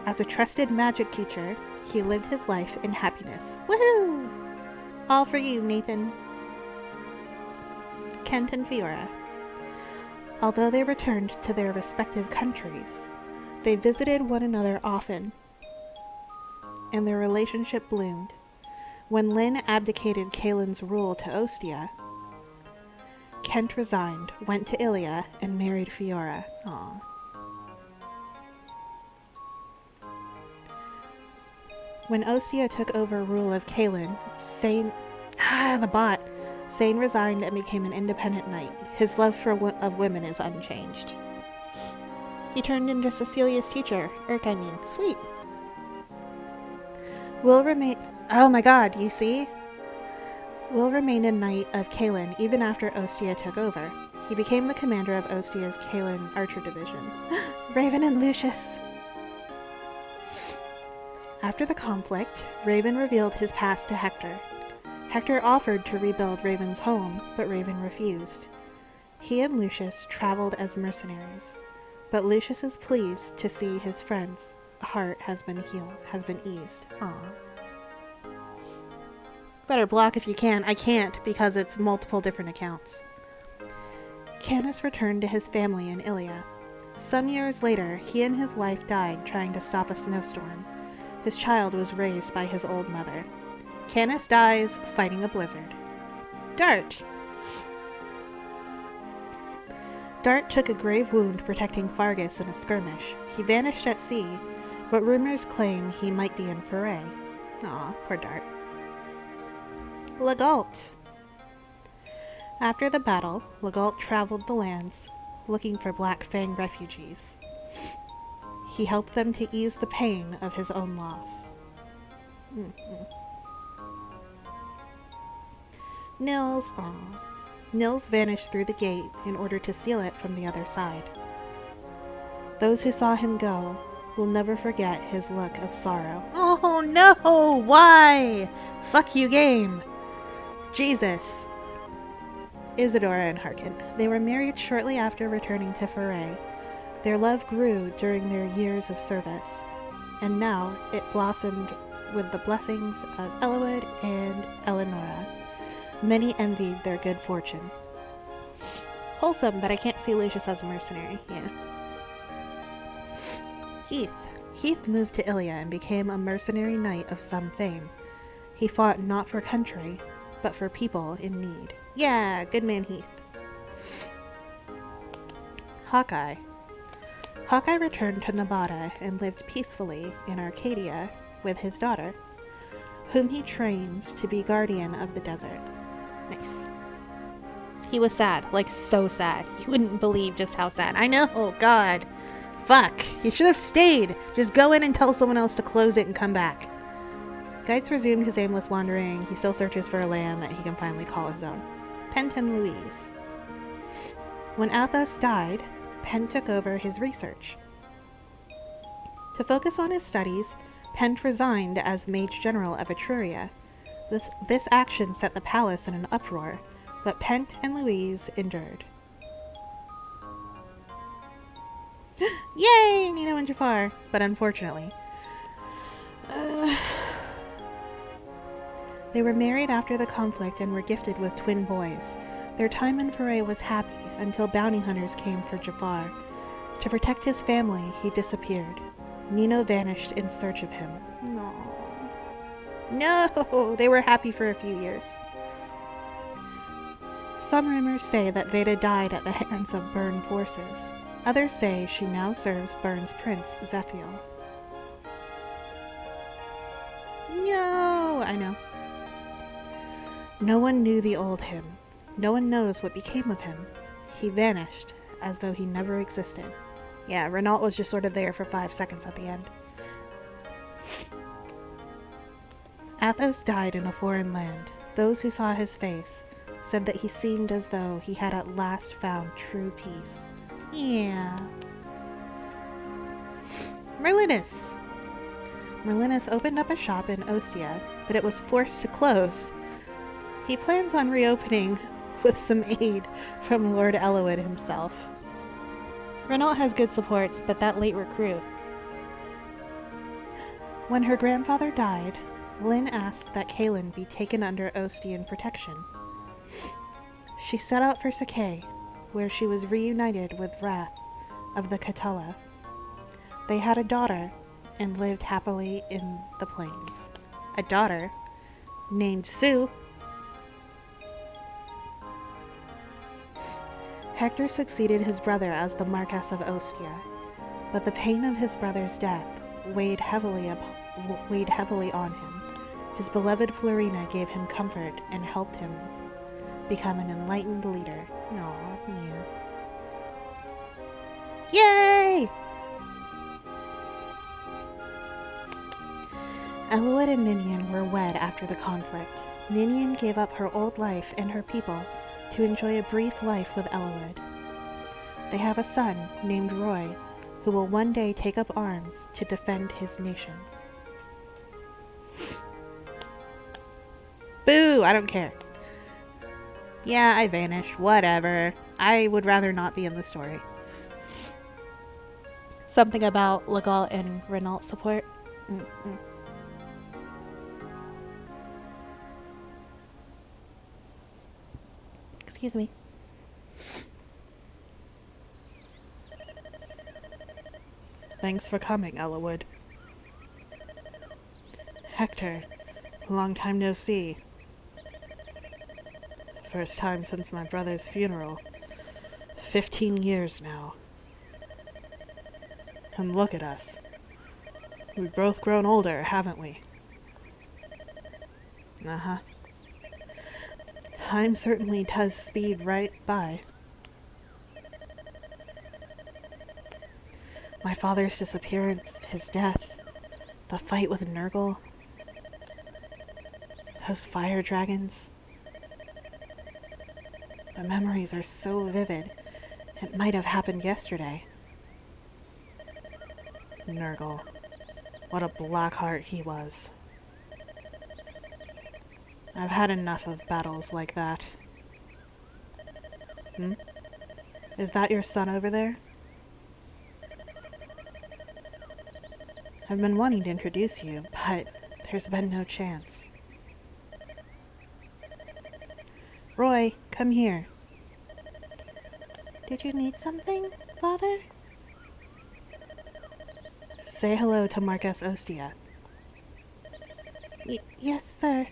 As a trusted magic teacher, he lived his life in happiness. Woohoo! All for you, Nathan. Kent and Fiora. Although they returned to their respective countries, they visited one another often, and their relationship bloomed. When Lyn abdicated Kaelin's rule to Ostia, Kent resigned, went to Ilia, and married Fiora. Aww. When Ostia took over rule of Kaelin, Sane resigned and became an independent knight. His love of women is unchanged. He turned into Cecilia's teacher. Sweet. Will remain... Oh my god, you see? Will remained a knight of Kaelin even after Ostia took over. He became the commander of Ostia's Kaelin Archer Division. Raven and Lucius! After the conflict, Raven revealed his past to Hector. Hector offered to rebuild Raven's home, but Raven refused. He and Lucius traveled as mercenaries, but Lucius is pleased to see his friend's heart has been eased. Aww. Better block if you can. I can't because it's multiple different accounts. Canis returned to his family in Ilia. Some years later, he and his wife died trying to stop a snowstorm. His child was raised by his old mother. Canis dies fighting a blizzard. Dart! Dart took a grave wound protecting Fargus in a skirmish. He vanished at sea, but rumors claim he might be in Foray. Aw, poor Dart. Legault. After the battle, Legault traveled the lands, looking for Black Fang refugees. He helped them to ease the pain of his own loss. Nils, Nils vanished through the gate in order to seal it from the other side. Those who saw him go will never forget his look of sorrow. Oh no! Why? Fuck you, game! Jesus! Isadora and Harkin. They were married shortly after returning to Foray. Their love grew during their years of service, and now it blossomed with the blessings of Eliwood and Eleonora. Many envied their good fortune. Wholesome, but I can't see Lucius as a mercenary. Yeah. Heath moved to Ilia and became a mercenary knight of some fame. He fought not for country, but for people in need. Yeah, good man Heath. Hawkeye. Hawkeye returned to Nevada and lived peacefully in Arcadia with his daughter, whom he trains to be guardian of the desert. Nice. He was sad, like so sad. You wouldn't believe just how sad. I know, oh god. Fuck, he should have stayed. Just go in and tell someone else to close it and come back. Geitz resumed his aimless wandering. He still searches for a land that he can finally call his own. Pent and Louise. When Athos died, Pent took over his research. To focus on his studies, Pent resigned as Mage General of Etruria. This action set the palace in an uproar, but Pent and Louise endured. Yay! Nino and Jafar! But unfortunately, they were married after the conflict and were gifted with twin boys. Their time in Foray was happy until bounty hunters came for Jafar. To protect his family, he disappeared. Nino vanished in search of him. No! They were happy for a few years. Some rumors say that Veda died at the hands of Byrne forces. Others say she now serves Byrne's prince, Zephiel. No! I know. No one knew the old him. No one knows what became of him. He vanished, as though he never existed. Yeah, Renault was just sort of there for 5 seconds at the end. Athos died in a foreign land. Those who saw his face said that he seemed as though he had at last found true peace. Yeah. Merlinus. Merlinus opened up a shop in Ostia, but it was forced to close. He plans on reopening with some aid from Lord Eliwood himself. Renault has good supports, but that late recruit. When her grandfather died, Lynn asked that Kaelin be taken under Ostian protection. She set out for Sakay, where she was reunited with Wrath of the Catulla. They had a daughter and lived happily in the plains. A daughter named Sue. Hector succeeded his brother as the Marquess of Ostia, but the pain of his brother's death weighed heavily on him. His beloved Florina gave him comfort and helped him become an enlightened leader. Aw, yeah. Yay! Eliwood and Ninian were wed after the conflict. Ninian gave up her old life and her people to enjoy a brief life with Eliwood. They have a son named Roy, who will one day take up arms to defend his nation. Boo! I don't care. Yeah, I vanished. Whatever. I would rather not be in the story. Something about Legal and Renault support. Mm-mm. Excuse me. Thanks for coming, Ellawood. Hector, long time no see. First time since my brother's funeral. 15 years now. And look at us. We've both grown older, haven't we? Uh-huh. Time certainly does speed right by. My father's disappearance, his death, the fight with Nergal, those fire dragons. The memories are so vivid, it might have happened yesterday. Nergal. What a black heart he was. I've had enough of battles like that. Is that your son over there? I've been wanting to introduce you, but there's been no chance. Roy, come here. Did you need something, Father? Say hello to Marcus Ostia. Yes, sir.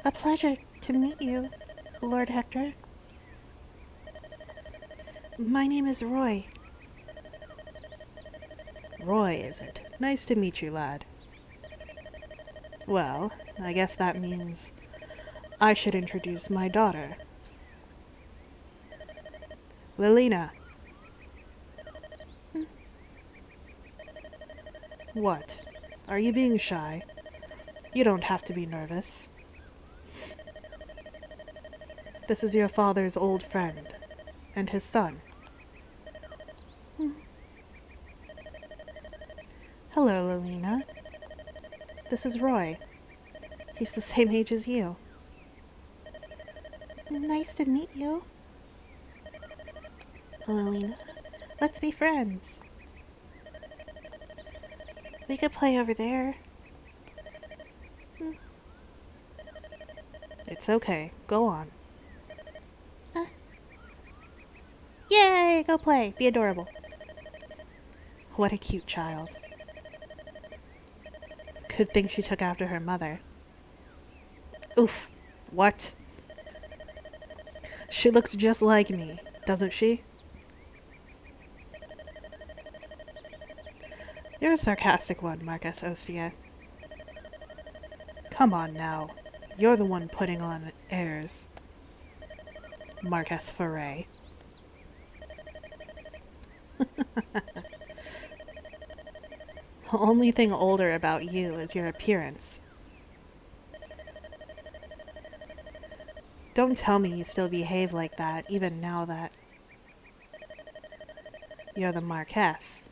A pleasure to meet you, Lord Hector. My name is Roy. Roy, is it? Nice to meet you, lad. Well, I guess that means I should introduce my daughter. Lilina. What? Are you being shy? You don't have to be nervous. This is your father's old friend, and his son. Hello, Lilina. This is Roy. He's the same age as you. Nice to meet you. Lilina, let's be friends. We could play over there. It's okay. Go on. Yay! Go play. Be adorable. What a cute child. Good thing she took after her mother. Oof. What? She looks just like me, doesn't she? You're a sarcastic one, Marcus Ostia. Come on now. You're the one putting on airs. Marcus Foray. The only thing older about you is your appearance. Don't tell me you still behave like that, even now that you're the Marquess.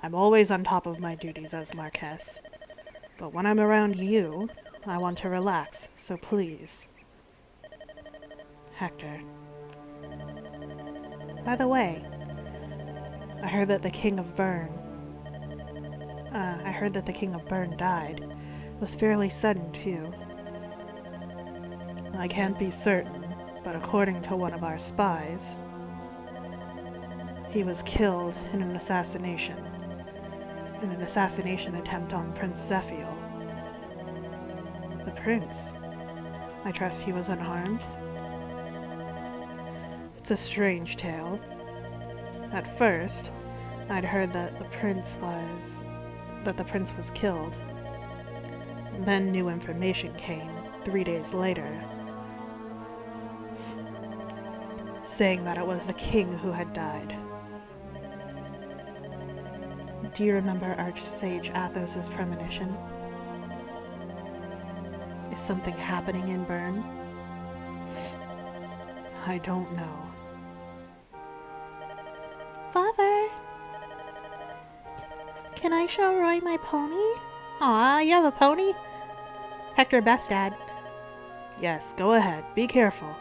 I'm always on top of my duties as Marquess, but when I'm around you, I want to relax, so please. Hector. By the way, I heard that the King of Bern died. It was fairly sudden, too. I can't be certain, but according to one of our spies, he was killed in an assassination attempt on Prince Zephiel. The prince? I trust he was unharmed? It's a strange tale. At first, I'd heard that the prince was killed. Then new information came 3 days later, saying that it was the king who had died. Do you remember Archsage Athos's premonition? Is something happening in Bern? I don't know. Father! Can I show Roy my pony? Aw, you have a pony? Hector best, Dad. Yes, go ahead. Be careful.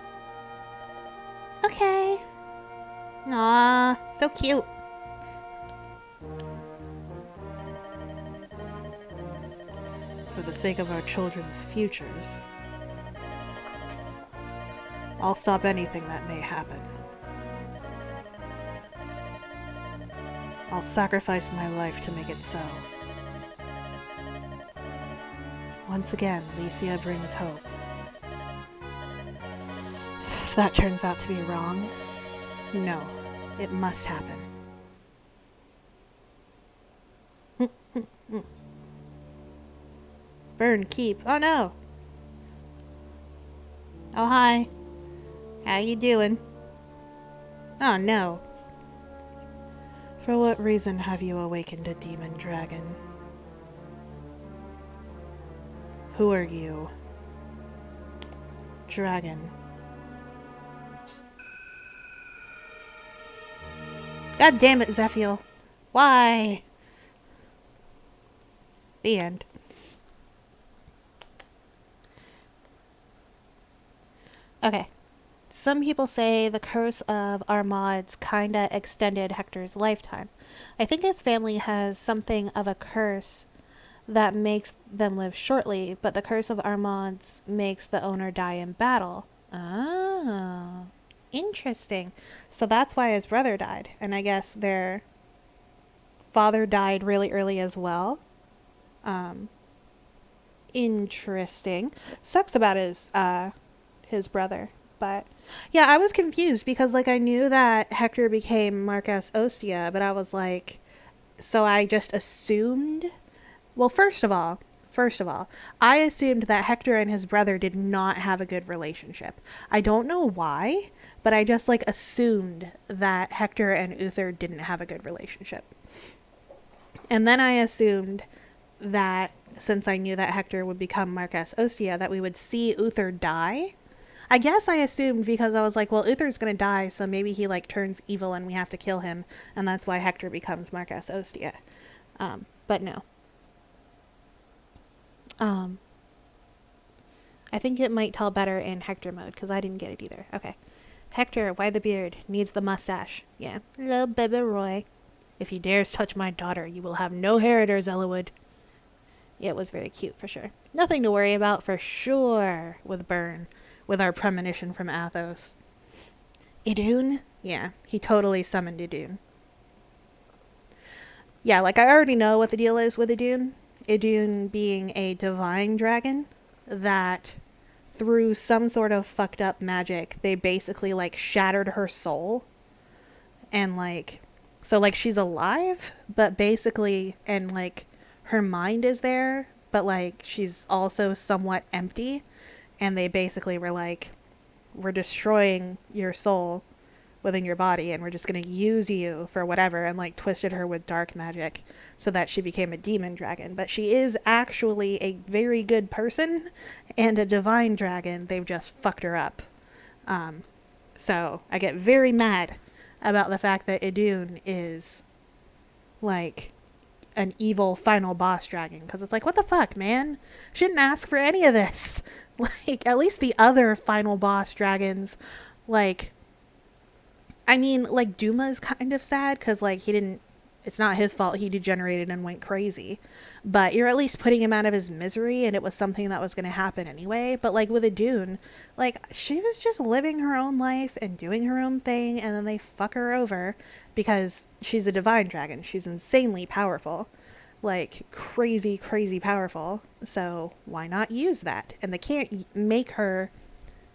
Okay. Aw, so cute. For the sake of our children's futures, I'll stop anything that may happen. I'll sacrifice my life to make it so. Once again, Licia brings hope. If that turns out to be wrong, no, it must happen. Burn, keep. Oh no! Oh hi. How you doing? Oh no. For what reason have you awakened a demon dragon? Who are you? Dragon. God damn it, Zephiel. Why? The end. Okay. Some people say the curse of Armand's kinda extended Hector's lifetime. I think his family has something of a curse that makes them live shortly, but the curse of Armand's makes the owner die in battle. Oh, interesting. So that's why his brother died, and I guess their father died really early as well. Interesting. Sucks about his brother, but yeah, I was confused because like I knew that Hector became Marcus Ostia, but I was like, so I just assumed. Well, first of all, I assumed that Hector and his brother did not have a good relationship. I don't know why, but I just like assumed that Hector and Uther didn't have a good relationship. And then I assumed that since I knew that Hector would become Marcus Ostia, that we would see Uther die. I guess I assumed because I was like, well, Uther's gonna die, so maybe he like turns evil and we have to kill him, and that's why Hector becomes Marcus Ostia. But no. I think it might tell better in Hector mode, because I didn't get it either. Okay. Hector, why the beard? Needs the mustache. Yeah. Little baby Roy. If he dares touch my daughter, you will have no heritors, Ellawood. Yeah, it was very cute, for sure. Nothing to worry about, for sure, with Burn. With our premonition from Athos. Idun? Yeah, he totally summoned Idun. Yeah, like I already know what the deal is with Idun. Idun being a divine dragon that through some sort of fucked up magic, they basically like shattered her soul. And like, so like she's alive, but basically, and like her mind is there, but like she's also somewhat empty. And they basically were like, we're destroying your soul within your body and we're just going to use you for whatever, and like twisted her with dark magic so that she became a demon dragon. But she is actually a very good person and a divine dragon. They've just fucked her up. So I get very mad about the fact that Idun is like an evil final boss dragon, because it's like, what the fuck, man? She didn't ask for any of this. Like, at least the other final boss dragons, like, I mean, like, Duma's kind of sad, because, like, it's not his fault he degenerated and went crazy, but you're at least putting him out of his misery, and it was something that was going to happen anyway. But, like, with Idun, like, she was just living her own life and doing her own thing, and then they fuck her over, because she's a divine dragon. She's insanely powerful. Like, crazy, crazy powerful. So why not use that? And they can't make her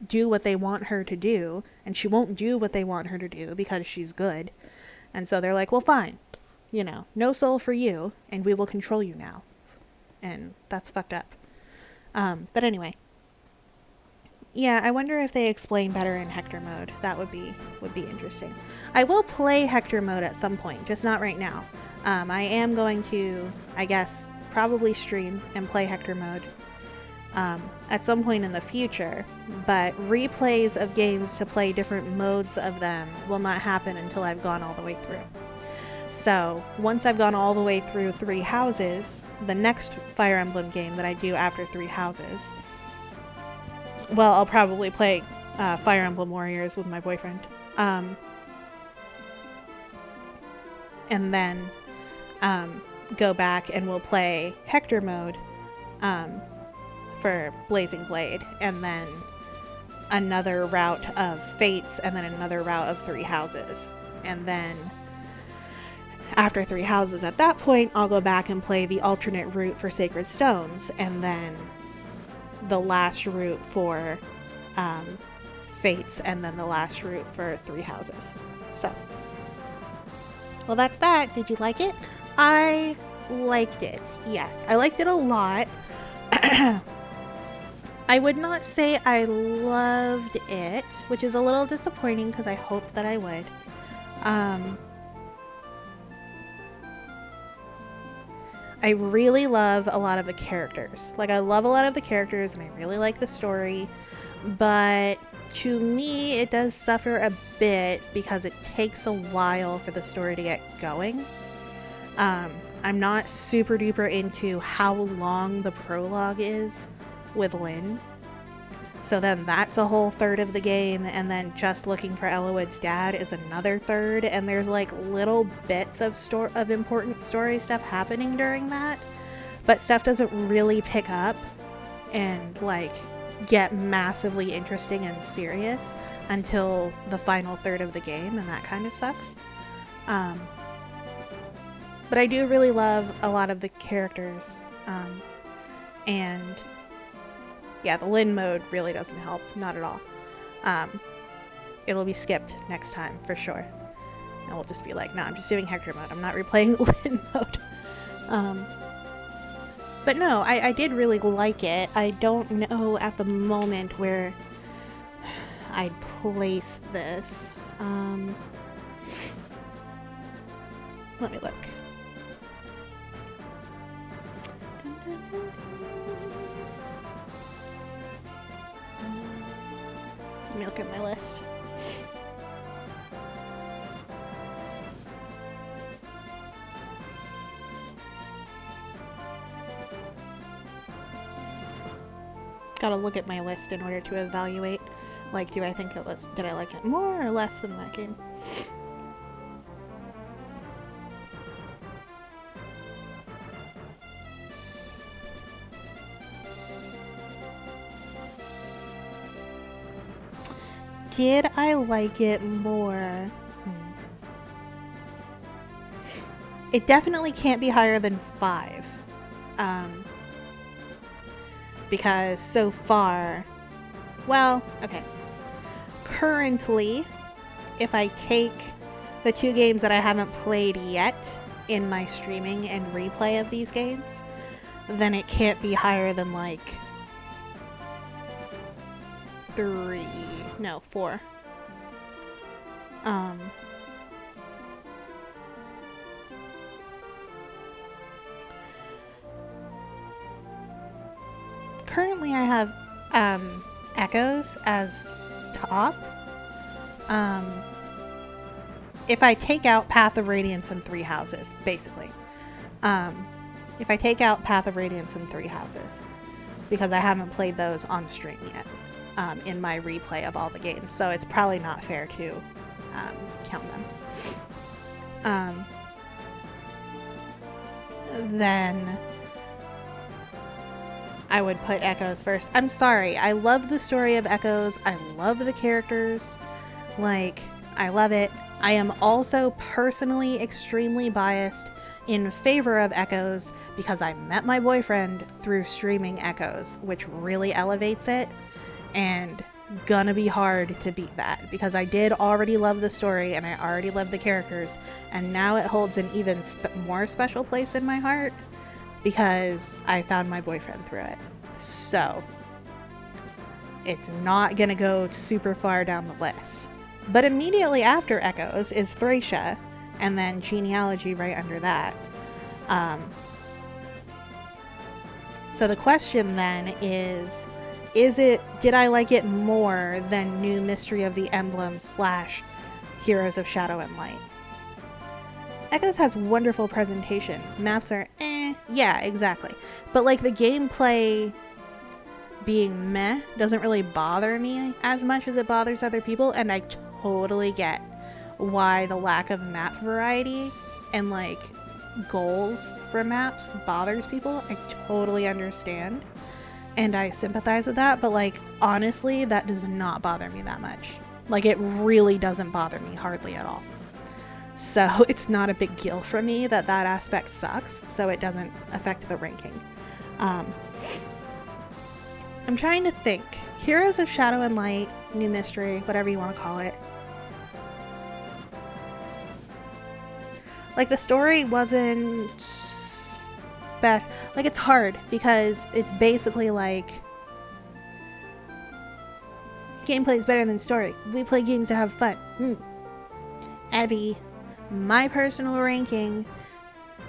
do what they want her to do, and she won't do what they want her to do because she's good. And so they're like, well, fine, you know, no soul for you, and we will control you now. And that's fucked up. But anyway, yeah, I wonder if they explain better in Hector mode. That would be interesting. I will play Hector mode at some point, just not right now. I am going to, I guess, probably stream and play Hector mode at some point in the future, but replays of games to play different modes of them will not happen until I've gone all the way through. So once I've gone all the way through 3 houses, the next Fire Emblem game that I do after 3 houses, well, I'll probably play Fire Emblem Warriors with my boyfriend. And then go back and we'll play Hector mode for Blazing Blade, and then another route of Fates, and then another route of 3 houses. And then after 3 houses at that point, I'll go back and play the alternate route for Sacred Stones, and then the last route for Fates, and then the last route for 3 houses. So, well, that's that. Did you like it? I liked it. Yes, I liked it a lot. I would not say I loved it, which is a little disappointing because I hoped that I would. I really love a lot of the characters. Like, I love a lot of the characters and I really like the story, but to me it does suffer a bit because it takes a while for the story to get going. I'm not super duper into how long the prologue is with Lynn. So then that's a whole third of the game, and then just looking for Eloyd's dad is another third, and there's like little bits of important story stuff happening during that, but stuff doesn't really pick up and like get massively interesting and serious until the final third of the game, and that kind of sucks. But I do really love a lot of the characters, and yeah, the Lynn mode really doesn't help, not at all. It'll be skipped next time for sure, and we'll just be like, no, I'm just doing Hector mode, I'm not replaying Lynn mode. But no, I did really like it. I don't know at the moment where I'd place this. Let me look. Let me look at my list. Gotta look at my list in order to evaluate, like, did I like it more or less than that game? Did I like it more? It definitely can't be higher than 5. Because so far, well, okay. Currently, if I take the 2 games that I haven't played yet in my streaming and replay of these games, then it can't be higher than like 4. Currently I have Echoes as top. If I take out Path of Radiance and 3 houses, basically. If I take out Path of Radiance and 3 houses, because I haven't played those on stream yet. In my replay of all the games, so it's probably not fair to count them. Then I would put Echoes first. I'm sorry, I love the story of Echoes. I love the characters. Like, I love it. I am also personally extremely biased in favor of Echoes because I met my boyfriend through streaming Echoes, which really elevates it. And gonna be hard to beat that because I did already love the story and I already love the characters, and now it holds an even more special place in my heart because I found my boyfriend through it. So it's not gonna go super far down the list. But immediately after Echoes is Thracia, and then Genealogy right under that. So the question then is did I like it more than New Mystery of the Emblem / Heroes of Shadow and Light? Echoes has wonderful presentation. Maps are yeah, exactly. But like the gameplay being meh doesn't really bother me as much as it bothers other people, and I totally get why the lack of map variety and like goals for maps bothers people. I totally understand and I sympathize with that, but like honestly, that does not bother me that much. Like it really doesn't bother me hardly at all. So it's not a big deal for me that aspect sucks, so it doesn't affect the ranking. I'm trying to think. Heroes of Shadow and Light, New Mystery, whatever you want to call it. Like, the story wasn't bad. Like, it's hard because it's basically like gameplay is better than story. We play games to have fun. Abby, my personal ranking,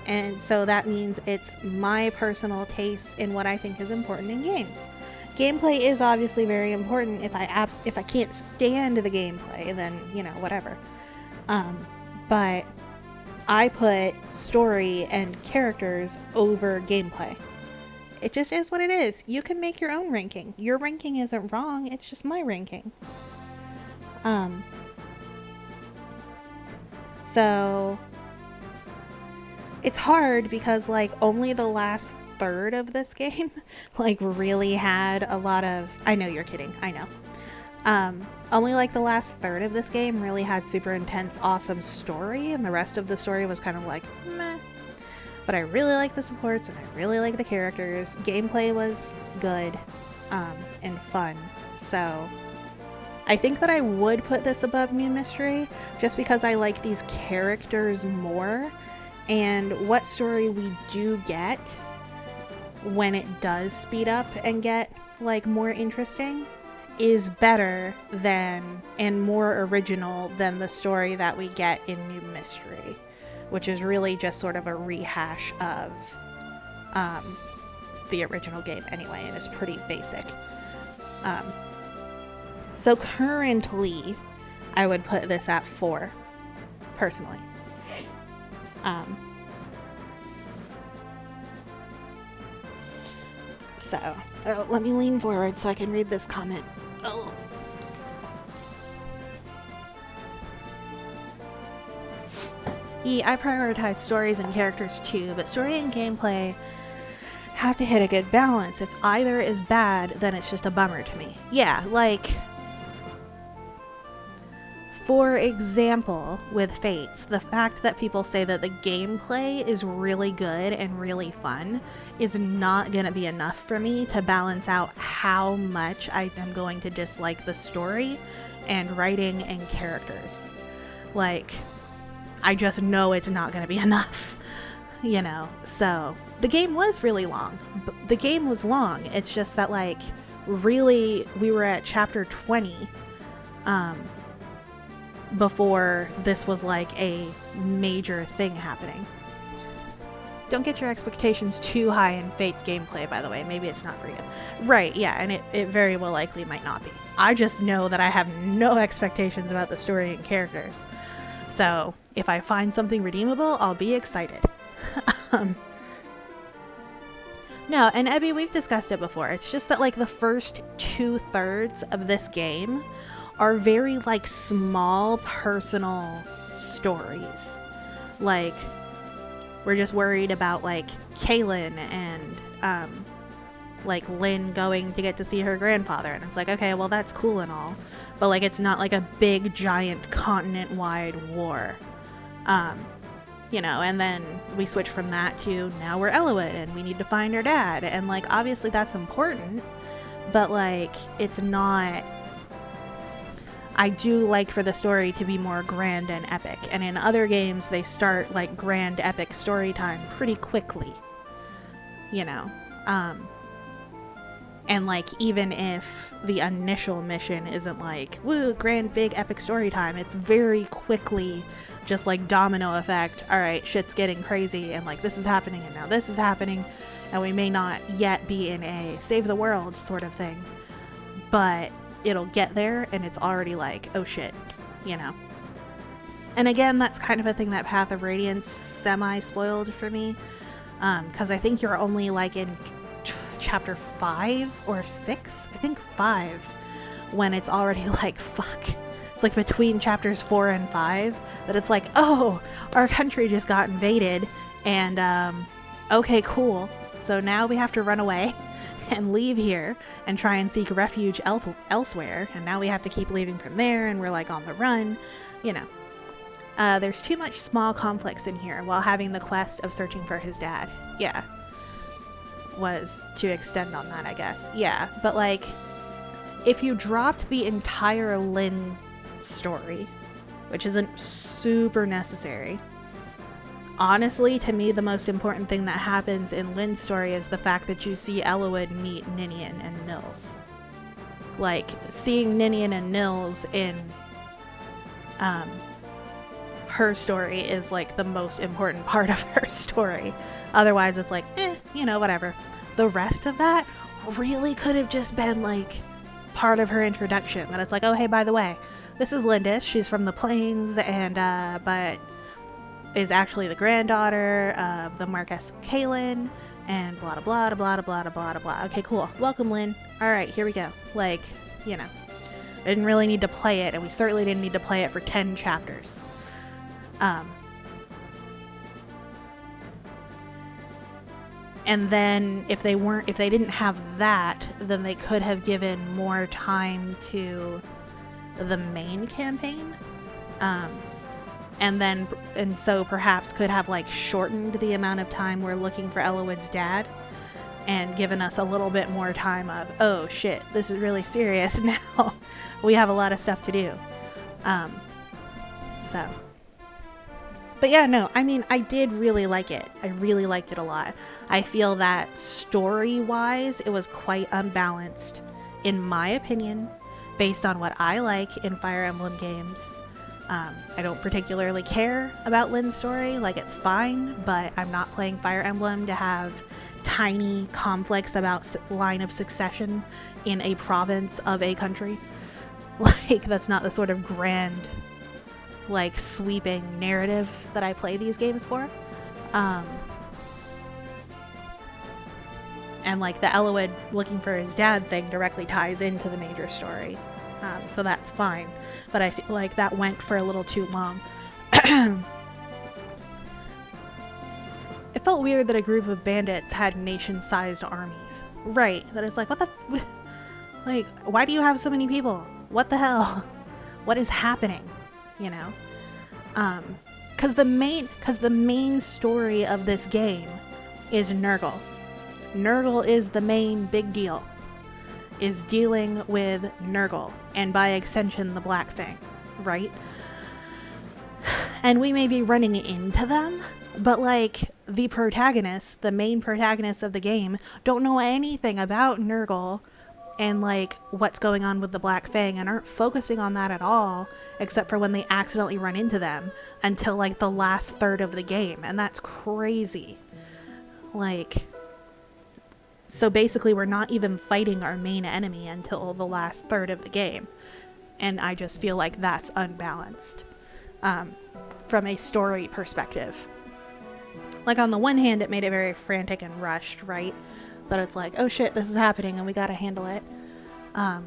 and so that means it's my personal taste in what I think is important in games. Gameplay is obviously very important. If I can't stand the gameplay, then, you know, whatever. But I put story and characters over gameplay. It just is what it is. You can make your own ranking. Your ranking isn't wrong, it's just my ranking. So it's hard because like only the last third of this game like really had a lot of, I know you're kidding, I know. Only like the last third of this game really had super intense, awesome story, and the rest of the story was kind of like meh. But I really like the supports and I really like the characters. Gameplay was good and fun. So I think that I would put this above New Mystery just because I like these characters more, and what story we do get when it does speed up and get like more interesting is better than and more original than the story that we get in New Mystery, which is really just sort of a rehash of the original game anyway, and is pretty basic. So currently I would put this at 4 personally. So, let me lean forward so I can read this comment. Oh. I prioritize stories and characters too, but story and gameplay have to hit a good balance. If either is bad, then it's just a bummer to me. Yeah, like, for example, with Fates, the fact that people say that the gameplay is really good and really fun is not going to be enough for me to balance out how much I am going to dislike the story and writing and characters. Like, I just know it's not going to be enough, you know? So, the game was really long. The game was long. It's just that, like, really, we were at chapter 20, before this was like a major thing happening. Don't get your expectations too high in Fate's gameplay, by the way. Maybe it's not for you. Right, yeah, and it very well likely might not be. I just know that I have no expectations about the story and characters. So, if I find something redeemable, I'll be excited. No, and Ebby, we've discussed it before. It's just that, like, the first 2/3 of this game are very, like, small, personal stories. Like, we're just worried about, like, Kaylin and, like, Lynn going to get to see her grandfather. And it's like, okay, well, that's cool and all. But, like, it's not, like, a big, giant, continent-wide war. You know, and then we switch from that to now we're Eloit and we need to find her dad. And, like, obviously that's important. But, like, it's not... I do like for the story to be more grand and epic. And in other games, they start, like, grand, epic story time pretty quickly. You know? And, like, even if the initial mission isn't like, woo, grand, big, epic story time, it's very quickly just, like, domino effect. Alright, shit's getting crazy, and, like, this is happening, and now this is happening, and we may not yet be in a save the world sort of thing. But it'll get there, and it's already like, oh shit, you know? And again, that's kind of a thing that Path of Radiance semi-spoiled for me. Because I think you're only like in chapter 5 or 6. I think 5. When it's already like, fuck. It's like between chapters 4 and 5 that it's like, oh, our country just got invaded. And, okay, cool. So now we have to run away and leave here and try and seek refuge elsewhere. And now we have to keep leaving from there and we're like on the run, you know. There's too much small conflicts in here while having the quest of searching for his dad. Yeah. Was to extend on that, I guess. Yeah, but like, if you dropped the entire Lynn story, which isn't super necessary, honestly, to me, the most important thing that happens in Lynn's story is the fact that you see Elowood meet Ninian and Nils. Like, seeing Ninian and Nils in, her story is like the most important part of her story. Otherwise it's like, you know, whatever. The rest of that really could have just been like part of her introduction, that it's like, oh hey, by the way, this is Lindis, she's from the plains, and but is actually the granddaughter of the Marquess Kalen, and blah blah blah blah blah blah blah blah. Okay, cool, welcome Lynn. All right, here we go. Like, you know, I didn't really need to play it, and we certainly didn't need to play it for 10 chapters. And then if they didn't have that, then they could have given more time to the main campaign. And so perhaps could have like shortened the amount of time we're looking for Elowood's dad and given us a little bit more time of, oh shit, this is really serious now. We have a lot of stuff to do. But yeah, no, I mean, I did really like it. I really liked it a lot. I feel that story-wise, it was quite unbalanced, in my opinion, based on what I like in Fire Emblem games. I don't particularly care about Lynn's story, like, it's fine, but I'm not playing Fire Emblem to have tiny conflicts about line of succession in a province of a country. Like, that's not the sort of grand, like, sweeping narrative that I play these games for. And like the Elowood looking for his dad thing directly ties into the major story. So that's fine. But I feel like that went for a little too long. It felt weird that a group of bandits had nation-sized armies. Right. That it's like, what the... like, why do you have so many people? What the hell? What is happening? You know? Because the main story of this game is Nergal. Nergal is the main big deal. Is dealing with Nergal, and by extension the Black Fang, right? And we may be running into them, but like the protagonists, the main protagonists of the game, don't know anything about Nergal and like what's going on with the Black Fang, and aren't focusing on that at all, except for when they accidentally run into them, until like the last third of the game. And that's crazy. Like, so basically we're not even fighting our main enemy until the last third of the game. And I just feel like that's unbalanced from a story perspective. Like, on the one hand, it made it very frantic and rushed, right? That it's like, oh shit, this is happening and we gotta handle it. But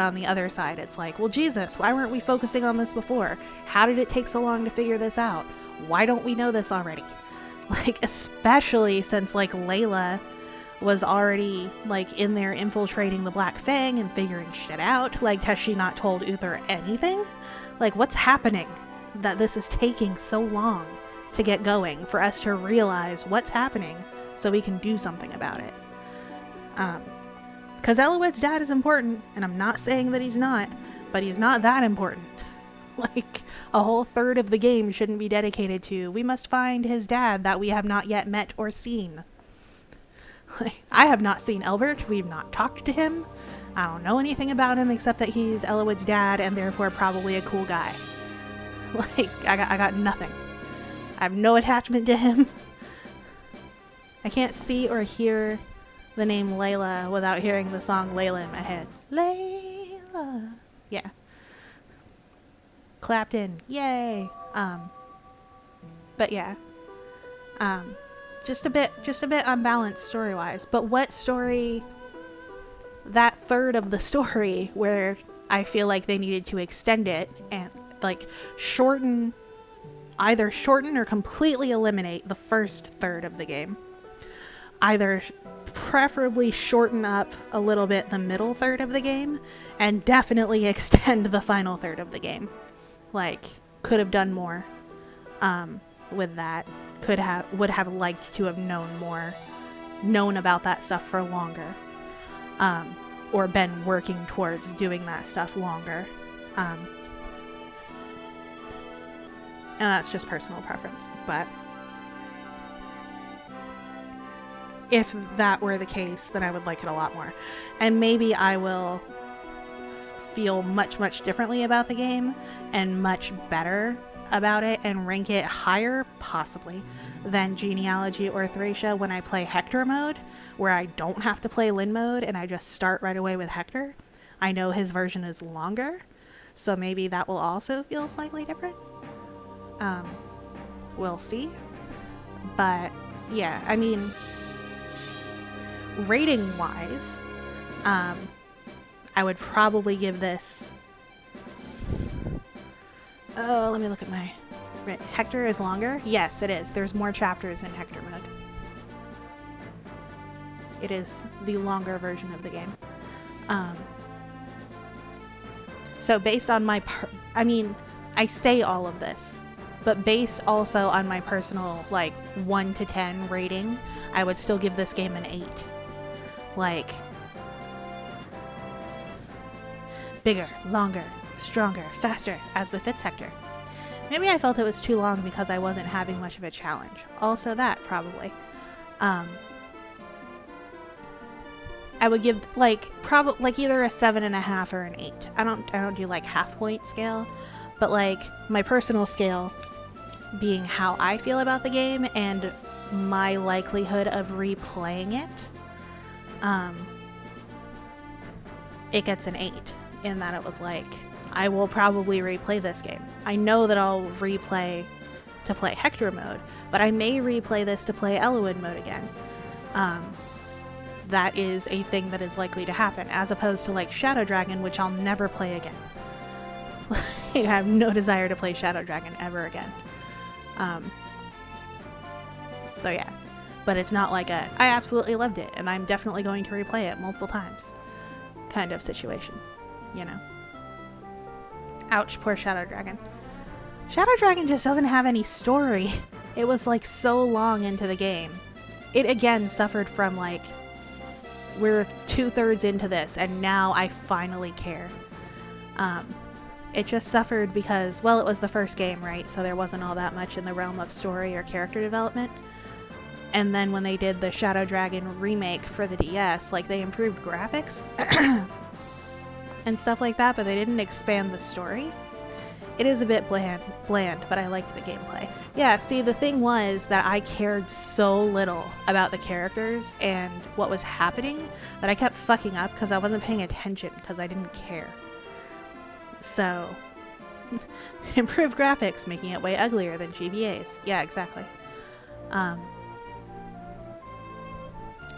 on the other side, it's like, well, Jesus, why weren't we focusing on this before? How did it take so long to figure this out? Why don't we know this already? Like, especially since, like, Layla was already, like, in there infiltrating the Black Fang and figuring shit out. Like, has she not told Uther anything? Like, what's happening that this is taking so long to get going for us to realize what's happening so we can do something about it? Because Elowood's dad is important, and I'm not saying that he's not, but he's not that important. Like, a whole third of the game shouldn't be dedicated to, we must find his dad that we have not yet met or seen. Like, I have not seen Elbert, we've not talked to him, I don't know anything about him except that he's Elowood's dad and therefore probably a cool guy. Like, I got nothing. I have no attachment to him. I can't see or hear the name Layla without hearing the song Layla in my head. Layla. Yeah. Clapton, yay. But yeah, just a bit unbalanced story-wise. But what story, that third of the story where I feel like they needed to extend it and like either shorten or completely eliminate the first third of the game. Either preferably shorten up a little bit the middle third of the game and definitely extend the final third of the game. Like, could have done more with that. Would have liked to have known about that stuff for longer, or been working towards doing that stuff longer. And that's just personal preference, but if that were the case, then I would like it a lot more. And maybe I will feel much, much differently about the game and much better about it and rank it higher, possibly, than Genealogy or Thracia when I play Hector mode, where I don't have to play Lyn mode and I just start right away with Hector. I know his version is longer, so maybe that will also feel slightly different. We'll see. But yeah, I mean, rating wise, I would probably give this, let me look at my, Hector is longer? Yes, it is. There's more chapters in Hector mode. It is the longer version of the game. So based on my, I say all of this, but based also on my personal, like, 1 to 10 rating, I would still give this game an 8. Like, bigger, longer, stronger, faster, as befits Hector. Maybe I felt it was too long because I wasn't having much of a challenge. Also that, probably. I would give, like, either a 7.5 or an 8. I don't do, like, half point scale, but, like, my personal scale being how I feel about the game and my likelihood of replaying it, it gets an 8, in that it was like, I will probably replay this game. I know that I'll replay to play Hector mode, but I may replay this to play Eowyn mode again. That is a thing that is likely to happen, as opposed to, like, Shadow Dragon, which I'll never play again. I have no desire to play Shadow Dragon ever again. So yeah, but it's not like I absolutely loved it and I'm definitely going to replay it multiple times kind of situation, you know. Ouch, poor Shadow Dragon. Shadow Dragon just doesn't have any story. It was, like, so long into the game. It again suffered from, like, we're 2/3 into this and now I finally care. It just suffered because, well, it was the first game, right? So there wasn't all that much in the realm of story or character development. And then when they did the Shadow Dragon remake for the DS, like, they improved graphics and stuff like that, but they didn't expand the story. It is a bit bland, but I liked the gameplay. Yeah, see, the thing was that I cared so little about the characters and what was happening that I kept fucking up because I wasn't paying attention because I didn't care. So, improved graphics, making it way uglier than GBA's. Yeah, exactly.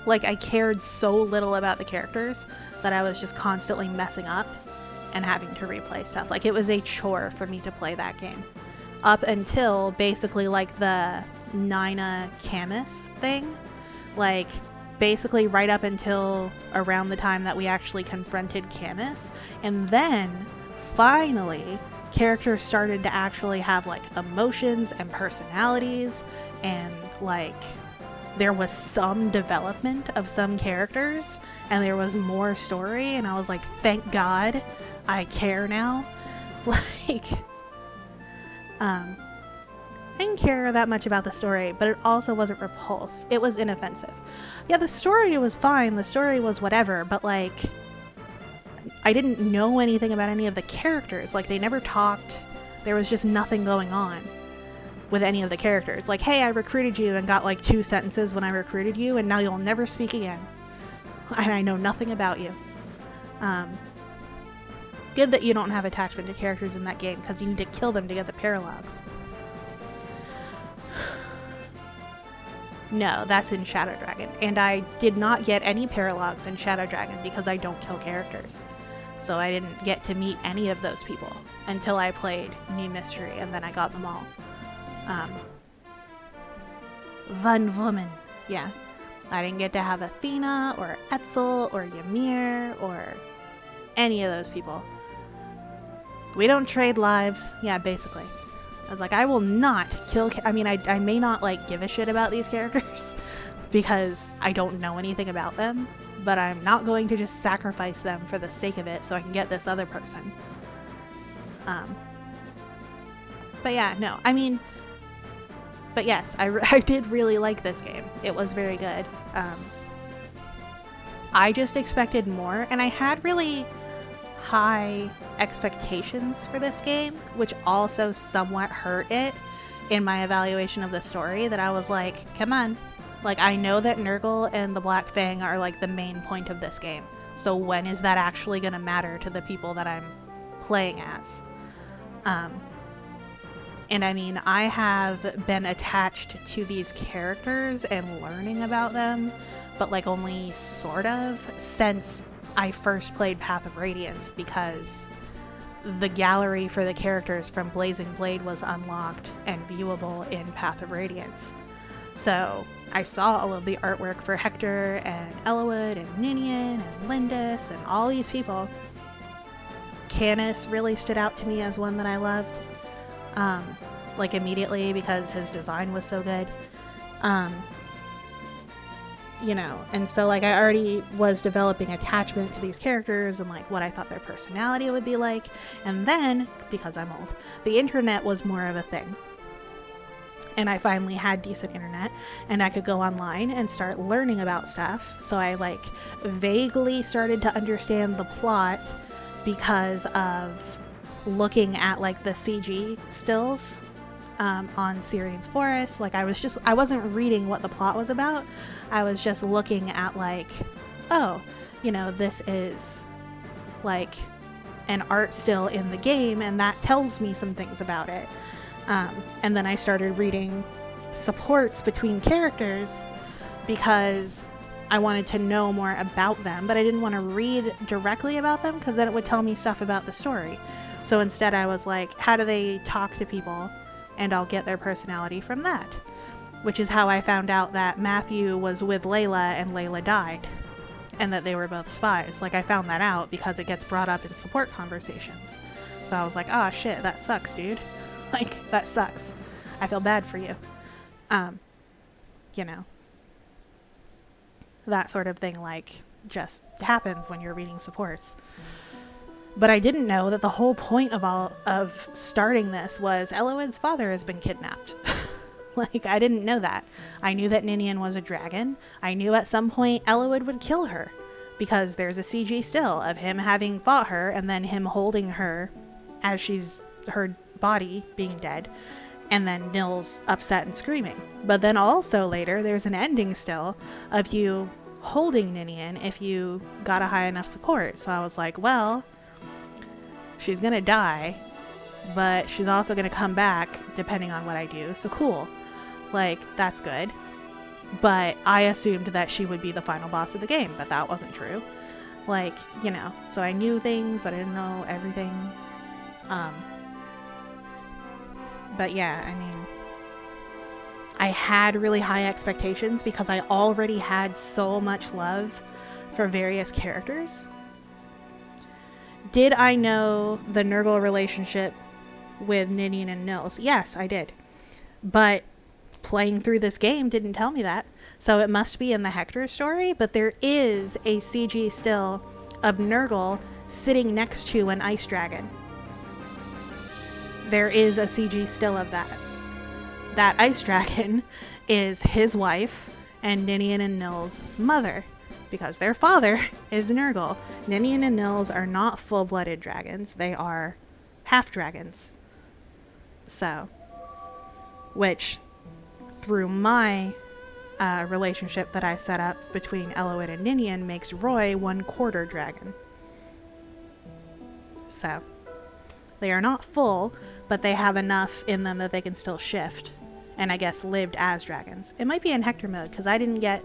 Like, I cared so little about the characters that I was just constantly messing up and having to replay stuff. Like, it was a chore for me to play that game. Up until, basically, like, the Nina Camus thing. Like, basically right up until around the time that we actually confronted Camus. And then, finally, characters started to actually have, like, emotions and personalities, and, like, there was some development of some characters, and there was more story, and I was like, thank God, I care now. Like, I didn't care that much about the story, but it also wasn't repulsed. It was inoffensive. Yeah, the story was fine, the story was whatever, but, like, I didn't know anything about any of the characters. Like, they never talked. There was just nothing going on with any of the characters. Like, hey, I recruited you and got, like, 2 sentences when I recruited you, and now you'll never speak again. And I know nothing about you. Good that you don't have attachment to characters in that game, because you need to kill them to get the paralogs. No, that's in Shadow Dragon. And I did not get any paralogs in Shadow Dragon because I don't kill characters. So I didn't get to meet any of those people until I played New Mystery, and then I got them all. Van Woman. Yeah. I didn't get to have Athena, or Etzel, or Ymir, or any of those people. We don't trade lives. Yeah, basically. I was like, I will not kill... I mean, I may not, like, give a shit about these characters because I don't know anything about them, but I'm not going to just sacrifice them for the sake of it so I can get this other person. But yeah, no. I mean... But yes, I did really like this game. It was very good. I just expected more, and I had really high expectations for this game, which also somewhat hurt it in my evaluation of the story, that I was like, come on. Like, I know that Nergal and the Black Fang are, like, the main point of this game. So when is that actually going to matter to the people that I'm playing as? And I mean, I have been attached to these characters and learning about them, but like only sort of since I first played Path of Radiance, because the gallery for the characters from Blazing Blade was unlocked and viewable in Path of Radiance. So I saw all of the artwork for Hector and Elowood and Ninian and Lindis and all these people. Canis really stood out to me as one that I loved. Like immediately, because his design was so good. You know, and so like I already was developing attachment to these characters and like what I thought their personality would be like. And then, because I'm old, the internet was more of a thing. And I finally had decent internet, and I could go online and start learning about stuff. So I like vaguely started to understand the plot because of looking at like the CG stills on Syrian's Forest. Like I wasn't reading what the plot was about. I was just looking at like, oh, you know, this is like an art still in the game, and that tells me some things about it. And then I started reading supports between characters because I wanted to know more about them, but I didn't want to read directly about them because then it would tell me stuff about the story. So instead I was like, how do they talk to people? And I'll get their personality from that. Which is how I found out that Matthew was with Layla and Layla died. And that they were both spies. Like, I found that out because it gets brought up in support conversations. So I was like, oh shit, that sucks, dude. Like, that sucks. I feel bad for you. You know. That sort of thing, like, just happens when you're reading supports. But I didn't know that the whole point of starting this was Elowood's father has been kidnapped. Like, I didn't know that. I knew that Ninian was a dragon. I knew at some point Elowood would kill her, because there's a CG still of him having fought her and then him holding her as she's her body being dead, and then Nils upset and screaming. But then also later there's an ending still of you holding Ninian if you got a high enough support. So I was like, well, she's gonna die, but she's also gonna come back depending on what I do. So cool. Like, that's good. But I assumed that she would be the final boss of the game, but that wasn't true. Like, you know, so I knew things, but I didn't know everything. But yeah, I mean, I had really high expectations because I already had so much love for various characters. Did I know the Nergal relationship with Ninian and Nils? Yes, I did. But playing through this game didn't tell me that. So it must be in the Hector story, but there is a CG still of Nergal sitting next to an ice dragon. There is a CG still of that. That ice dragon is his wife and Ninian and Nils' mother, because their father is Nergal. Ninian and Nils are not full-blooded dragons. They are half-dragons. So, which, through my relationship that I set up between Elowood and Ninian, makes Roy 1/4 dragon. So they are not full, but they have enough in them that they can still shift. And I guess lived as dragons. It might be in Hector mode, because I didn't get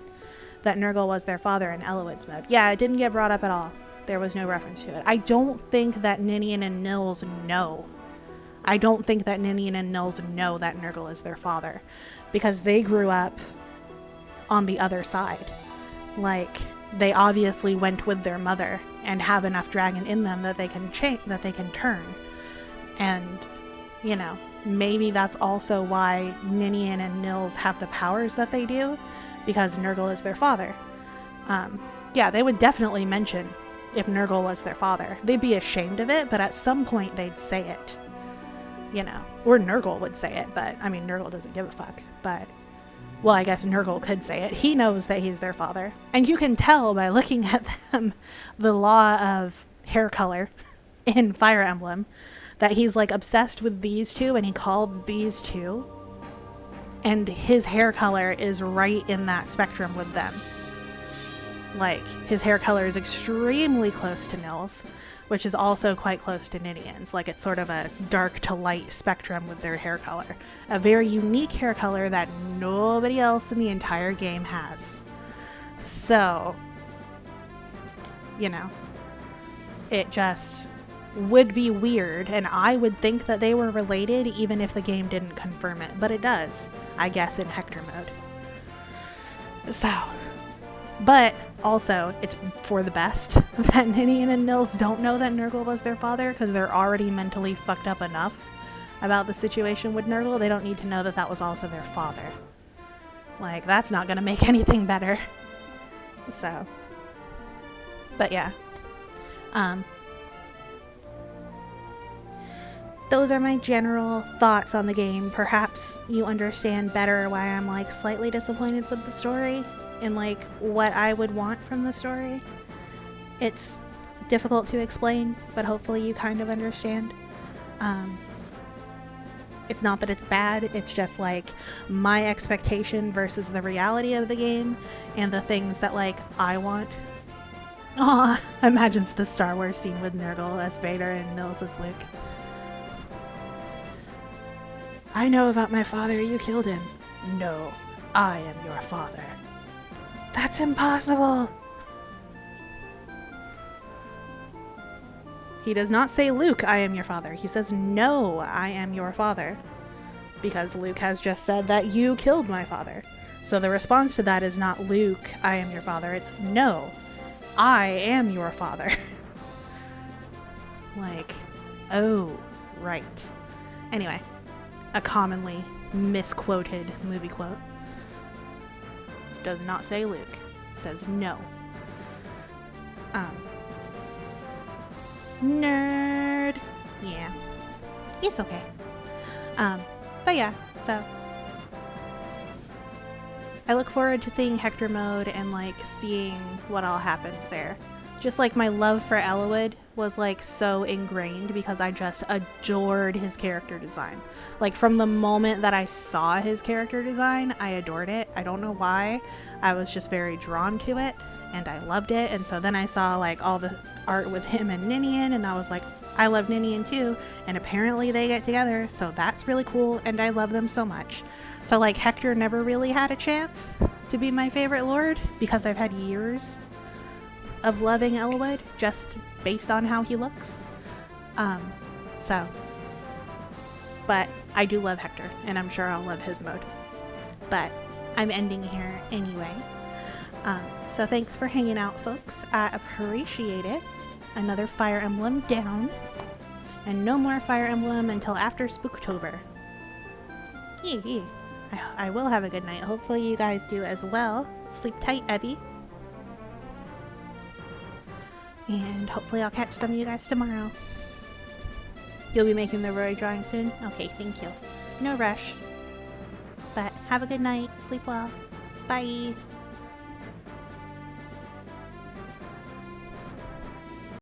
that Nergal was their father in Eloid's mode. Yeah, it didn't get brought up at all. There was no reference to it. I don't think that Ninian and Nils know. I don't think that Ninian and Nils know that Nergal is their father. Because they grew up on the other side. Like, they obviously went with their mother and have enough dragon in them that they can that they can turn. And, you know, maybe that's also why Ninian and Nils have the powers that they do, because Nergal is their father. Yeah, they would definitely mention if Nergal was their father. They'd be ashamed of it, but at some point they'd say it. You know, or Nergal would say it, but, I mean, Nergal doesn't give a fuck, but, well, I guess Nergal could say it. He knows that he's their father. And you can tell by looking at them, the law of hair color in Fire Emblem, that he's, like, obsessed with these two, and he called these two, and his hair color is right in that spectrum with them. Like, his hair color is extremely close to Nils, which is also quite close to Ninian's. Like, it's sort of a dark to light spectrum with their hair color. A very unique hair color that nobody else in the entire game has. So, you know, it just would be weird, and I would think that they were related even if the game didn't confirm it. But it does, I guess, in Hector mode. So, but also, it's for the best that Ninian and Nils don't know that Nergal was their father, because they're already mentally fucked up enough about the situation with Nergal. They don't need to know that that was also their father. Like, that's not gonna make anything better. So, but yeah. Those are my general thoughts on the game. Perhaps you understand better why I'm, like, slightly disappointed with the story and, like, what I would want from the story. It's difficult to explain, but hopefully you kind of understand. It's not that it's bad, it's just, like, my expectation versus the reality of the game and the things that, like, I want. Aw, imagines the Star Wars scene with Nergal as Vader and Nils as Luke. I know about my father, you killed him. No, I am your father. That's impossible! He does not say, Luke, I am your father. He says, no, I am your father. Because Luke has just said that you killed my father. So the response to that is not, Luke, I am your father. It's, no, I am your father. Like, oh, right. Anyway, a commonly misquoted movie quote. Does not say Luke. Says no. Nerd. Yeah. It's okay. But yeah, so I look forward to seeing Hector mode and, like, seeing what all happens there. Just, like, my love for Eloid was, like, so ingrained because I just adored his character design. Like, from the moment that I saw his character design, I adored it. I don't know why. I was just very drawn to it, and I loved it. And so then I saw, like, all the art with him and Ninian, and I was like, I love Ninian too, and apparently they get together, so that's really cool, and I love them so much. So, like, Hector never really had a chance to be my favorite lord, because I've had years of loving Eloid, just based on how he looks. But I do love Hector, and I'm sure I'll love his mode. But I'm ending here anyway. So thanks for hanging out, folks. I appreciate it. Another Fire Emblem down. And no more Fire Emblem until after Spooktober. I will have a good night. Hopefully you guys do as well. Sleep tight, Ebby. And hopefully I'll catch some of you guys tomorrow. You'll be making the Roy drawing soon? Okay, thank you. No rush. But have a good night. Sleep well. Bye.